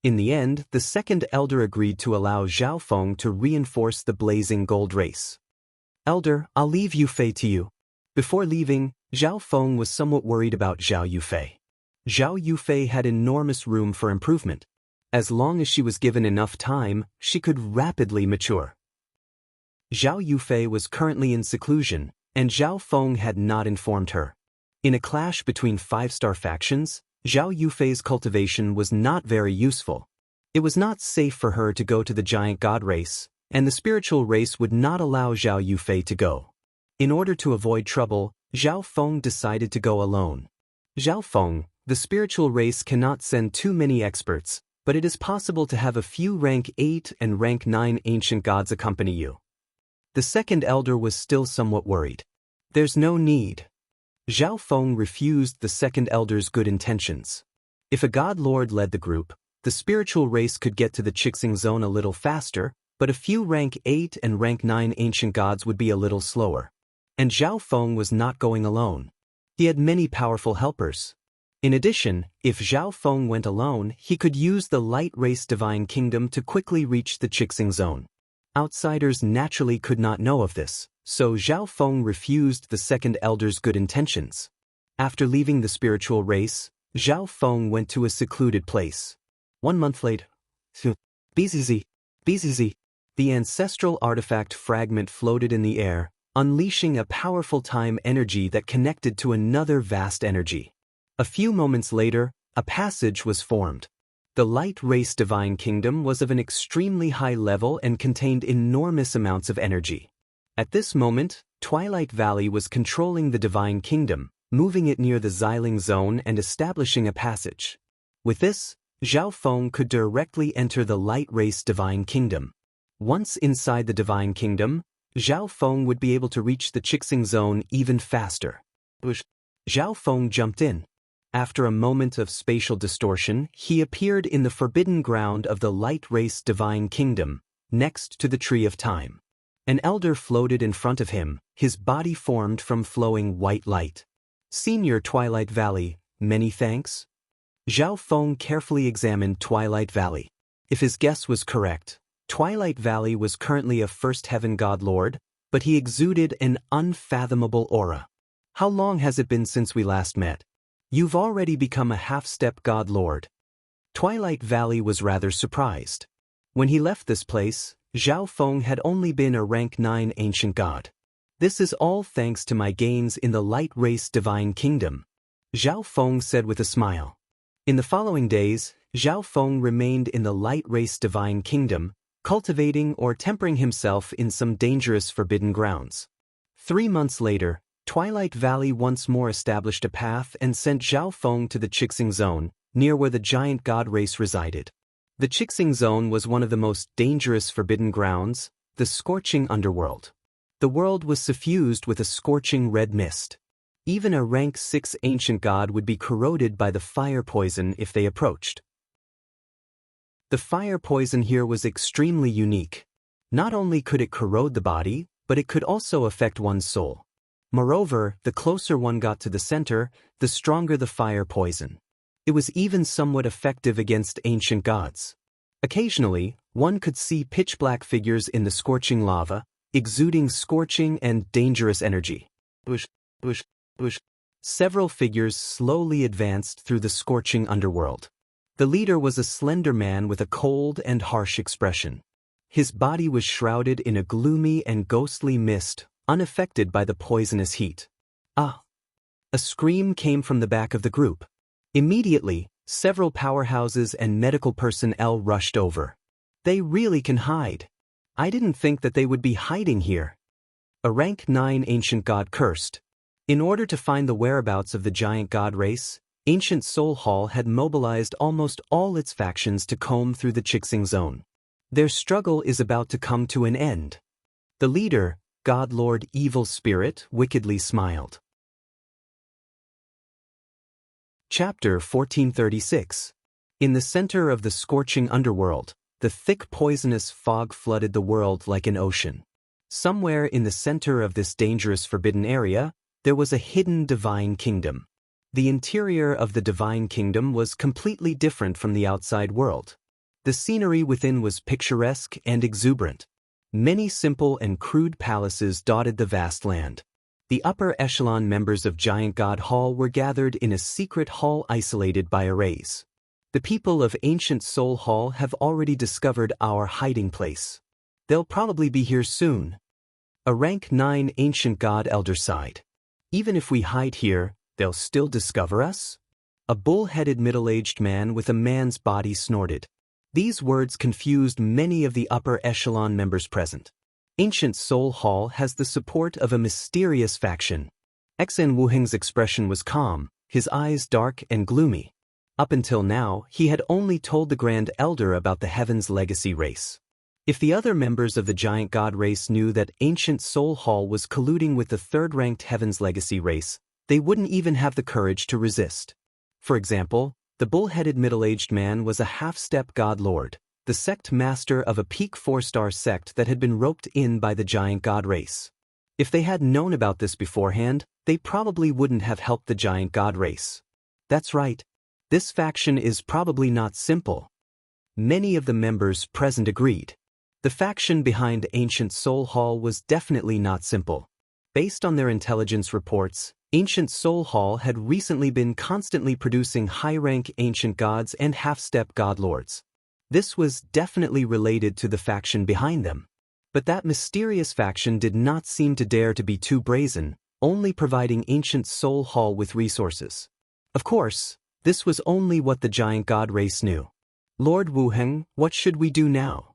In the end, the second elder agreed to allow Zhao Feng to reinforce the blazing gold race. Elder, I'll leave Yufei to you. Before leaving, Zhao Feng was somewhat worried about Zhao Yufei. Zhao Yufei had enormous room for improvement. As long as she was given enough time, she could rapidly mature. Zhao Yufei was currently in seclusion, and Zhao Feng had not informed her. In a clash between five-star factions, Zhao Yufei's cultivation was not very useful. It was not safe for her to go to the giant god race, and the spiritual race would not allow Zhao Yufei to go. In order to avoid trouble, Zhao Feng decided to go alone. Zhao Feng, the spiritual race cannot send too many experts, but it is possible to have a few rank 8 and rank 9 ancient gods accompany you. The second elder was still somewhat worried. There's no need. Zhao Feng refused the second elder's good intentions. If a god lord led the group, the spiritual race could get to the Chixing zone a little faster, but a few rank 8 and rank 9 ancient gods would be a little slower. And Zhao Feng was not going alone. He had many powerful helpers. In addition, if Zhao Feng went alone, he could use the light race divine kingdom to quickly reach the Chixing zone. Outsiders naturally could not know of this, so Zhao Feng refused the second elder's good intentions. After leaving the spiritual race, Zhao Feng went to a secluded place. 1 month later, BZZ, the ancestral artifact fragment floated in the air, unleashing a powerful time energy that connected to another vast energy. A few moments later, a passage was formed. The light race divine kingdom was of an extremely high level and contained enormous amounts of energy. At this moment, Twilight Valley was controlling the divine kingdom, moving it near the Xiling zone and establishing a passage. With this, Zhao Feng could directly enter the light race divine kingdom. Once inside the divine kingdom, Zhao Feng would be able to reach the Chixing zone even faster. Zhao Feng jumped in. After a moment of spatial distortion, he appeared in the forbidden ground of the light race divine kingdom, next to the tree of time. An elder floated in front of him, his body formed from flowing white light. Senior Twilight Valley, many thanks. Zhao Feng carefully examined Twilight Valley. If his guess was correct, Twilight Valley was currently a first heaven god lord, but he exuded an unfathomable aura. How long has it been since we last met? You've already become a half-step god lord. Twilight Valley was rather surprised. When he left this place, Zhao Feng had only been a rank 9 ancient god. This is all thanks to my gains in the light race divine kingdom, Zhao Feng said with a smile. In the following days, Zhao Feng remained in the light race divine kingdom, cultivating or tempering himself in some dangerous forbidden grounds. 3 months later, Twilight Valley once more established a path and sent Zhao Feng to the Chixing zone, near where the giant god race resided. The Chixing zone was one of the most dangerous forbidden grounds, the scorching underworld. The world was suffused with a scorching red mist. Even a rank 6 ancient god would be corroded by the fire poison if they approached. The fire poison here was extremely unique. Not only could it corrode the body, but it could also affect one's soul. Moreover, the closer one got to the center, the stronger the fire poison. It was even somewhat effective against ancient gods. Occasionally, one could see pitch-black figures in the scorching lava, exuding scorching and dangerous energy. Several figures slowly advanced through the scorching underworld. The leader was a slender man with a cold and harsh expression. His body was shrouded in a gloomy and ghostly mist, unaffected by the poisonous heat. Ah! A scream came from the back of the group. Immediately, several powerhouses and medical personnel rushed over. They really can hide. I didn't think that they would be hiding here. A rank 9 ancient god cursed. In order to find the whereabouts of the giant god race, Ancient Soul Hall had mobilized almost all its factions to comb through the Chixing zone. Their struggle is about to come to an end. The leader, God Lord Evil Spirit, wickedly smiled. Chapter 1436. In the center of the scorching underworld, the thick poisonous fog flooded the world like an ocean. Somewhere in the center of this dangerous forbidden area, there was a hidden divine kingdom. The interior of the divine kingdom was completely different from the outside world. The scenery within was picturesque and exuberant. Many simple and crude palaces dotted the vast land. The upper echelon members of Giant God Hall were gathered in a secret hall isolated by arrays. The people of Ancient Soul Hall have already discovered our hiding place. They'll probably be here soon. A rank 9 Ancient God Elder sighed. Even if we hide here, they'll still discover us? A bull-headed middle-aged man with a man's body snorted. These words confused many of the upper echelon members present. Ancient Soul Hall has the support of a mysterious faction. Xen Wuheng's expression was calm, his eyes dark and gloomy. Up until now, he had only told the Grand Elder about the Heaven's Legacy race. If the other members of the Giant God race knew that Ancient Soul Hall was colluding with the third-ranked Heaven's Legacy race, they wouldn't even have the courage to resist. For example, the bull-headed middle-aged man was a half-step God Lord, the sect master of a peak 4-star sect that had been roped in by the Giant God race. If they had known about this beforehand, they probably wouldn't have helped the Giant God race. That's right. This faction is probably not simple. Many of the members present agreed. The faction behind Ancient Soul Hall was definitely not simple. Based on their intelligence reports, Ancient Soul Hall had recently been constantly producing high-rank ancient gods and half-step god lords. This was definitely related to the faction behind them. But that mysterious faction did not seem to dare to be too brazen, only providing Ancient Soul Hall with resources. Of course, this was only what the Giant God race knew. Lord Wuheng, what should we do now?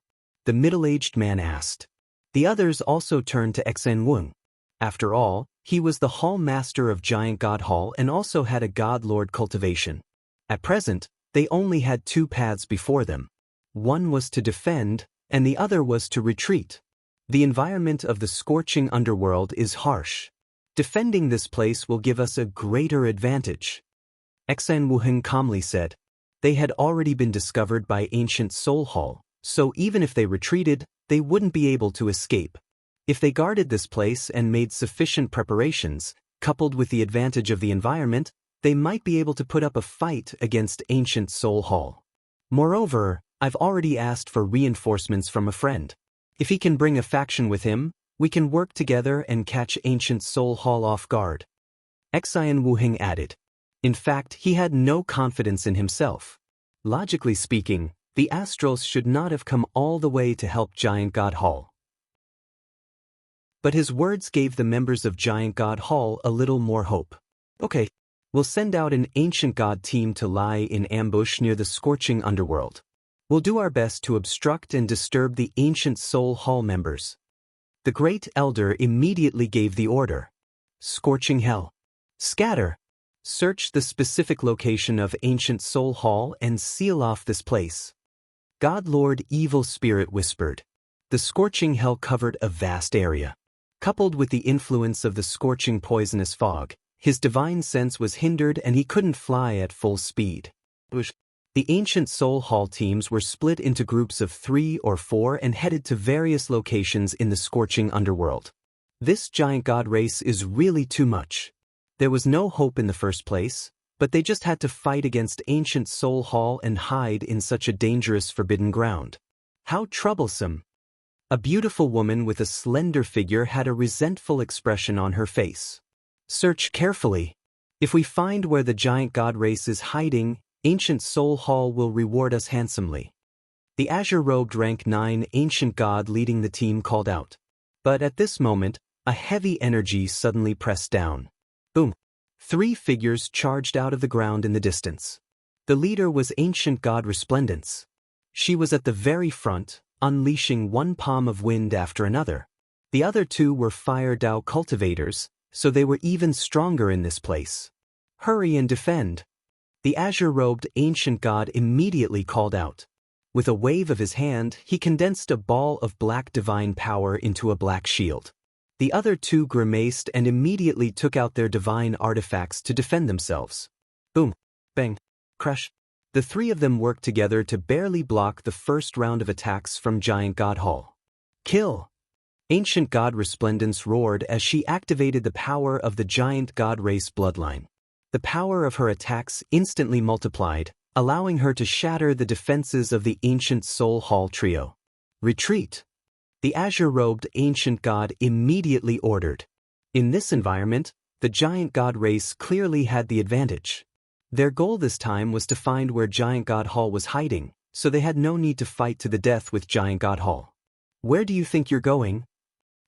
The middle-aged man asked. The others also turned to Xen Wung. After all, he was the hall master of Giant God Hall and also had a God Lord cultivation. At present, they only had two paths before them. One was to defend, and the other was to retreat. The environment of the scorching underworld is harsh. Defending this place will give us a greater advantage. Xen Wuheng calmly said. They had already been discovered by Ancient Soul Hall, so even if they retreated, they wouldn't be able to escape. If they guarded this place and made sufficient preparations, coupled with the advantage of the environment, they might be able to put up a fight against Ancient Soul Hall. Moreover, I've already asked for reinforcements from a friend. If he can bring a faction with him, we can work together and catch Ancient Soul Hall off guard. Xen Wuheng added. In fact, he had no confidence in himself. Logically speaking, the Astrals should not have come all the way to help Giant God Hall. But his words gave the members of Giant God Hall a little more hope. Okay, we'll send out an Ancient God team to lie in ambush near the scorching underworld. We'll do our best to obstruct and disturb the Ancient Soul Hall members. The Great Elder immediately gave the order. Scorching hell. Scatter. Search the specific location of Ancient Soul Hall and seal off this place. God Lord Evil Spirit whispered. The scorching hell covered a vast area. Coupled with the influence of the scorching poisonous fog, his divine sense was hindered and he couldn't fly at full speed. The Ancient Soul Hall teams were split into groups of 3 or 4 and headed to various locations in the scorching underworld. This Giant God race is really too much. There was no hope in the first place, but they just had to fight against Ancient Soul Hall and hide in such a dangerous forbidden ground. How troublesome! A beautiful woman with a slender figure had a resentful expression on her face. Search carefully. If we find where the Giant God race is hiding, Ancient Soul Hall will reward us handsomely. The azure-robed rank 9 Ancient God leading the team called out. But at this moment, a heavy energy suddenly pressed down. Boom! 3 figures charged out of the ground in the distance. The leader was Ancient God Resplendence. She was at the very front, unleashing one palm of wind after another. The other 2 were Fire Dao cultivators, so they were even stronger in this place. Hurry and defend! The azure-robed Ancient God immediately called out. With a wave of his hand, he condensed a ball of black divine power into a black shield. The other 2 grimaced and immediately took out their divine artifacts to defend themselves. Boom! Bang! Crush! The 3 of them worked together to barely block the first round of attacks from Giant God Hall. Kill! Ancient God Resplendence roared as she activated the power of the Giant God race bloodline. The power of her attacks instantly multiplied, allowing her to shatter the defenses of the Ancient Soul Hall trio. Retreat! The azure-robed Ancient God immediately ordered. In this environment, the giant god race clearly had the advantage. Their goal this time was to find where Giant God Hall was hiding, so they had no need to fight to the death with Giant God Hall. Where do you think you're going?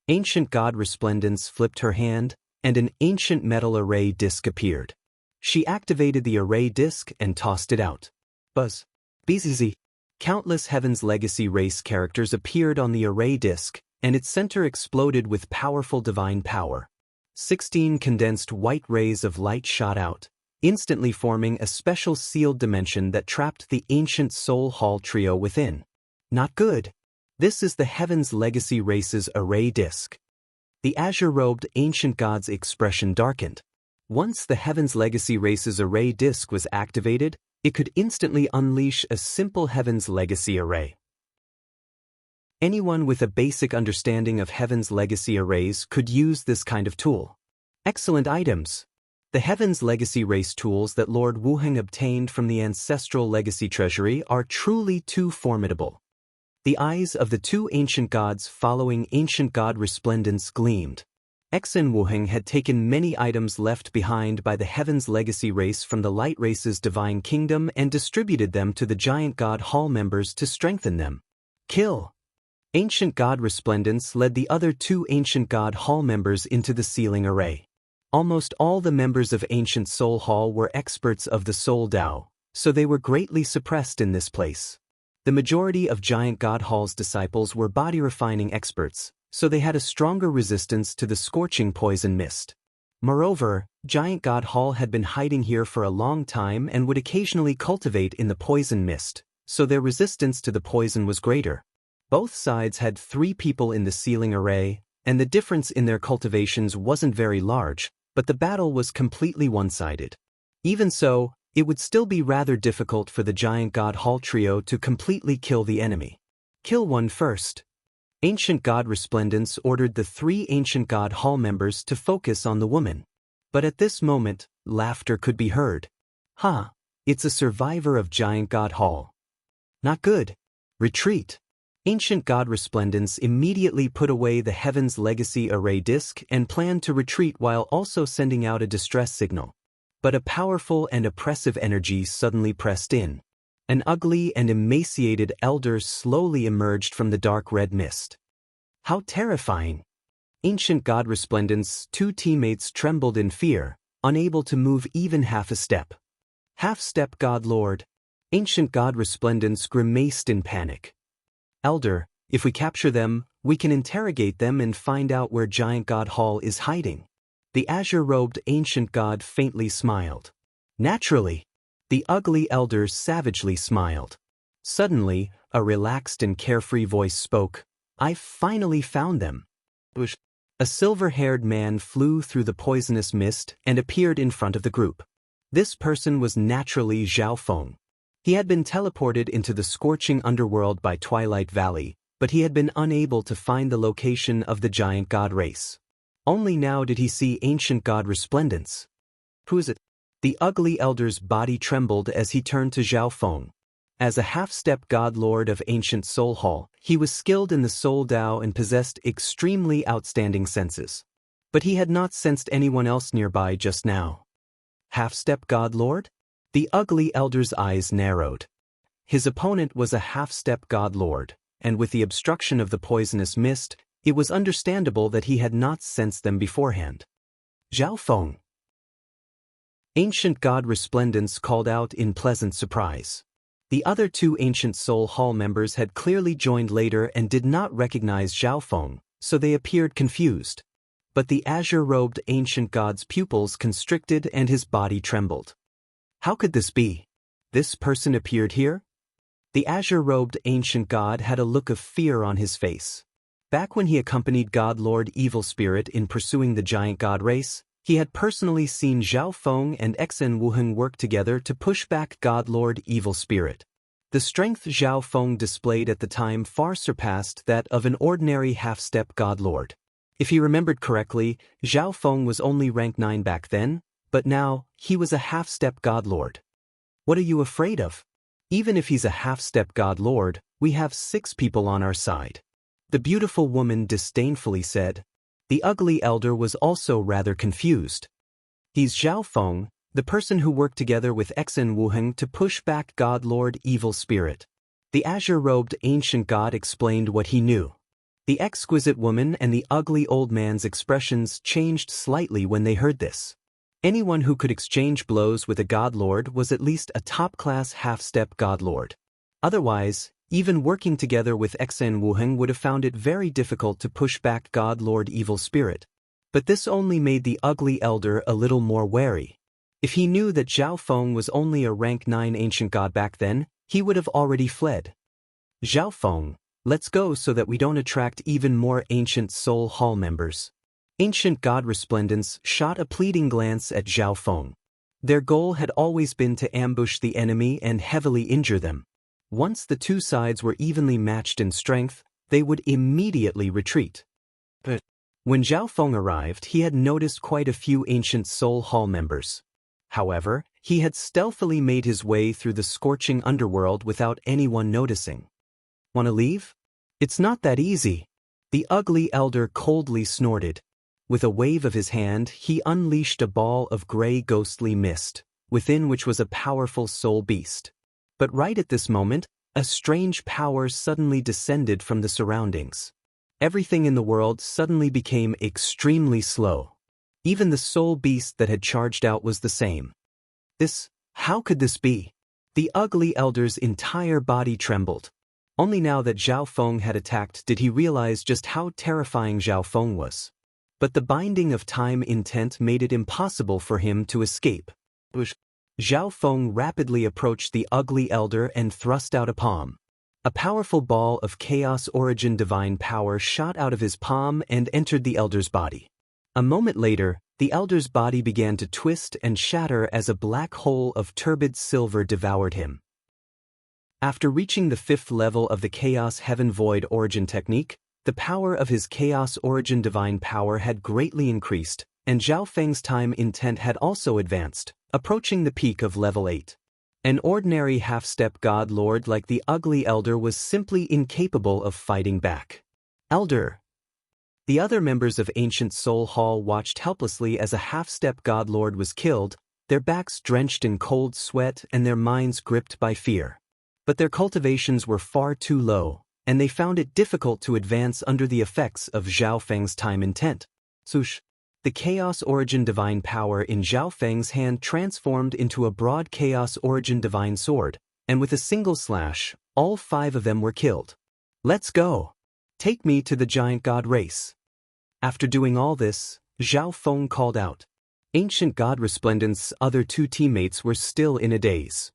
Ancient God Resplendence flipped her hand, and an ancient metal array disc appeared. She activated the array disc and tossed it out. Buzz. Bzz. Countless Heaven's Legacy race characters appeared on the array disc, and its center exploded with powerful divine power. 16 condensed white rays of light shot out, instantly forming a special sealed dimension that trapped the ancient Soul Hall trio within. Not good. This is the Heaven's Legacy race's array disc. The azure-robed ancient god's expression darkened. Once the Heaven's Legacy race's array disc was activated, it could instantly unleash a simple Heaven's Legacy array. Anyone with a basic understanding of Heaven's Legacy arrays could use this kind of tool. Excellent items. The Heaven's Legacy race tools that Lord Wuheng obtained from the Ancestral Legacy Treasury are truly too formidable. The eyes of the two ancient gods following Ancient God Resplendence gleamed. Exen Wuheng had taken many items left behind by the Heaven's Legacy race from the Light Race's Divine Kingdom and distributed them to the Giant God Hall members to strengthen them. Kill! Ancient God Resplendence led the other two Ancient God Hall members into the sealing array. Almost all the members of Ancient Soul Hall were experts of the Soul Dao, so they were greatly suppressed in this place. The majority of Giant God Hall's disciples were body-refining experts, so they had a stronger resistance to the scorching poison mist. Moreover, Giant God Hall had been hiding here for a long time and would occasionally cultivate in the poison mist, so their resistance to the poison was greater. Both sides had 3 people in the sealing array, and the difference in their cultivations wasn't very large, but the battle was completely one-sided. Even so, it would still be rather difficult for the Giant God Hall trio to completely kill the enemy. Kill one first. Ancient God Resplendence ordered the 3 Ancient God Hall members to focus on the woman. But at this moment, laughter could be heard. Ha! It's a survivor of Giant God Hall. Not good. Retreat. Ancient God Resplendence immediately put away the Heaven's Legacy array disc and planned to retreat while also sending out a distress signal. But a powerful and oppressive energy suddenly pressed in. An ugly and emaciated elder slowly emerged from the dark red mist. How terrifying! Ancient God Resplendence 2 teammates trembled in fear, unable to move even half a step. Half-step God Lord. Ancient God Resplendence grimaced in panic. Elder, if we capture them, we can interrogate them and find out where Giant God Hall is hiding. The azure-robed ancient god faintly smiled. Naturally. The ugly elder savagely smiled. Suddenly, a relaxed and carefree voice spoke. I've finally found them. A silver-haired man flew through the poisonous mist and appeared in front of the group. This person was naturally Zhao Feng. He had been teleported into the scorching underworld by Twilight Valley, but he had been unable to find the location of the giant god race. Only now did he see Ancient God Resplendence. Who is it? The ugly elder's body trembled as he turned to Zhao Feng. As a half-step god lord of Ancient Soul Hall, he was skilled in the Soul Dao and possessed extremely outstanding senses. But he had not sensed anyone else nearby just now. Half-step god lord? The ugly elder's eyes narrowed. His opponent was a half-step god lord, and with the obstruction of the poisonous mist, it was understandable that he had not sensed them beforehand. Zhao Feng. Ancient God Resplendence called out in pleasant surprise. The other 2 Ancient Soul Hall members had clearly joined later and did not recognize Zhao Feng, so they appeared confused. But the azure-robed ancient god's pupils constricted and his body trembled. How could this be? This person appeared here? The azure-robed ancient god had a look of fear on his face. Back when he accompanied God Lord Evil Spirit in pursuing the giant god race, he had personally seen Zhao Feng and Exen Wuheng work together to push back God Lord Evil Spirit. The strength Zhao Feng displayed at the time far surpassed that of an ordinary half-step god lord. If he remembered correctly, Zhao Feng was only rank 9 back then, but now, he was a half-step god lord. What are you afraid of? Even if he's a half-step god lord, we have 6 people on our side. The beautiful woman disdainfully said. The ugly elder was also rather confused. He's Zhao Feng, the person who worked together with Xen Wuheng to push back God Lord Evil Spirit. The azure-robed ancient god explained what he knew. The exquisite woman and the ugly old man's expressions changed slightly when they heard this. Anyone who could exchange blows with a god lord was at least a top-class half-step god lord. Otherwise, even working together with Xen Wuheng would have found it very difficult to push back God Lord Evil Spirit. But this only made the ugly elder a little more wary. If he knew that Zhao Feng was only a rank 9 ancient god back then, he would have already fled. Zhao Feng, let's go so that we don't attract even more ancient Soul Hall members. Ancient God Resplendence shot a pleading glance at Zhao Feng. Their goal had always been to ambush the enemy and heavily injure them. Once the two sides were evenly matched in strength, they would immediately retreat. But when Zhao Feng arrived, he had noticed quite a few ancient Soul Hall members. However, he had stealthily made his way through the scorching underworld without anyone noticing. "Want to leave? It's not that easy," the ugly elder coldly snorted. With a wave of his hand, he unleashed a ball of gray ghostly mist, within which was a powerful soul beast. But right at this moment, a strange power suddenly descended from the surroundings. Everything in the world suddenly became extremely slow. Even the soul beast that had charged out was the same. How could this be? The ugly elder's entire body trembled. Only now that Zhao Feng had attacked did he realize just how terrifying Zhao Feng was. But the binding of time intent made it impossible for him to escape. Zhao Feng rapidly approached the ugly elder and thrust out a palm. A powerful ball of chaos origin divine power shot out of his palm and entered the elder's body. A moment later, the elder's body began to twist and shatter as a black hole of turbid silver devoured him. After reaching the 5th level of the Chaos Heaven Void Origin technique, the power of his Chaos Origin divine power had greatly increased, and Zhao Feng's time intent had also advanced, approaching the peak of level 8. An ordinary half-step god lord like the ugly elder was simply incapable of fighting back. "Elder!" The other members of Ancient Soul Hall watched helplessly as a half-step god lord was killed, their backs drenched in cold sweat and their minds gripped by fear. But their cultivations were far too low, and they found it difficult to advance under the effects of Zhao Feng's time intent. Swoosh! The Chaos Origin Divine Power in Zhao Feng's hand transformed into a broad Chaos Origin Divine Sword, and with a single slash, all 5 of them were killed. "Let's go! Take me to the giant god race." After doing all this, Zhao Feng called out. Ancient God Resplendent's other 2 teammates were still in a daze.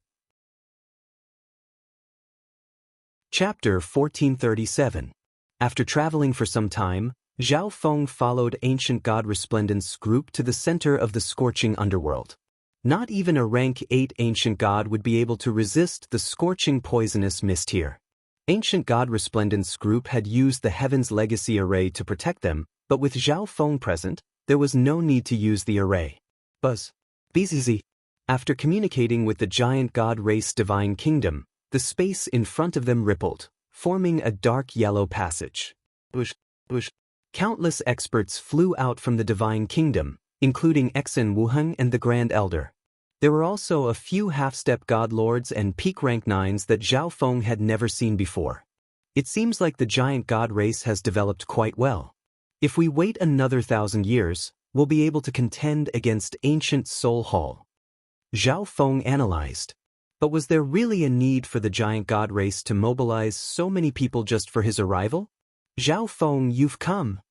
Chapter 1437. After traveling for some time, Zhao Feng followed Ancient God Resplendent's group to the center of the scorching underworld. Not even a rank 8 ancient god would be able to resist the scorching poisonous mist here. Ancient God Resplendent's group had used the Heaven's Legacy array to protect them, but with Zhao Feng present, there was no need to use the array. BZZ. After communicating with the giant god race Divine Kingdom, the space in front of them rippled, forming a dark yellow passage. Countless experts flew out from the Divine Kingdom, including Xen Wuheng and the Grand Elder. There were also a few half-step god lords and peak rank 9s that Zhao Feng had never seen before. It seems like the giant god race has developed quite well. If we wait another 1,000 years, we'll be able to contend against Ancient Soul Hall. Zhao Feng analyzed. But was there really a need for the giant god race to mobilize so many people just for his arrival? "Zhao Feng, you've come."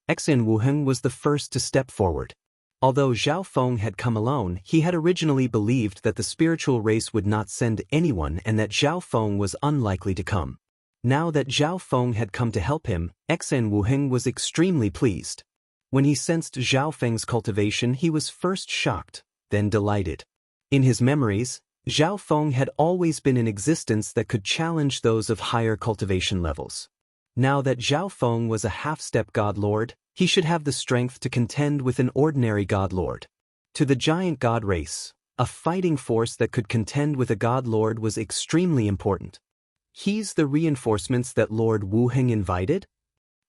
Xen Wuheng was the first to step forward. Although Zhao Feng had come alone, he had originally believed that the spiritual race would not send anyone and that Zhao Feng was unlikely to come. Now that Zhao Feng had come to help him, Xen Wuheng was extremely pleased. When he sensed Zhao Feng's cultivation, he was first shocked, then delighted. In his memories, Zhao Feng had always been in existence that could challenge those of higher cultivation levels. Now that Zhao Feng was a half-step god lord, he should have the strength to contend with an ordinary god lord. To the giant god race, a fighting force that could contend with a god lord was extremely important. He's the reinforcements that Lord Wuheng invited?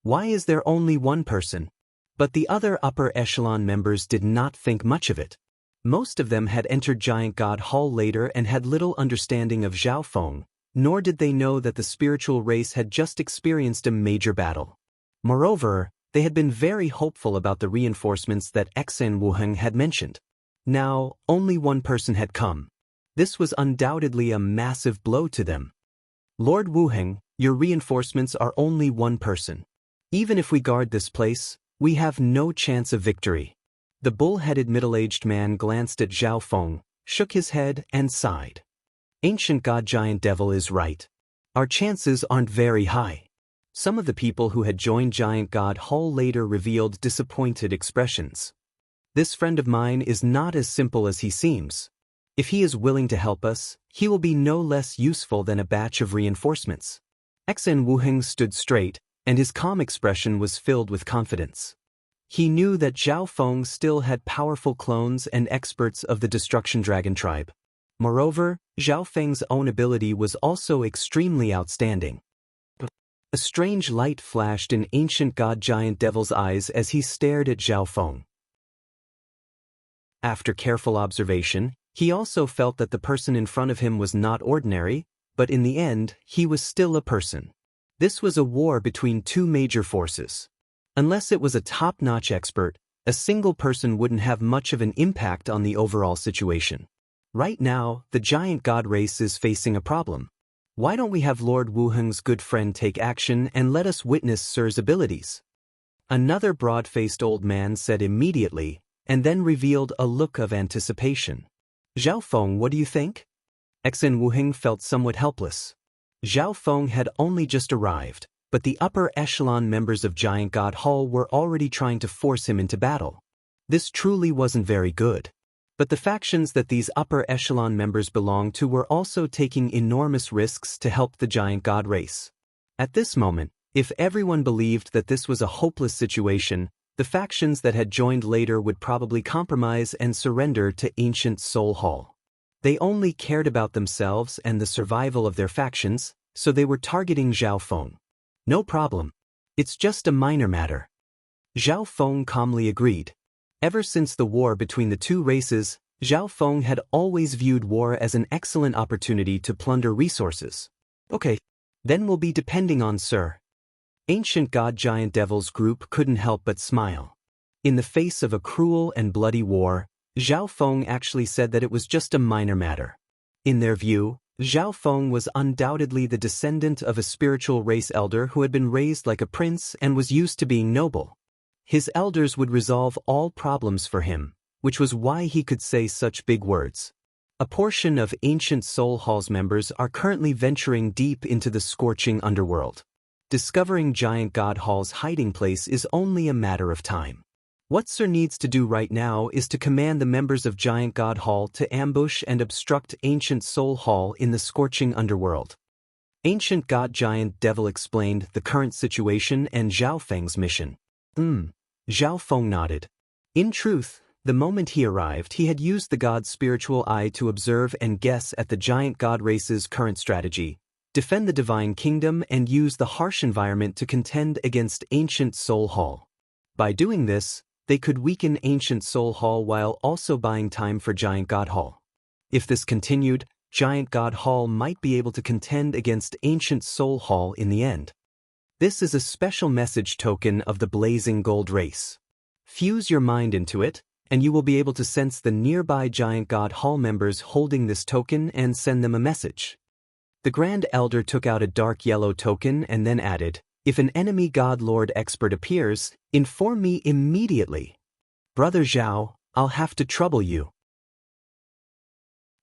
Why is there only one person? But the other upper echelon members did not think much of it. Most of them had entered Giant God Hall later and had little understanding of Zhao Feng, nor did they know that the spiritual race had just experienced a major battle. Moreover, they had been very hopeful about the reinforcements that Xen Wuheng had mentioned. Now, only one person had come. This was undoubtedly a massive blow to them. Lord Wuheng, your reinforcements are only one person. Even if we guard this place, we have no chance of victory. The bull-headed middle-aged man glanced at Zhao Feng, shook his head, and sighed. Ancient God Giant Devil is right. Our chances aren't very high. Some of the people who had joined Giant God Hall later revealed disappointed expressions. This friend of mine is not as simple as he seems. If he is willing to help us, he will be no less useful than a batch of reinforcements. Xen Wuheng stood straight, and his calm expression was filled with confidence. He knew that Zhao Feng still had powerful clones and experts of the Destruction Dragon tribe. Moreover, Zhao Feng's own ability was also extremely outstanding. A strange light flashed in Ancient God Giant Devil's eyes as he stared at Zhao Feng. After careful observation, he also felt that the person in front of him was not ordinary, but in the end, he was still a person. This was a war between two major forces. Unless it was a top-notch expert, a single person wouldn't have much of an impact on the overall situation. Right now, the giant god race is facing a problem. Why don't we have Lord Wuheng's good friend take action and let us witness Sir's abilities? Another broad-faced old man said immediately, and then revealed a look of anticipation. Zhao Feng, what do you think? Xen Wuheng felt somewhat helpless. Zhao Feng had only just arrived, but the upper echelon members of Giant God Hall were already trying to force him into battle. This truly wasn't very good. But the factions that these upper echelon members belonged to were also taking enormous risks to help the giant god race. At this moment, if everyone believed that this was a hopeless situation, the factions that had joined later would probably compromise and surrender to Ancient Soul Hall. They only cared about themselves and the survival of their factions, so they were targeting Zhao Feng. No problem. It's just a minor matter. Zhao Feng calmly agreed. Ever since the war between the two races, Zhao Feng had always viewed war as an excellent opportunity to plunder resources. Okay, then we'll be depending on Sir. Ancient God Giant Devil's group couldn't help but smile. In the face of a cruel and bloody war, Zhao Feng actually said that it was just a minor matter. In their view, Zhao Feng was undoubtedly the descendant of a spiritual race elder who had been raised like a prince and was used to being noble. His elders would resolve all problems for him, which was why he could say such big words. A portion of Ancient Soul Hall's members are currently venturing deep into the scorching underworld. Discovering Giant God Hall's hiding place is only a matter of time. What Sir needs to do right now is to command the members of Giant God Hall to ambush and obstruct Ancient Soul Hall in the scorching underworld. Ancient God Giant Devil explained the current situation and Zhao Feng's mission. Zhao Feng nodded. In truth, the moment he arrived, he had used the god's spiritual eye to observe and guess at the giant god race's current strategy, defend the divine kingdom and use the harsh environment to contend against Ancient Soul Hall. By doing this, they could weaken Ancient Soul Hall while also buying time for Giant God Hall. If this continued, Giant God Hall might be able to contend against Ancient Soul Hall in the end. This is a special message token of the blazing gold race. Fuse your mind into it, and you will be able to sense the nearby Giant God Hall members holding this token and send them a message. The Grand Elder took out a dark yellow token and then added, "If an enemy God Lord expert appears, inform me immediately. Brother Zhao, I'll have to trouble you."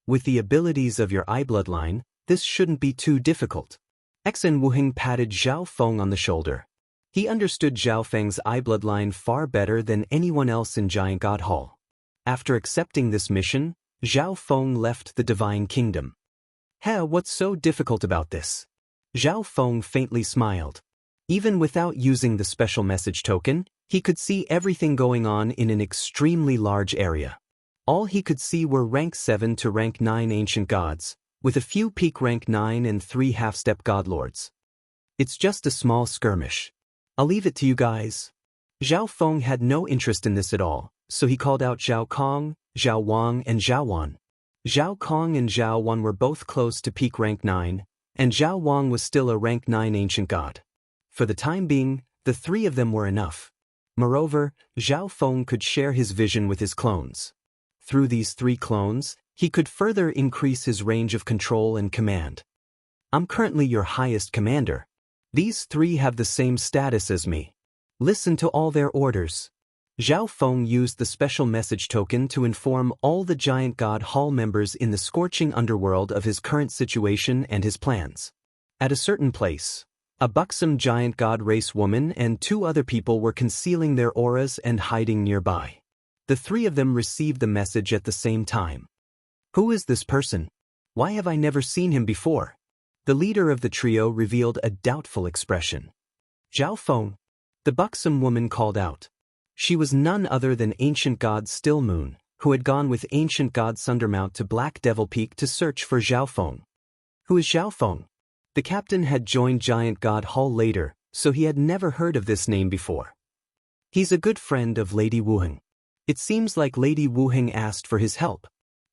With the abilities of your eye bloodline, this shouldn't be too difficult. Xen Wuheng patted Zhao Feng on the shoulder. He understood Zhao Feng's eye bloodline far better than anyone else in Giant God Hall. After accepting this mission, Zhao Feng left the Divine Kingdom. What's so difficult about this? Zhao Feng faintly smiled. Even without using the special message token, he could see everything going on in an extremely large area. All he could see were rank 7 to rank 9 ancient gods, with a few peak rank 9 and 3 half-step godlords. It's just a small skirmish. I'll leave it to you guys. Zhao Feng had no interest in this at all, so he called out Zhao Kong, Zhao Wang and Zhao Wan. Zhao Kong and Zhao Wan were both close to peak rank 9, and Zhao Wang was still a rank 9 ancient god. For the time being, the three of them were enough. Moreover, Zhao Feng could share his vision with his clones. Through these 3 clones, he could further increase his range of control and command. I'm currently your highest commander. These 3 have the same status as me. Listen to all their orders. Zhao Feng used the special message token to inform all the Giant God Hall members in the scorching underworld of his current situation and his plans. At a certain place, a buxom giant god race woman and 2 other people were concealing their auras and hiding nearby. The 3 of them received the message at the same time. Who is this person? Why have I never seen him before? The leader of the trio revealed a doubtful expression. Zhao Feng, the buxom woman called out. She was none other than ancient god Stillmoon, who had gone with ancient god Sundermount to Black Devil Peak to search for Zhao Feng. Who is Zhao Feng? The captain had joined Giant God Hall later, so he had never heard of this name before. He's a good friend of Lady Wuheng. It seems like Lady Wuheng asked for his help.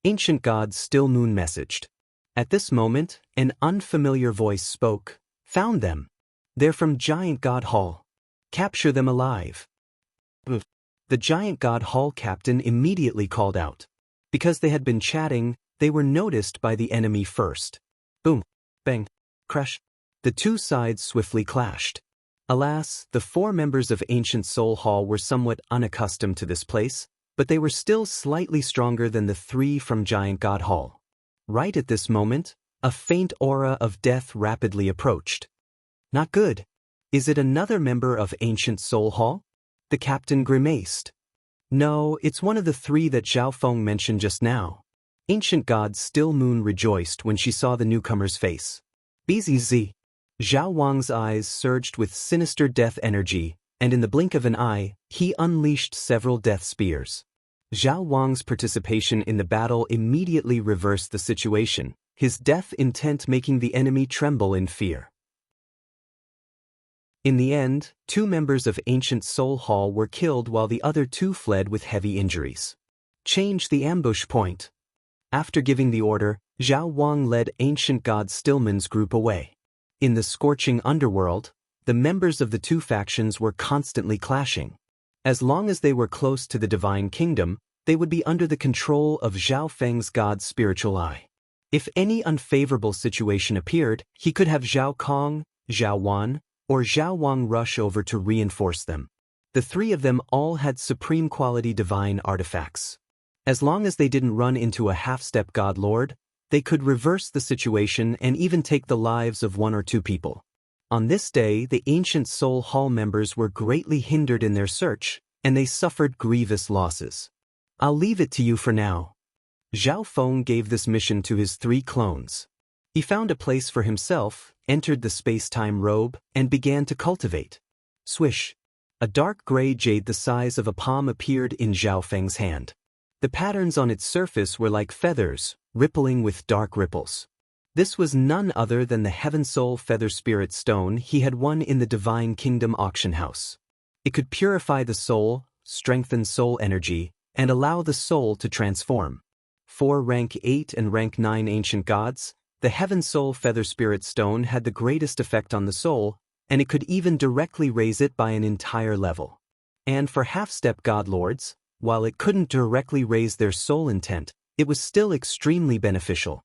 Ancient god Stillmoon messaged. At this moment, an unfamiliar voice spoke. Found them. They're from Giant God Hall. Capture them alive. The Giant God Hall captain immediately called out. Because they had been chatting, they were noticed by the enemy first. Boom. Bang. Crash. The 2 sides swiftly clashed. Alas, the 4 members of Ancient Soul Hall were somewhat unaccustomed to this place, but they were still slightly stronger than the 3 from Giant God Hall. Right at this moment, a faint aura of death rapidly approached. Not good. Is it another member of Ancient Soul Hall? The captain grimaced. No, it's one of the 3 that Zhao Feng mentioned just now. Ancient god Stillmoon rejoiced when she saw the newcomer's face. BZZ. Zhao Wang's eyes surged with sinister death energy, and in the blink of an eye, he unleashed several death spears. Zhao Wang's participation in the battle immediately reversed the situation, his death intent making the enemy tremble in fear. In the end, 2 members of Ancient Soul Hall were killed while the other 2 fled with heavy injuries. Change the ambush point. After giving the order, Zhao Wang led Ancient God Stillman's group away. In the scorching underworld, the members of the 2 factions were constantly clashing. As long as they were close to the Divine Kingdom, they would be under the control of Zhao Feng's God's spiritual eye. If any unfavorable situation appeared, he could have Zhao Kong, Zhao Wan, or Zhao Wang rush over to reinforce them. The 3 of them all had supreme quality divine artifacts. As long as they didn't run into a half-step God Lord, they could reverse the situation and even take the lives of 1 or 2 people. On this day, the Ancient Soul Hall members were greatly hindered in their search, and they suffered grievous losses. I'll leave it to you for now. Zhao Feng gave this mission to his 3 clones. He found a place for himself, entered the space-time robe, and began to cultivate. Swish. A dark gray jade the size of a palm appeared in Zhao Feng's hand. The patterns on its surface were like feathers, rippling with dark ripples. This was none other than the Heaven Soul Feather Spirit Stone he had won in the Divine Kingdom auction house. It could purify the soul, strengthen soul energy, and allow the soul to transform. For rank 8 and rank 9 ancient gods, the Heaven Soul Feather Spirit Stone had the greatest effect on the soul, and it could even directly raise it by an entire level. And for half-step god lords, while it couldn't directly raise their soul intent, it was still extremely beneficial.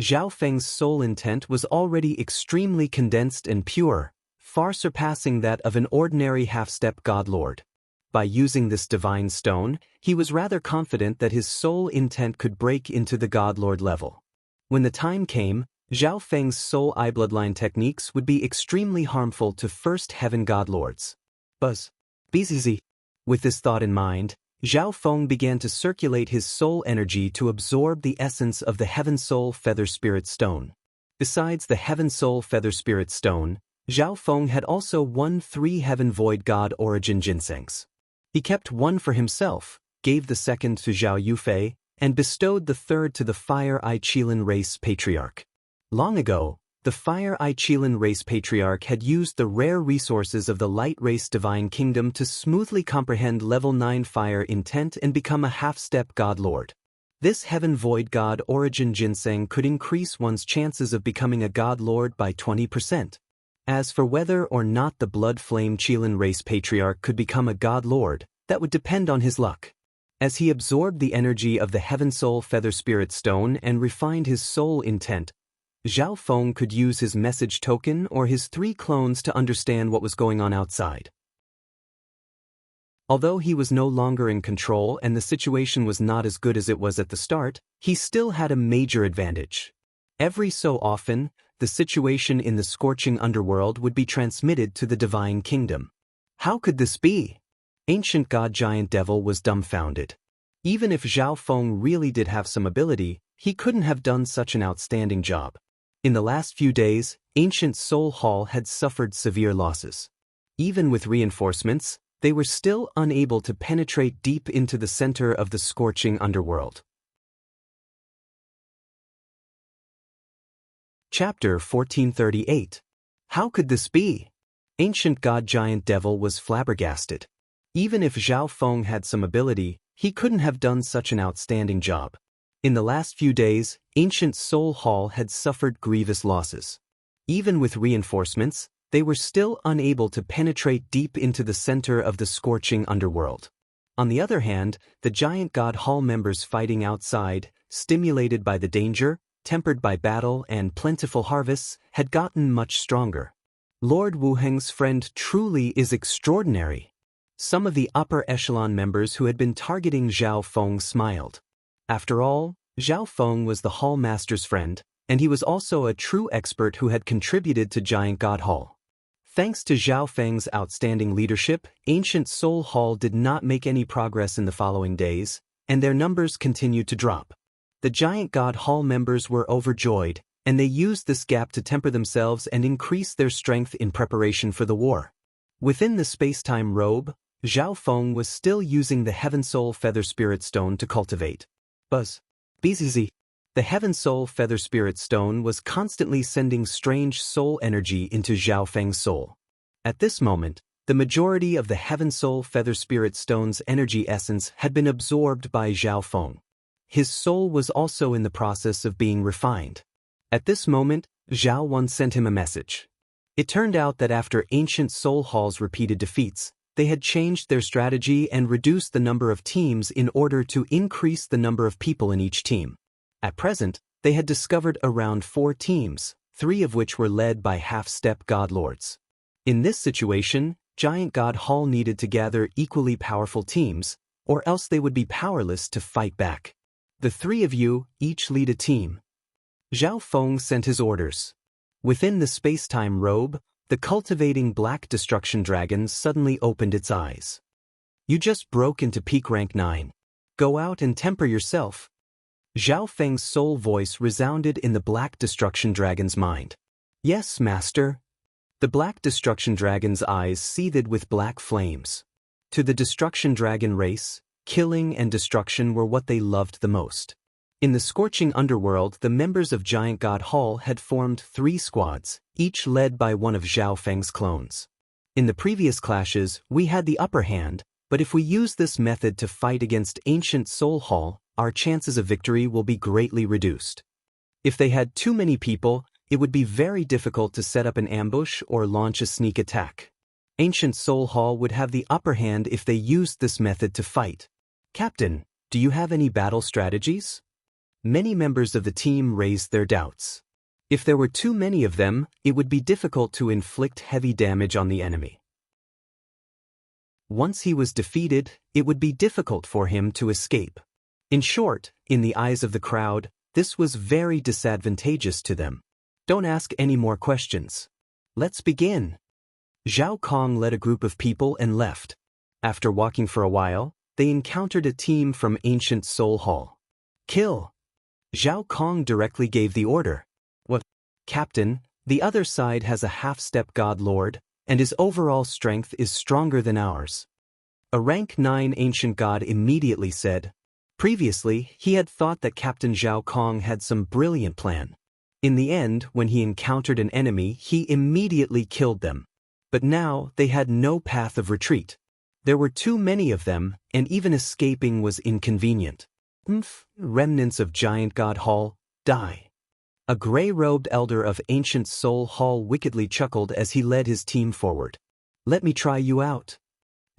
Zhao Feng's soul intent was already extremely condensed and pure, far surpassing that of an ordinary half-step god lord. By using this divine stone, he was rather confident that his soul intent could break into the god lord level. When the time came, Zhao Feng's soul eye bloodline techniques would be extremely harmful to first heaven god lords. Buzz. BZZ. With this thought in mind, Zhao Feng began to circulate his soul energy to absorb the essence of the Heaven Soul Feather Spirit Stone. Besides the Heaven Soul Feather Spirit Stone, Zhao Feng had also won 3 Heaven Void God Origin Ginsengs. He kept 1 for himself, gave the 2nd to Zhao Yufei, and bestowed the 3rd to the Fire Eye Qilin race patriarch. Long ago, The Fire-Eye Qilin race patriarch had used the rare resources of the light race divine kingdom to smoothly comprehend level 9 fire intent and become a half-step god lord. This heaven void god origin ginseng could increase one's chances of becoming a god lord by 20%. As for whether or not the blood flame Qilin race patriarch could become a god lord, that would depend on his luck. As he absorbed the energy of the Heaven Soul Feather Spirit Stone and refined his soul intent, Zhao Feng could use his message token or his 3 clones to understand what was going on outside. Although he was no longer in control and the situation was not as good as it was at the start, he still had a major advantage. Every so often, the situation in the scorching underworld would be transmitted to the divine kingdom. How could this be? Ancient God Giant Devil was dumbfounded. Even if Zhao Feng really did have some ability, he couldn't have done such an outstanding job. In the last few days, Ancient Soul Hall had suffered severe losses. Even with reinforcements, they were still unable to penetrate deep into the center of the scorching underworld. Chapter 1438. How could this be? Ancient God Giant Devil was flabbergasted. Even if Zhao Feng had some ability, he couldn't have done such an outstanding job. In the last few days, Ancient Soul Hall had suffered grievous losses. Even with reinforcements, they were still unable to penetrate deep into the center of the scorching underworld. On the other hand, the Giant God Hall members fighting outside, stimulated by the danger, tempered by battle and plentiful harvests, had gotten much stronger. Lord Wuheng's friend truly is extraordinary. Some of the upper echelon members who had been targeting Zhao Feng smiled. After all, Zhao Feng was the Hall Master's friend, and he was also a true expert who had contributed to Giant God Hall. Thanks to Zhao Feng's outstanding leadership, Ancient Soul Hall did not make any progress in the following days, and their numbers continued to drop. The Giant God Hall members were overjoyed, and they used this gap to temper themselves and increase their strength in preparation for the war. Within the space-time robe, Zhao Feng was still using the Heaven Soul Feather Spirit Stone to cultivate. BZZ. The Heaven Soul Feather Spirit Stone was constantly sending strange soul energy into Zhao Feng's soul. At this moment, the majority of the Heaven Soul Feather Spirit Stone's energy essence had been absorbed by Zhao Feng. His soul was also in the process of being refined. At this moment, Zhao Wen sent him a message. It turned out that after Ancient Soul Hall's repeated defeats, they had changed their strategy and reduced the number of teams in order to increase the number of people in each team. At present, they had discovered around 4 teams, 3 of which were led by half-step god lords. In this situation, Giant God Hall needed to gather equally powerful teams, or else they would be powerless to fight back. The 3 of you each lead a team. Zhao Feng sent his orders. Within the space-time robe, the cultivating black destruction dragon suddenly opened its eyes. You just broke into peak rank 9. Go out and temper yourself. Zhao Feng's soul voice resounded in the black destruction dragon's mind. Yes, master. The black destruction dragon's eyes seethed with black flames. To the destruction dragon race, killing and destruction were what they loved the most. In the scorching underworld, the members of Giant God Hall had formed 3 squads, each led by one of Zhao Feng's clones. In the previous clashes, we had the upper hand, but if we use this method to fight against Ancient Soul Hall, our chances of victory will be greatly reduced. If they had too many people, it would be very difficult to set up an ambush or launch a sneak attack. Ancient Soul Hall would have the upper hand if they used this method to fight. Captain, do you have any battle strategies? Many members of the team raised their doubts. If there were too many of them, it would be difficult to inflict heavy damage on the enemy. Once he was defeated, it would be difficult for him to escape. In short, in the eyes of the crowd, this was very disadvantageous to them. Don't ask any more questions. Let's begin. Zhao Kong led a group of people and left. After walking for a while, they encountered a team from Ancient Soul Hall. Kill! Zhao Kong directly gave the order. What? Captain, the other side has a half-step god lord, and his overall strength is stronger than ours. A rank 9 ancient god immediately said. Previously, he had thought that Captain Zhao Kong had some brilliant plan. In the end, when he encountered an enemy, he immediately killed them. But now, they had no path of retreat. There were too many of them, and even escaping was inconvenient. Remnants of Giant God Hall, die. A gray-robed elder of Ancient Soul Hall wickedly chuckled as he led his team forward. Let me try you out.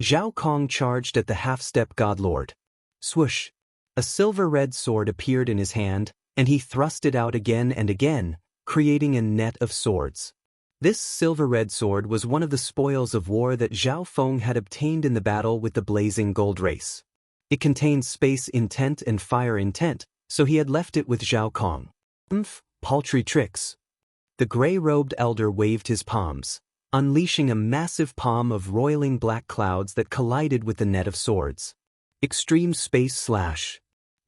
Zhao Kong charged at the half-step godlord. Swoosh! A silver-red sword appeared in his hand, and he thrust it out again and again, creating a net of swords. This silver-red sword was one of the spoils of war that Zhao Feng had obtained in the battle with the blazing gold race. It contained space intent and fire intent, so he had left it with Zhao Kong. Paltry tricks. The gray-robed elder waved his palms, unleashing a massive palm of roiling black clouds that collided with the net of swords. Extreme Space Slash.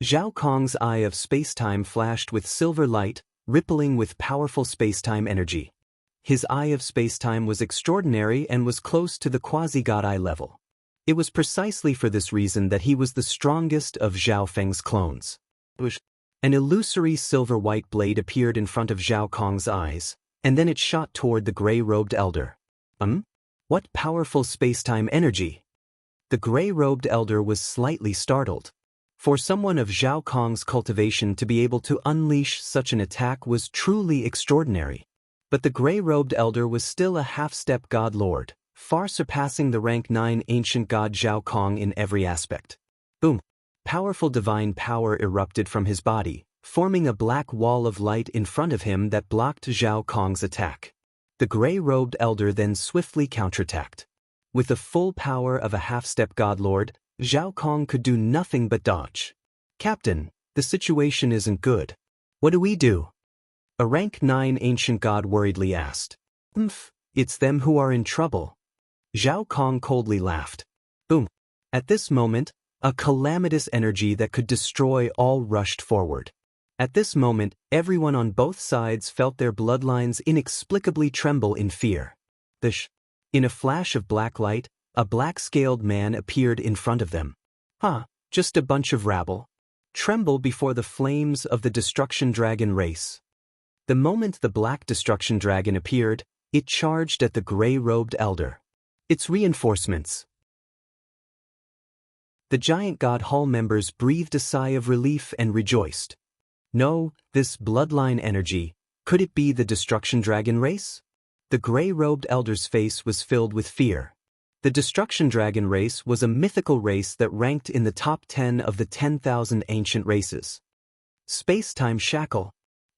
Zhao Kong's eye of spacetime flashed with silver light, rippling with powerful spacetime energy. His eye of spacetime was extraordinary and was close to the quasi-god eye level. It was precisely for this reason that he was the strongest of Zhao Feng's clones. An illusory silver-white blade appeared in front of Zhao Kong's eyes, and then it shot toward the gray-robed elder. What powerful spacetime energy! The gray-robed elder was slightly startled. For someone of Zhao Kong's cultivation to be able to unleash such an attack was truly extraordinary. But the gray-robed elder was still a half-step god lord, far surpassing the rank 9 ancient god Zhao Kong in every aspect. Boom! Powerful divine power erupted from his body, forming a black wall of light in front of him that blocked Zhao Kong's attack. The gray-robed elder then swiftly counterattacked. With the full power of a half-step godlord, Zhao Kong could do nothing but dodge. Captain, the situation isn't good. What do we do? A rank 9 ancient god worriedly asked. It's them who are in trouble. Zhao Kong coldly laughed. Boom! At this moment, a calamitous energy that could destroy all rushed forward. At this moment, everyone on both sides felt their bloodlines inexplicably tremble in fear. In a flash of black light, a black-scaled man appeared in front of them. Just a bunch of rabble. Tremble before the flames of the Destruction Dragon race. The moment the Black Destruction Dragon appeared, it charged at the gray-robed elder. Its reinforcements. The Giant God Hall members breathed a sigh of relief and rejoiced. No, this bloodline energy, could it be the Destruction Dragon race? The gray-robed elder's face was filled with fear. The Destruction Dragon race was a mythical race that ranked in the top 10 of the 10,000 ancient races. Space-time shackle.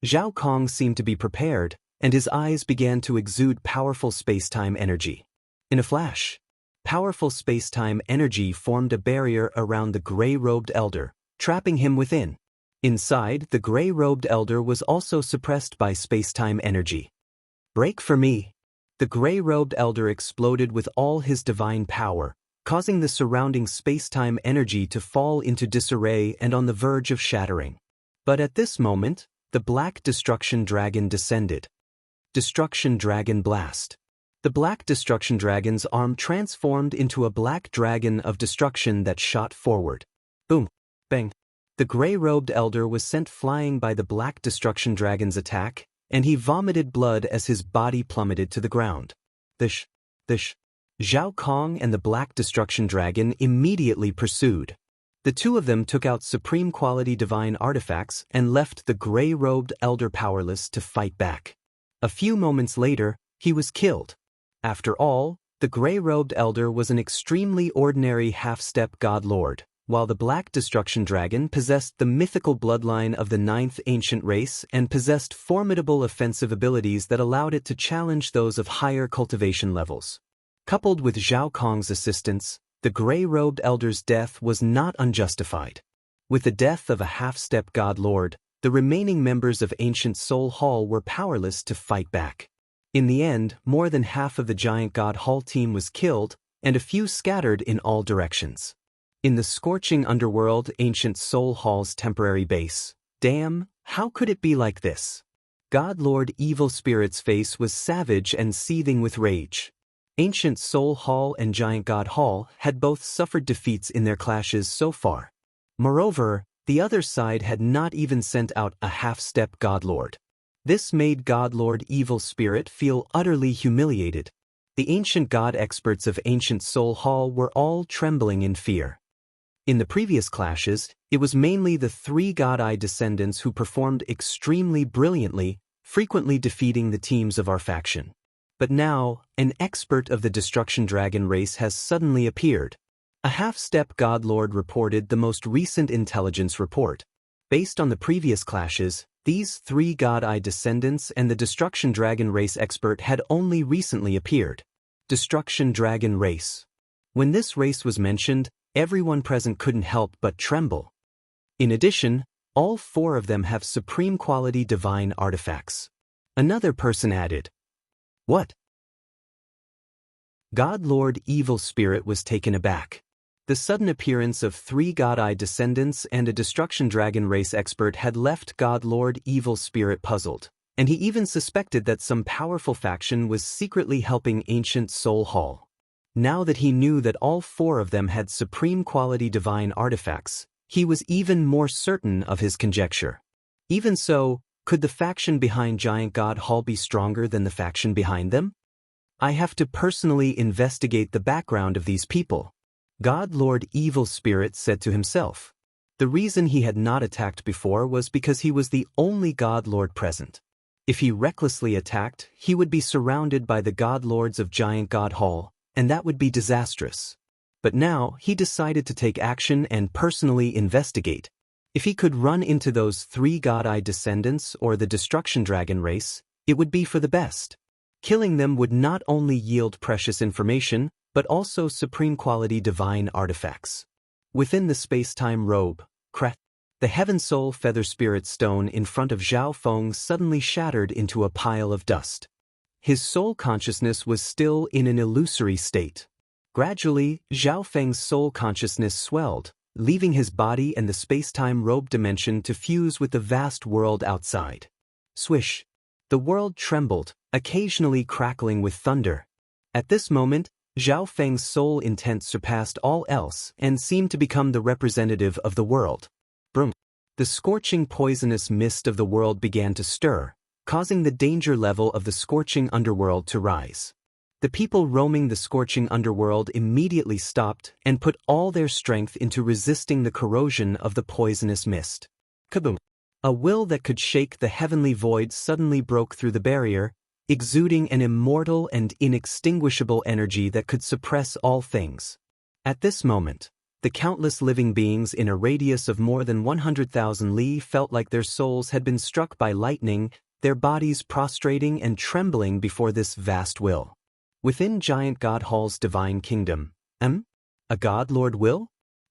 Zhao Kong seemed to be prepared, and his eyes began to exude powerful space-time energy. In a flash, powerful space-time energy formed a barrier around the gray-robed elder, trapping him within. Inside, the gray-robed elder was also suppressed by space-time energy. Break for me! The gray-robed elder exploded with all his divine power, causing the surrounding space-time energy to fall into disarray and on the verge of shattering. But at this moment, the Black Destruction Dragon descended. Destruction Dragon Blast. The Black Destruction Dragon's arm transformed into a black dragon of destruction that shot forward. Boom! Bang! The gray-robed elder was sent flying by the Black Destruction Dragon's attack, and he vomited blood as his body plummeted to the ground. Zhao Kong and the Black Destruction Dragon immediately pursued. The two of them took out supreme quality divine artifacts and left the gray-robed elder powerless to fight back. A few moments later, he was killed. After all, the gray-robed elder was an extremely ordinary half-step god lord, while the Black Destruction Dragon possessed the mythical bloodline of the 9th ancient race and possessed formidable offensive abilities that allowed it to challenge those of higher cultivation levels. Coupled with Zhao Kong's assistance, the gray-robed elder's death was not unjustified. With the death of a half-step god lord, the remaining members of Ancient Soul Hall were powerless to fight back. In the end, more than half of the Giant God Hall team was killed, and a few scattered in all directions. In the scorching underworld, Ancient Soul Hall's temporary base. Damn, how could it be like this? God Lord Evil Spirit's face was savage and seething with rage. Ancient Soul Hall and Giant God Hall had both suffered defeats in their clashes so far. Moreover, the other side had not even sent out a half-step godlord. This made God Lord Evil Spirit feel utterly humiliated. The ancient god experts of Ancient Soul Hall were all trembling in fear. In the previous clashes, it was mainly the three God-Eye descendants who performed extremely brilliantly, frequently defeating the teams of our faction. But now, an expert of the Destruction Dragon race has suddenly appeared. A half-step God Lord reported the most recent intelligence report. Based on the previous clashes, these three God-Eye descendants and the Destruction Dragon race expert had only recently appeared. Destruction Dragon race. When this race was mentioned, everyone present couldn't help but tremble. In addition, all four of them have supreme quality divine artifacts. Another person added, "What?" God Lord Evil Spirit was taken aback. The sudden appearance of three God-Eye descendants and a Destruction Dragon race expert had left God Lord Evil Spirit puzzled, and he even suspected that some powerful faction was secretly helping Ancient Soul Hall. Now that he knew that all four of them had supreme quality divine artifacts, he was even more certain of his conjecture. Even so, could the faction behind Giant God Hall be stronger than the faction behind them? I have to personally investigate the background of these people. God Lord Evil Spirit said to himself. The reason he had not attacked before was because he was the only God Lord present. If he recklessly attacked, he would be surrounded by the God Lords of Giant God Hall, and that would be disastrous. But now, he decided to take action and personally investigate. If he could run into those three God-Eye descendants or the Destruction Dragon race, it would be for the best. Killing them would not only yield precious information, but also supreme quality divine artifacts. Within the space-time robe, the Heaven Soul Feather Spirit Stone in front of Zhao Feng suddenly shattered into a pile of dust. His soul consciousness was still in an illusory state. Gradually, Zhao Feng's soul consciousness swelled, leaving his body and the space-time robe dimension to fuse with the vast world outside. Swish! The world trembled, occasionally crackling with thunder. At this moment, Zhao Feng's soul intent surpassed all else and seemed to become the representative of the world. Broom. The scorching poisonous mist of the world began to stir, causing the danger level of the scorching underworld to rise. The people roaming the scorching underworld immediately stopped and put all their strength into resisting the corrosion of the poisonous mist. Kaboom! A will that could shake the heavenly void suddenly broke through the barrier, exuding an immortal and inextinguishable energy that could suppress all things. At this moment, the countless living beings in a radius of more than 100,000 li felt like their souls had been struck by lightning, their bodies prostrating and trembling before this vast will. Within Giant God Hall's divine kingdom, a God Lord will?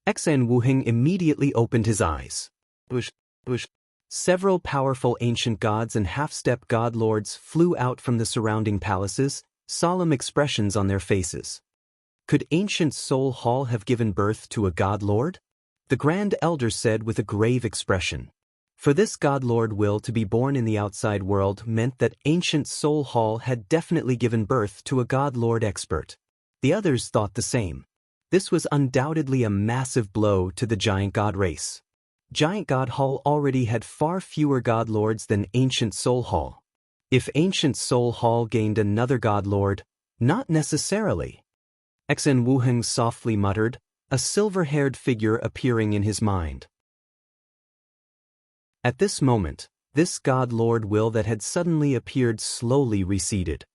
Xan Wuheng immediately opened his eyes. Bush. Several powerful ancient gods and half-step god lords flew out from the surrounding palaces, solemn expressions on their faces. Could Ancient Soul Hall have given birth to a god lord? The Grand Elder said with a grave expression. For this god lord will to be born in the outside world meant that Ancient Soul Hall had definitely given birth to a god lord expert. The others thought the same. This was undoubtedly a massive blow to the Giant God race. Giant God Hall already had far fewer God Lords than Ancient Soul Hall. If Ancient Soul Hall gained another God Lord, not necessarily. Xen Wuheng softly muttered, a silver-haired figure appearing in his mind. At this moment, this God Lord will that had suddenly appeared slowly receded.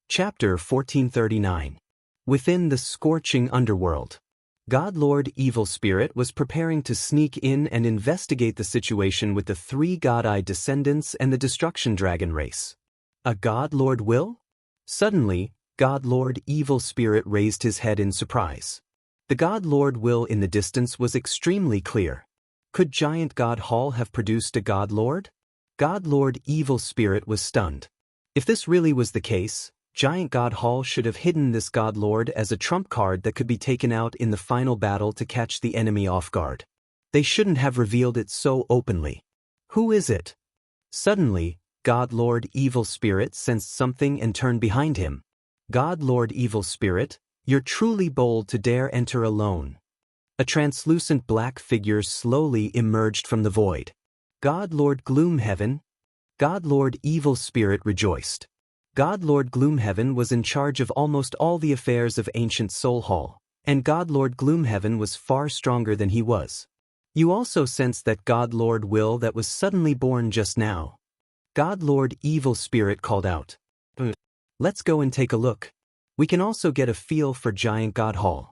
Chapter 1439. Within the scorching underworld. God Lord Evil Spirit was preparing to sneak in and investigate the situation with the three God-Eye descendants and the Destruction Dragon race. A God Lord will? Suddenly, God Lord Evil Spirit raised his head in surprise. The God Lord will in the distance was extremely clear. Could Giant God Hall have produced a God Lord? God Lord Evil Spirit was stunned. If this really was the case, Giant God Hall should have hidden this God Lord as a trump card that could be taken out in the final battle to catch the enemy off guard. They shouldn't have revealed it so openly. Who is it? Suddenly, God Lord Evil Spirit sensed something and turned behind him. God Lord Evil Spirit, you're truly bold to dare enter alone. A translucent black figure slowly emerged from the void. God Lord Gloomhaven. God Lord Evil Spirit rejoiced. God Lord Gloomhaven was in charge of almost all the affairs of ancient Soul Hall, and God Lord Gloomhaven was far stronger than he was. You also sensed that God Lord Will that was suddenly born just now. God Lord Evil Spirit called out. Let's go and take a look. We can also get a feel for Giant God Hall.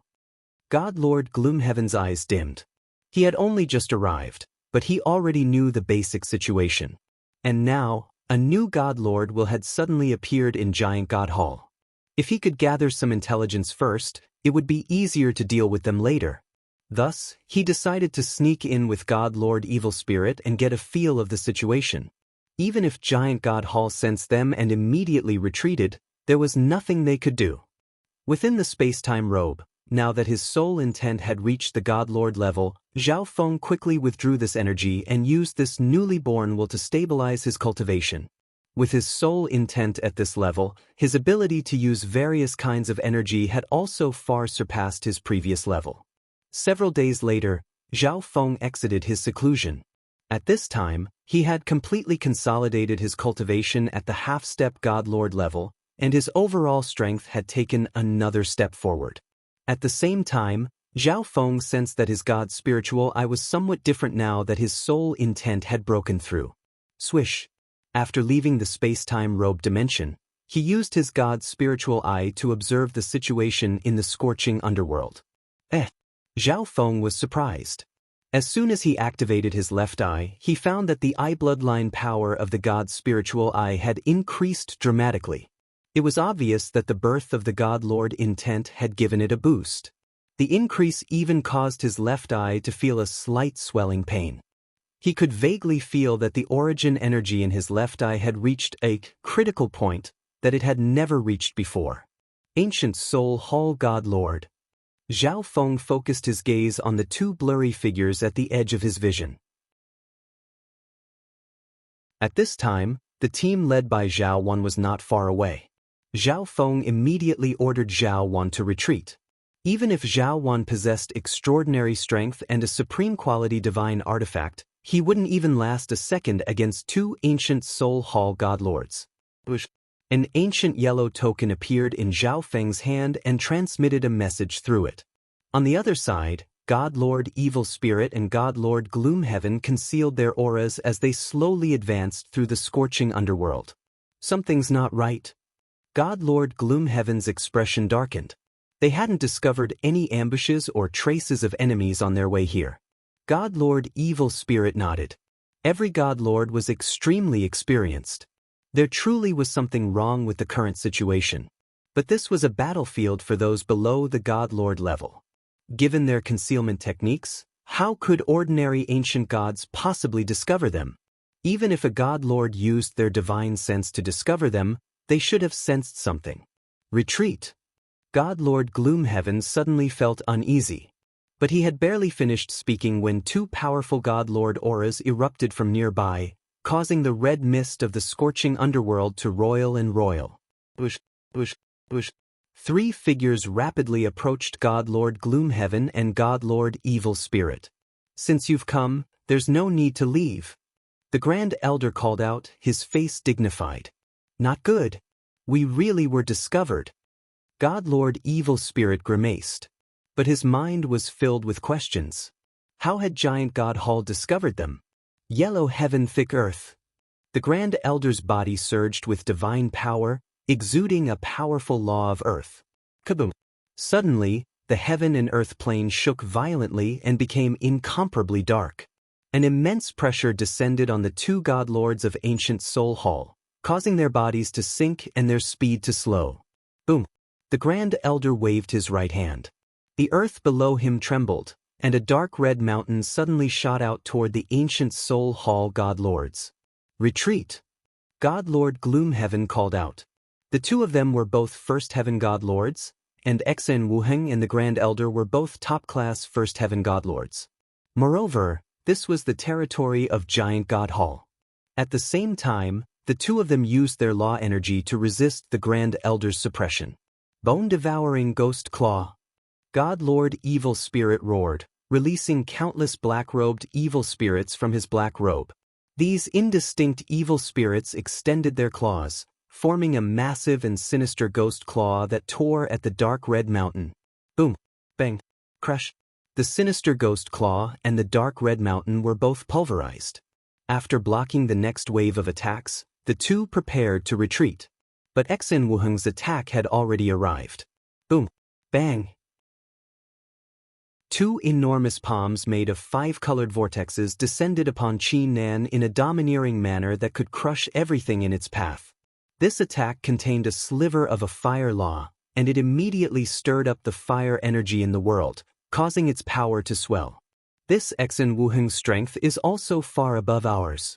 God Lord Gloomhaven's eyes dimmed. He had only just arrived, but he already knew the basic situation. And now, a new God Lord Will had suddenly appeared in Giant God Hall. If he could gather some intelligence first, it would be easier to deal with them later. Thus, he decided to sneak in with God Lord Evil Spirit and get a feel of the situation. Even if Giant God Hall sensed them and immediately retreated, there was nothing they could do. Within the space-time robe, now that his soul intent had reached the God Lord level, Zhao Feng quickly withdrew this energy and used this newly born will to stabilize his cultivation. With his soul intent at this level, his ability to use various kinds of energy had also far surpassed his previous level. Several days later, Zhao Feng exited his seclusion. At this time, he had completely consolidated his cultivation at the half-step God Lord level, and his overall strength had taken another step forward. At the same time, Zhao Feng sensed that his God spiritual eye was somewhat different now that his soul intent had broken through. Swish. After leaving the space-time robe dimension, he used his God spiritual eye to observe the situation in the scorching underworld. Zhao Feng was surprised. As soon as he activated his left eye, he found that the eye bloodline power of the God spiritual eye had increased dramatically. It was obvious that the birth of the God Lord intent had given it a boost. The increase even caused his left eye to feel a slight swelling pain. He could vaguely feel that the origin energy in his left eye had reached a critical point that it had never reached before. Ancient Soul Hall God Lord. Zhao Feng focused his gaze on the two blurry figures at the edge of his vision. At this time, the team led by Zhao Wan was not far away. Zhao Feng immediately ordered Zhao Wan to retreat. Even if Zhao Wan possessed extraordinary strength and a supreme quality divine artifact, he wouldn't even last a second against two ancient Soul Hall God Lords. An ancient yellow token appeared in Zhao Feng's hand and transmitted a message through it. On the other side, God Lord Evil Spirit and God Lord Gloomhaven concealed their auras as they slowly advanced through the scorching underworld. Something's not right. God Lord Gloomhaven's expression darkened. They hadn't discovered any ambushes or traces of enemies on their way here. God Lord Evil Spirit nodded. Every God Lord was extremely experienced. There truly was something wrong with the current situation. But this was a battlefield for those below the God Lord level. Given their concealment techniques, how could ordinary ancient gods possibly discover them? Even if a God Lord used their divine sense to discover them, they should have sensed something. Retreat. God Lord Gloomhaven suddenly felt uneasy. But he had barely finished speaking when two powerful God Lord auras erupted from nearby, causing the red mist of the scorching underworld to roil and roil. Bush. Three figures rapidly approached God Lord Gloomhaven and God Lord Evil Spirit. Since you've come, there's no need to leave. The Grand Elder called out, his face dignified. Not good. We really were discovered. God Lord Evil Spirit grimaced. But his mind was filled with questions. How had Giant God Hall discovered them? Yellow heaven, thick earth. The Grand Elder's body surged with divine power, exuding a powerful law of earth. Kaboom! Suddenly, the heaven and earth plane shook violently and became incomparably dark. An immense pressure descended on the two God Lords of ancient Soul Hall, causing their bodies to sink and their speed to slow. Boom! The Grand Elder waved his right hand. The earth below him trembled, and a dark red mountain suddenly shot out toward the ancient Soul Hall God Lords. Retreat! God Lord Gloomhaven called out. The two of them were both First Heaven God Lords, and Xen Wuheng and the Grand Elder were both top-class First Heaven God Lords. Moreover, this was the territory of Giant God Hall. At the same time, the two of them used their law energy to resist the Grand Elder's suppression. Bone-devouring Ghost Claw. God Lord Evil Spirit roared, releasing countless black-robed evil spirits from his black robe. These indistinct evil spirits extended their claws, forming a massive and sinister ghost claw that tore at the dark red mountain. Boom! Bang! Crash! The sinister ghost claw and the dark red mountain were both pulverized. After blocking the next wave of attacks, the two prepared to retreat. But Exin Wuheng's attack had already arrived. Boom! Bang! Two enormous palms made of 5-colored vortexes descended upon Qi Nan in a domineering manner that could crush everything in its path. This attack contained a sliver of a fire law, and it immediately stirred up the fire energy in the world, causing its power to swell. This Exin Wuheng's strength is also far above ours.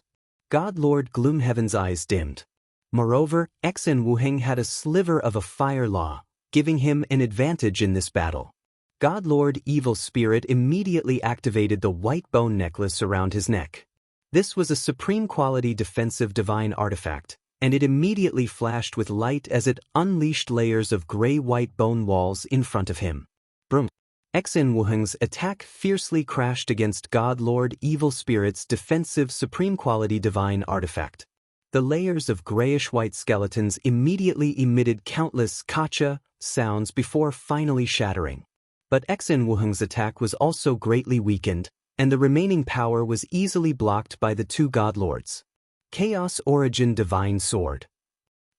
God Lord Gloomhaven's eyes dimmed. Moreover, Exin Wuheng had a sliver of a fire law, giving him an advantage in this battle. God Lord Evil Spirit immediately activated the white bone necklace around his neck. This was a supreme quality defensive divine artifact, and it immediately flashed with light as it unleashed layers of gray-white bone walls in front of him. Broom! Exin Wuheng's attack fiercely crashed against God Lord Evil Spirit's defensive supreme quality divine artifact. The layers of grayish-white skeletons immediately emitted countless kacha sounds before finally shattering. But Exin Wuheng's attack was also greatly weakened, and the remaining power was easily blocked by the two God Lords. Chaos Origin Divine Sword.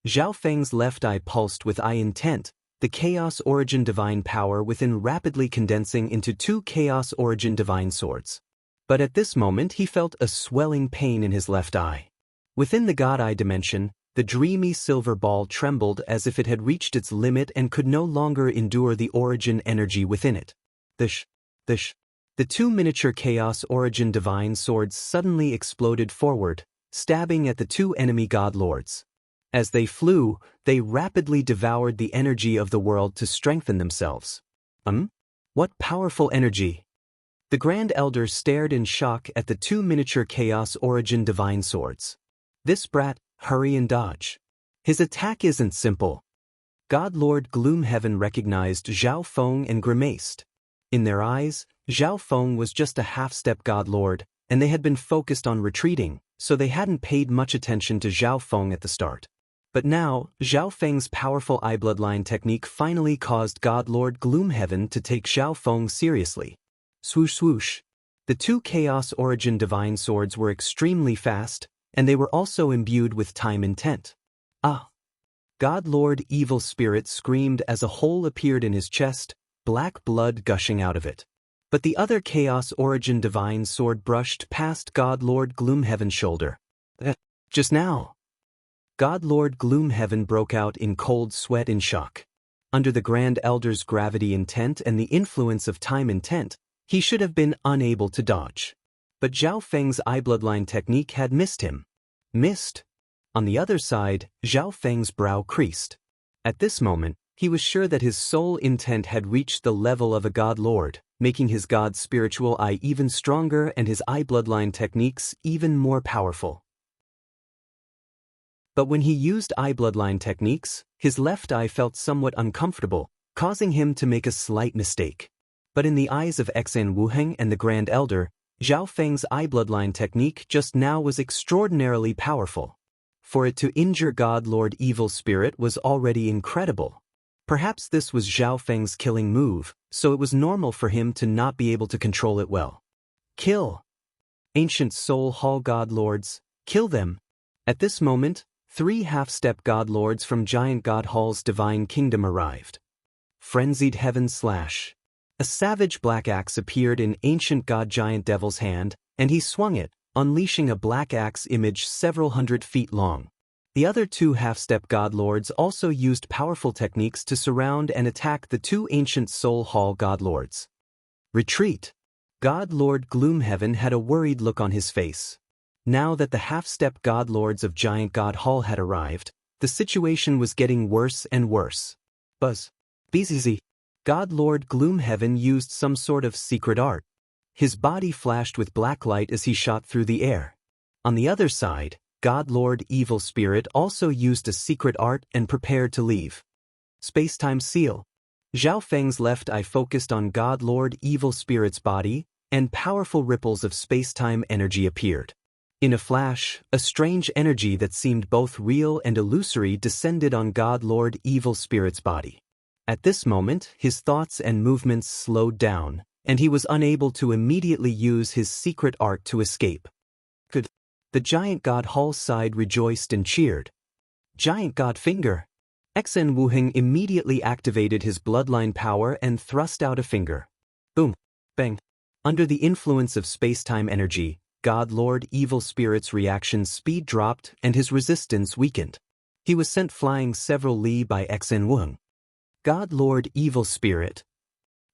Zhao Feng's left eye pulsed with eye intent, the Chaos Origin Divine power within rapidly condensing into two Chaos Origin Divine Swords. But at this moment he felt a swelling pain in his left eye. Within the God Eye dimension, the dreamy silver ball trembled as if it had reached its limit and could no longer endure the origin energy within it. The two miniature Chaos Origin Divine Swords suddenly exploded forward, stabbing at the two enemy God Lords. As they flew, they rapidly devoured the energy of the world to strengthen themselves. What powerful energy! The Grand Elder stared in shock at the two miniature Chaos Origin Divine Swords. This brat, hurry and dodge. His attack isn't simple. God Lord Gloomhaven recognized Zhao Feng and grimaced. In their eyes, Zhao Feng was just a half-step God Lord, and they had been focused on retreating, so they hadn't paid much attention to Zhao Feng at the start. But now, Zhao Feng's powerful eye bloodline technique finally caused God Lord Gloomhaven to take Zhao Feng seriously. Swoosh swoosh. The two Chaos Origin Divine Swords were extremely fast, and they were also imbued with time intent. Ah! God Lord Evil Spirit screamed as a hole appeared in his chest, black blood gushing out of it. But the other Chaos Origin Divine Sword brushed past God Lord Gloomhaven's shoulder. Just now! God Lord Gloomhaven broke out in cold sweat in shock. Under the Grand Elder's gravity intent and the influence of time intent, he should have been unable to dodge. But Zhao Feng's eye bloodline technique had missed him. Missed? On the other side, Zhao Feng's brow creased. At this moment, he was sure that his soul intent had reached the level of a God Lord, making his God's spiritual eye even stronger and his eye bloodline techniques even more powerful. But when he used eye bloodline techniques, his left eye felt somewhat uncomfortable, causing him to make a slight mistake. But in the eyes of Exin Wuheng and the Grand Elder, Zhao Feng's eye bloodline technique just now was extraordinarily powerful. For it to injure God Lord Evil Spirit was already incredible. Perhaps this was Zhao Feng's killing move, so it was normal for him to not be able to control it well. Kill! Ancient Soul Hall God Lords, kill them! At this moment, 3 half-step God Lords from Giant God Hall's Divine Kingdom arrived. Frenzied Heaven Slash. A savage black axe appeared in Ancient God Giant Devil's hand, and he swung it, unleashing a black axe image several hundred feet long. The other 2 half-step God Lords also used powerful techniques to surround and attack the 2 Ancient Soul Hall God Lords. Retreat! God Lord Gloomhaven had a worried look on his face. Now that the half-step God Lords of Giant God Hall had arrived, the situation was getting worse and worse. Buzz. BZZ. God Lord Gloomhaven used some sort of secret art. His body flashed with black light as he shot through the air. On the other side, God Lord Evil Spirit also used a secret art and prepared to leave. Space-time seal. Zhao Feng's left eye focused on God Lord Evil Spirit's body, and powerful ripples of space-time energy appeared. In a flash, a strange energy that seemed both real and illusory descended on God Lord Evil Spirit's body. At this moment, his thoughts and movements slowed down, and he was unable to immediately use his secret art to escape. The giant god Hall side rejoiced and cheered. Giant god finger! Xen Wuheng immediately activated his bloodline power and thrust out a finger. Boom! Bang! Under the influence of space-time energy, God Lord Evil Spirit's reaction speed dropped and his resistance weakened. He was sent flying several li by Xen Wuheng. God Lord Evil Spirit!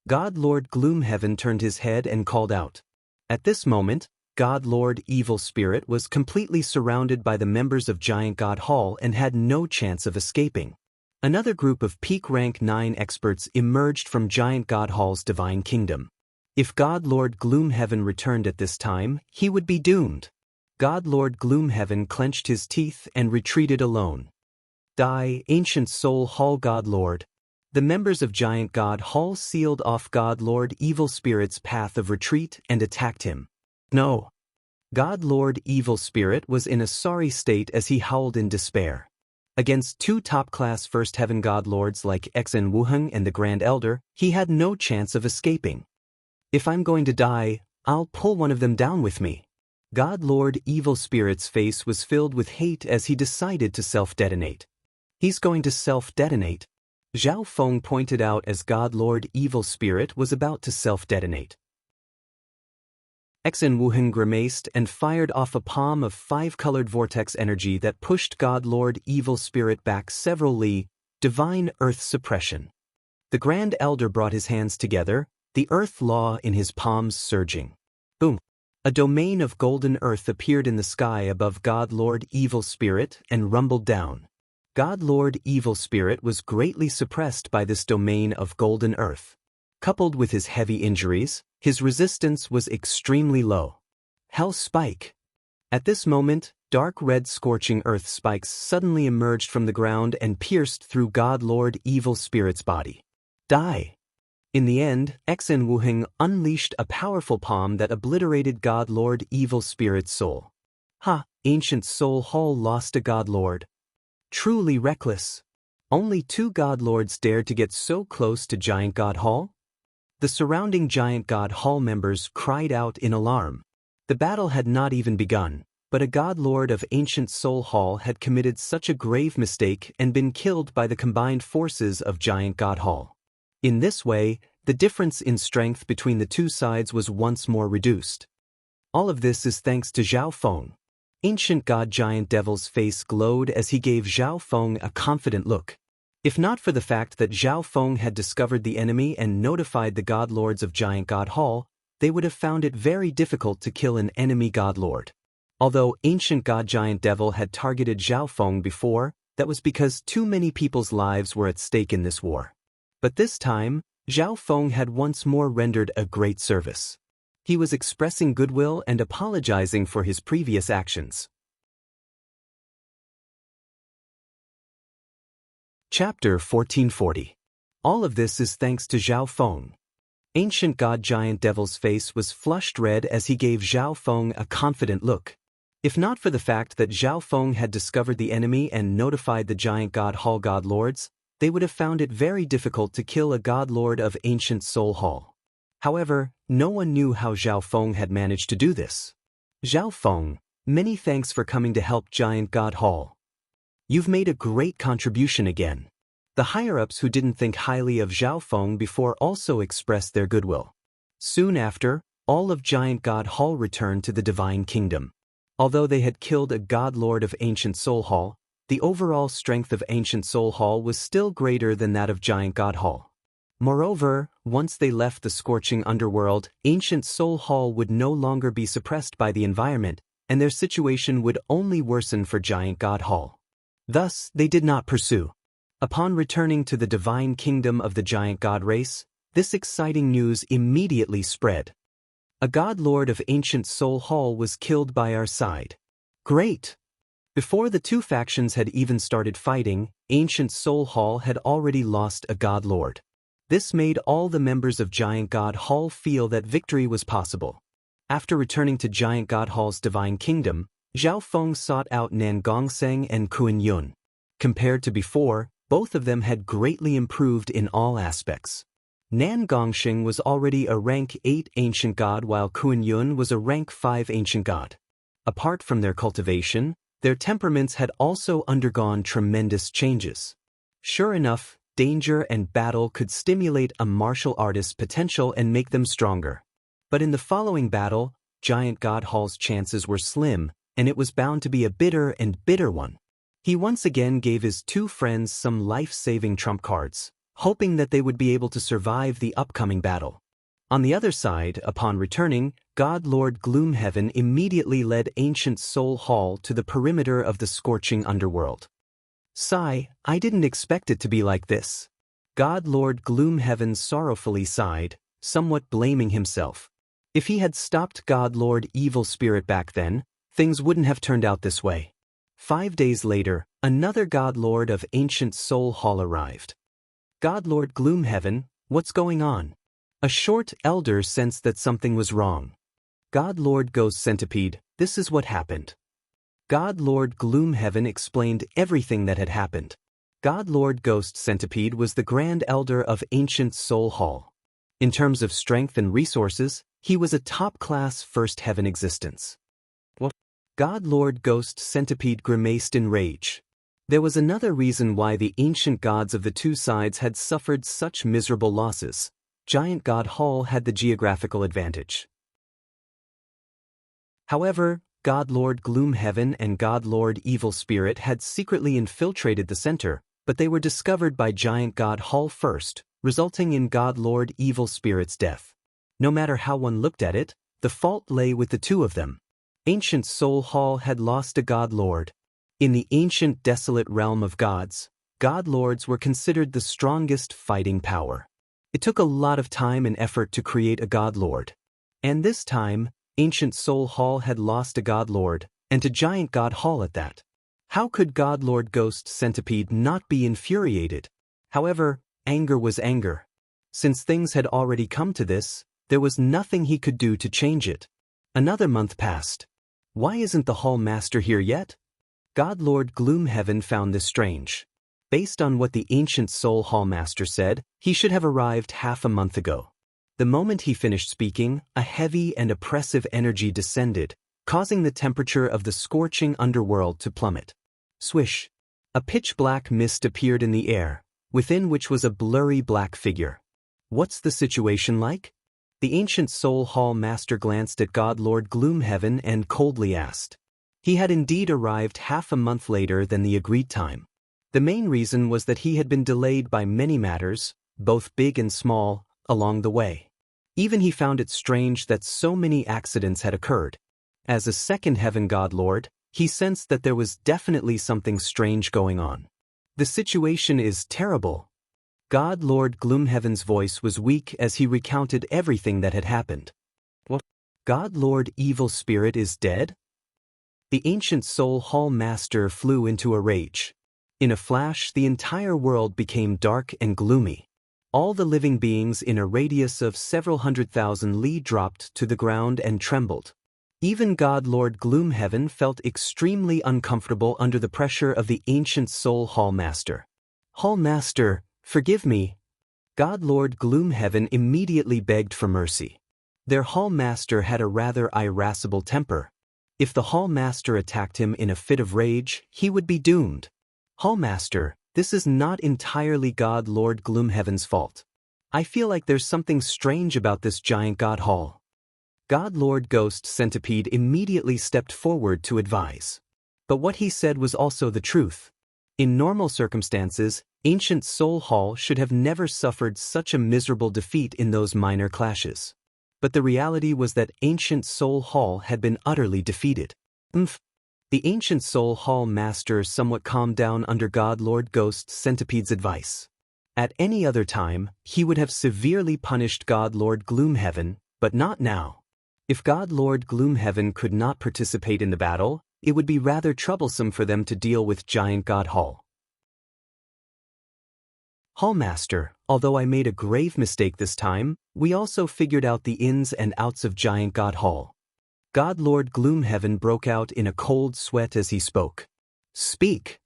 God Lord Gloomheaven turned his head and called out. At this moment, God Lord Evil Spirit was completely surrounded by the members of Giant God Hall and had no chance of escaping. Another group of peak rank 9 experts emerged from Giant God Hall's divine kingdom. If God Lord Gloomheaven returned at this time, he would be doomed. God Lord Gloomheaven clenched his teeth and retreated alone. Die, Ancient Soul Hall God Lord! The members of Giant God Hall sealed off God Lord Evil Spirit's path of retreat and attacked him. No! God Lord Evil Spirit was in a sorry state as he howled in despair. Against 2 top-class First Heaven God Lords like Xen Wuheng and the Grand Elder, he had no chance of escaping. If I'm going to die, I'll pull one of them down with me. God Lord Evil Spirit's face was filled with hate as he decided to self-detonate. He's going to self-detonate. Zhao Feng pointed out as God Lord Evil Spirit was about to self-detonate. Xen Wuheng grimaced and fired off a palm of 5-colored vortex energy that pushed God Lord Evil Spirit back several li, divine earth suppression. The Grand Elder brought his hands together, the earth law in his palms surging. Boom! A domain of golden earth appeared in the sky above God Lord Evil Spirit and rumbled down. God Lord Evil Spirit was greatly suppressed by this domain of golden earth. Coupled with his heavy injuries, his resistance was extremely low. Hell Spike! At this moment, dark red scorching earth spikes suddenly emerged from the ground and pierced through God Lord Evil Spirit's body. Die! In the end, Xen Wuheng unleashed a powerful palm that obliterated God Lord Evil Spirit's soul. Ha! Ancient Soul Hall lost a God Lord. Truly reckless. Only 2 God Lords dared to get so close to Giant God Hall? The surrounding Giant God Hall members cried out in alarm. The battle had not even begun, but a God Lord of Ancient Soul Hall had committed such a grave mistake and been killed by the combined forces of Giant God Hall. In this way, the difference in strength between the 2 sides was once more reduced. All of this is thanks to Zhao Feng. Ancient God Giant Devil's face glowed as he gave Zhao Feng a confident look. If not for the fact that Zhao Feng had discovered the enemy and notified the God Lords of Giant God Hall, they would have found it very difficult to kill an enemy God Lord. Although Ancient God Giant Devil had targeted Zhao Feng before, that was because too many people's lives were at stake in this war. But this time, Zhao Feng had once more rendered a great service. He was expressing goodwill and apologizing for his previous actions. Chapter 1440. All of this is thanks to Zhao Feng. Ancient God Giant Devil's face was flushed red as he gave Zhao Feng a confident look. If not for the fact that Zhao Feng had discovered the enemy and notified the Giant God Hall God Lords, they would have found it very difficult to kill a God Lord of Ancient Soul Hall. However, no one knew how Zhao Feng had managed to do this. Zhao Feng, many thanks for coming to help Giant God Hall. You've made a great contribution again. The higher-ups who didn't think highly of Zhao Feng before also expressed their goodwill. Soon after, all of Giant God Hall returned to the Divine Kingdom. Although they had killed a God Lord of Ancient Soul Hall, the overall strength of Ancient Soul Hall was still greater than that of Giant God Hall. Moreover, once they left the scorching underworld, Ancient Soul Hall would no longer be suppressed by the environment, and their situation would only worsen for Giant God Hall. Thus, they did not pursue. Upon returning to the Divine Kingdom of the Giant God race, this exciting news immediately spread. A God Lord of Ancient Soul Hall was killed by our side. Great! Before the 2 factions had even started fighting, Ancient Soul Hall had already lost a God Lord. This made all the members of Giant God Hall feel that victory was possible. After returning to Giant God Hall's divine kingdom, Zhao Feng sought out Nan Gongsheng and Kuan Yun. Compared to before, both of them had greatly improved in all aspects. Nan Gongsheng was already a rank 8 ancient god while Kuan Yun was a rank 5 ancient god. Apart from their cultivation, their temperaments had also undergone tremendous changes. Sure enough, danger and battle could stimulate a martial artist's potential and make them stronger. But in the following battle, Giant God Hall's chances were slim, and it was bound to be a bitter one. He once again gave his two friends some life-saving trump cards, hoping that they would be able to survive the upcoming battle. On the other side, upon returning, God Lord Gloomhaven immediately led Ancient Soul Hall to the perimeter of the scorching underworld. Sigh, I didn't expect it to be like this. God Lord Gloomhaven sorrowfully sighed, somewhat blaming himself. If he had stopped God Lord Evil Spirit back then, things wouldn't have turned out this way. 5 days later, another God Lord of Ancient Soul Hall arrived. God Lord Gloomhaven, what's going on? A short elder sensed that something was wrong. God Lord Ghost Centipede, this is what happened. God Lord Gloomhaven explained everything that had happened. God Lord Ghost Centipede was the Grand Elder of Ancient Soul Hall. In terms of strength and resources, he was a top-class First Heaven existence. What? God Lord Ghost Centipede grimaced in rage. There was another reason why the ancient gods of the two sides had suffered such miserable losses. Giant God Hall had the geographical advantage. However, God Lord Gloomhaven and God Lord Evil Spirit had secretly infiltrated the center, but they were discovered by Giant God Hall first, resulting in God Lord Evil Spirit's death. No matter how one looked at it, the fault lay with the two of them. Ancient Soul Hall had lost a God Lord. In the ancient desolate realm of gods, God Lords were considered the strongest fighting power. It took a lot of time and effort to create a God Lord. And this time, Ancient Soul Hall had lost a God Lord, and to Giant God Hall at that. How could God Lord Ghost Centipede not be infuriated? However, anger was anger. Since things had already come to this, there was nothing he could do to change it. Another month passed. Why isn't the Hall Master here yet? God Lord Gloomhaven found this strange. Based on what the ancient Soul Hall Master said, he should have arrived half a month ago. The moment he finished speaking, a heavy and oppressive energy descended, causing the temperature of the scorching underworld to plummet. Swish! A pitch-black mist appeared in the air, within which was a blurry black figure. What's the situation like? The ancient Soul Hall Master glanced at God Lord Gloomhaven and coldly asked. He had indeed arrived half a month later than the agreed time. The main reason was that he had been delayed by many matters, both big and small, along the way. Even he found it strange that so many accidents had occurred. As a second Heaven God Lord, he sensed that there was definitely something strange going on. The situation is terrible. God Lord Gloomhaven's voice was weak as he recounted everything that had happened. What? God Lord Evil Spirit is dead? The ancient Soul Hall Master flew into a rage. In a flash, the entire world became dark and gloomy. All the living beings in a radius of several 100,000 li dropped to the ground and trembled. Even God Lord Gloomhaven felt extremely uncomfortable under the pressure of the ancient Soul Hall Master. Hall Master, forgive me. God Lord Gloomhaven immediately begged for mercy. Their Hall Master had a rather irascible temper. If the Hall Master attacked him in a fit of rage, he would be doomed. Hall Master, this is not entirely God Lord Gloomhaven's fault. I feel like there's something strange about this Giant God Hall. God Lord Ghost Centipede immediately stepped forward to advise. But what he said was also the truth. In normal circumstances, Ancient Soul Hall should have never suffered such a miserable defeat in those minor clashes. But the reality was that Ancient Soul Hall had been utterly defeated. The ancient Soul Hall Master somewhat calmed down under God Lord Ghost Centipede's advice. At any other time, he would have severely punished God Lord Gloomhaven, but not now. If God Lord Gloomhaven could not participate in the battle, it would be rather troublesome for them to deal with Giant God Hall. Hallmaster, although I made a grave mistake this time, we also figured out the ins and outs of Giant God Hall. God Lord Gloomhaven broke out in a cold sweat as he spoke. Speak,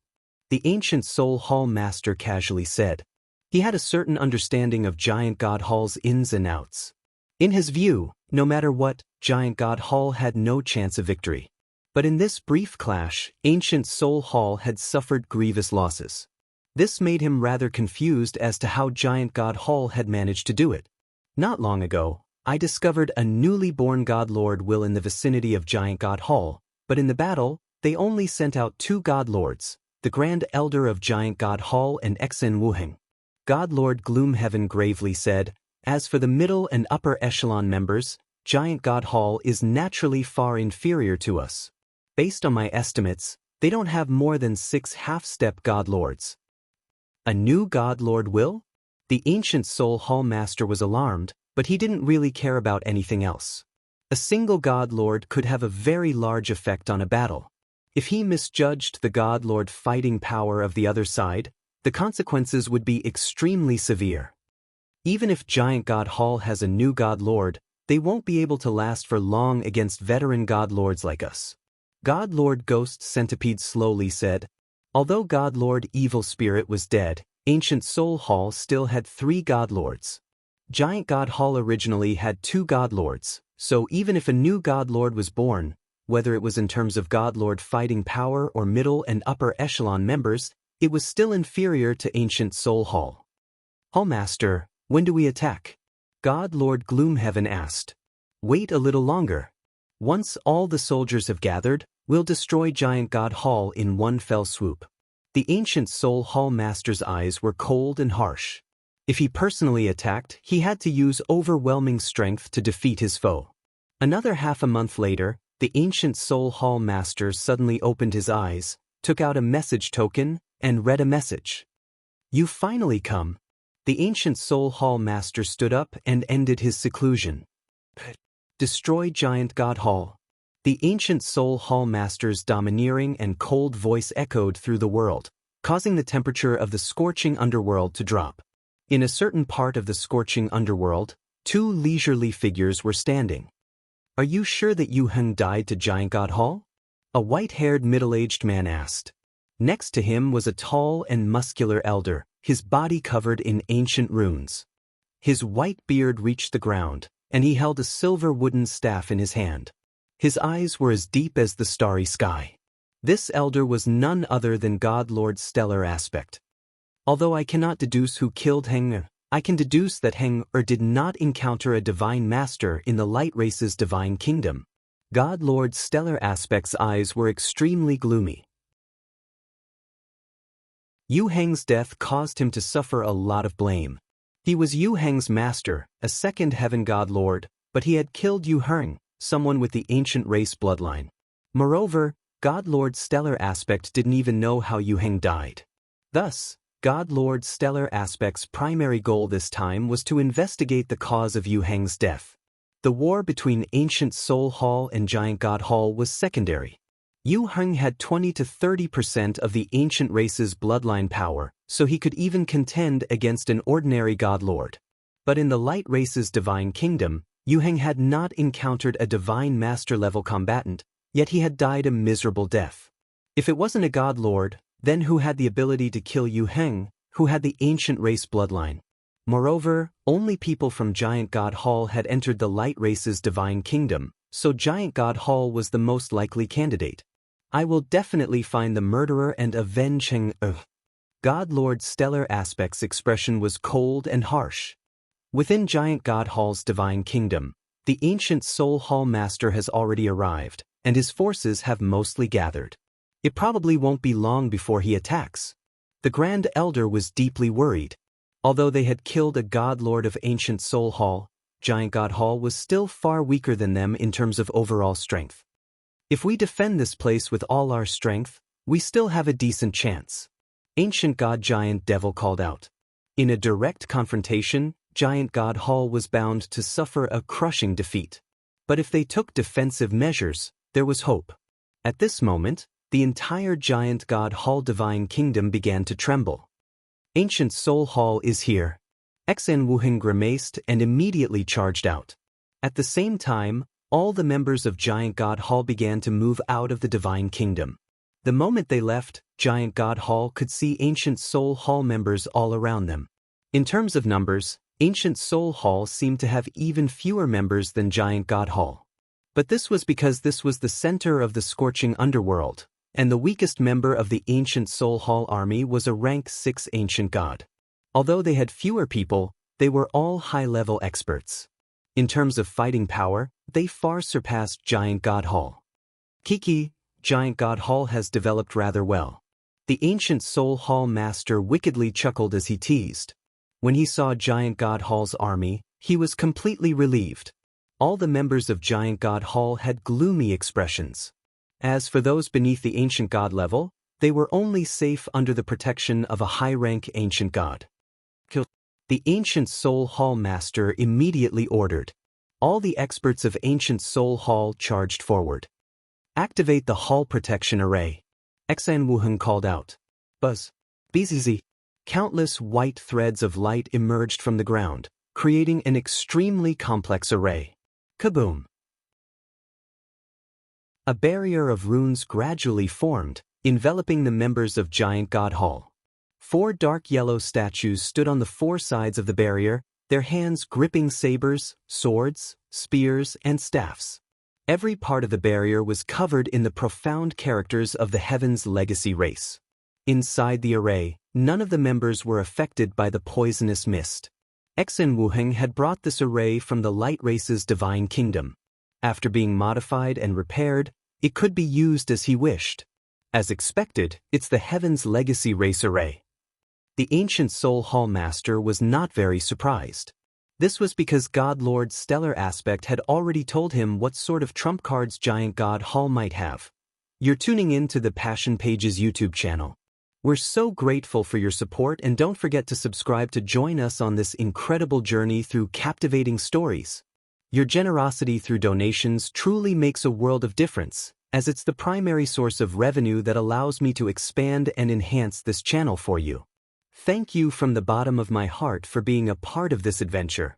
the ancient Soul Hall Master casually said. He had a certain understanding of Giant God Hall's ins and outs. In his view, no matter what, Giant God Hall had no chance of victory. But in this brief clash, Ancient Soul Hall had suffered grievous losses. This made him rather confused as to how Giant God Hall had managed to do it. Not long ago, I discovered a newly born God Lord will in the vicinity of Giant God Hall, but in the battle, they only sent out 2 God Lords, the Grand Elder of Giant God Hall and Exen Wuheng. God Lord Gloomhaven gravely said, as for the middle and upper echelon members, Giant God Hall is naturally far inferior to us. Based on my estimates, they don't have more than 6 half-step God Lords. A new God Lord will? The ancient Soul Hall Master was alarmed, but he didn't really care about anything else. A single God Lord could have a very large effect on a battle. If he misjudged the God Lord fighting power of the other side, the consequences would be extremely severe. Even if Giant God Hall has a new God Lord, they won't be able to last for long against veteran God Lords like us. God Lord Ghost Centipede slowly said, although God Lord Evil Spirit was dead, Ancient Soul Hall still had 3 God Lords. Giant God Hall originally had 2 God Lords, so even if a new God Lord was born, whether it was in terms of God Lord fighting power or middle and upper echelon members, it was still inferior to Ancient Soul Hall. Hallmaster, when do we attack? God Lord Gloomhaven asked. Wait a little longer. Once all the soldiers have gathered, we'll destroy Giant God Hall in one fell swoop. The ancient Soul Hall Master's eyes were cold and harsh. If he personally attacked, he had to use overwhelming strength to defeat his foe. Another half a month later, the ancient Soul Hall Master suddenly opened his eyes, took out a message token, and read a message. You finally come. The ancient Soul Hall Master stood up and ended his seclusion. Destroy Giant God Hall. The ancient Soul Hall Master's domineering and cold voice echoed through the world, causing the temperature of the scorching underworld to drop. In a certain part of the scorching underworld, 2 leisurely figures were standing. Are you sure that Yu Heng died to Giant God Hall? A white-haired middle-aged man asked. Next to him was a tall and muscular elder, his body covered in ancient runes. His white beard reached the ground, and he held a silver wooden staff in his hand. His eyes were as deep as the starry sky. This elder was none other than God Lord Stellar Aspect. Although I cannot deduce who killed Heng, I can deduce that Heng did not encounter a divine master in the light race's divine kingdom. God Lord Stellar Aspect's eyes were extremely gloomy. Yu Heng's death caused him to suffer a lot of blame. He was Yu Heng's master, a second heaven God Lord, but he had killed Yu Heng, someone with the ancient race bloodline. Moreover, God Lord Stellar Aspect didn't even know how Yu Heng died. Thus, God Lord Stellar Aspect's primary goal this time was to investigate the cause of Yu Heng's death. The war between Ancient Soul Hall and Giant God Hall was secondary. Yu Heng had 20 to 30% of the ancient race's bloodline power, so he could even contend against an ordinary God Lord. But in the light race's divine kingdom, Yu Heng had not encountered a divine master-level combatant, yet he had died a miserable death. If it wasn't a God Lord, then who had the ability to kill Yu Heng, who had the ancient race bloodline? Moreover, only people from Giant God Hall had entered the light race's divine kingdom, so Giant God Hall was the most likely candidate. I will definitely find the murderer and avenge Heng. God Lord Stellar Aspect's expression was cold and harsh. Within Giant God Hall's divine kingdom, the ancient Soul Hall Master has already arrived, and his forces have mostly gathered. It probably won't be long before he attacks. The Grand Elder was deeply worried. Although they had killed a God Lord of Ancient Soul Hall, Giant God Hall was still far weaker than them in terms of overall strength. If we defend this place with all our strength, we still have a decent chance. Ancient God Giant Devil called out. In a direct confrontation, Giant God Hall was bound to suffer a crushing defeat. But if they took defensive measures, there was hope. At this moment, the entire Giant God Hall divine kingdom began to tremble. Ancient Soul Hall is here. Xn Wuhan grimaced and immediately charged out. At the same time, all the members of Giant God Hall began to move out of the Divine Kingdom. The moment they left, Giant God Hall could see Ancient Soul Hall members all around them. In terms of numbers, Ancient Soul Hall seemed to have even fewer members than Giant God Hall. But this was because this was the center of the scorching underworld, and the weakest member of the Ancient Soul Hall army was a rank 6 Ancient God. Although they had fewer people, they were all high-level experts. In terms of fighting power, they far surpassed Giant God Hall. Kiki, Giant God Hall has developed rather well. The Ancient Soul Hall master wickedly chuckled as he teased. When he saw Giant God Hall's army, he was completely relieved. All the members of Giant God Hall had gloomy expressions. As for those beneath the Ancient God level, they were only safe under the protection of a high-rank Ancient God. The Ancient Soul Hall master immediately ordered. All the experts of Ancient Soul Hall charged forward. Activate the Hall Protection Array. Xan Wuhan called out. Buzz. BZZ. Countless white threads of light emerged from the ground, creating an extremely complex array. Kaboom! A barrier of runes gradually formed, enveloping the members of Giant God Hall. 4 dark yellow statues stood on the 4 sides of the barrier, their hands gripping sabers, swords, spears, and staffs. Every part of the barrier was covered in the profound characters of the Heaven's Legacy race. Inside the array, none of the members were affected by the poisonous mist. Xen Wuheng had brought this array from the Light Race's Divine Kingdom. After being modified and repaired, it could be used as he wished. As expected, it's the Heaven's Legacy race array. The Ancient Soul Hall Master was not very surprised. This was because God Lord's stellar aspect had already told him what sort of trump cards Giant God Hall might have. You're tuning in to the Passion Pages YouTube channel. We're so grateful for your support, and don't forget to subscribe to join us on this incredible journey through captivating stories. Your generosity through donations truly makes a world of difference, as it's the primary source of revenue that allows me to expand and enhance this channel for you. Thank you from the bottom of my heart for being a part of this adventure.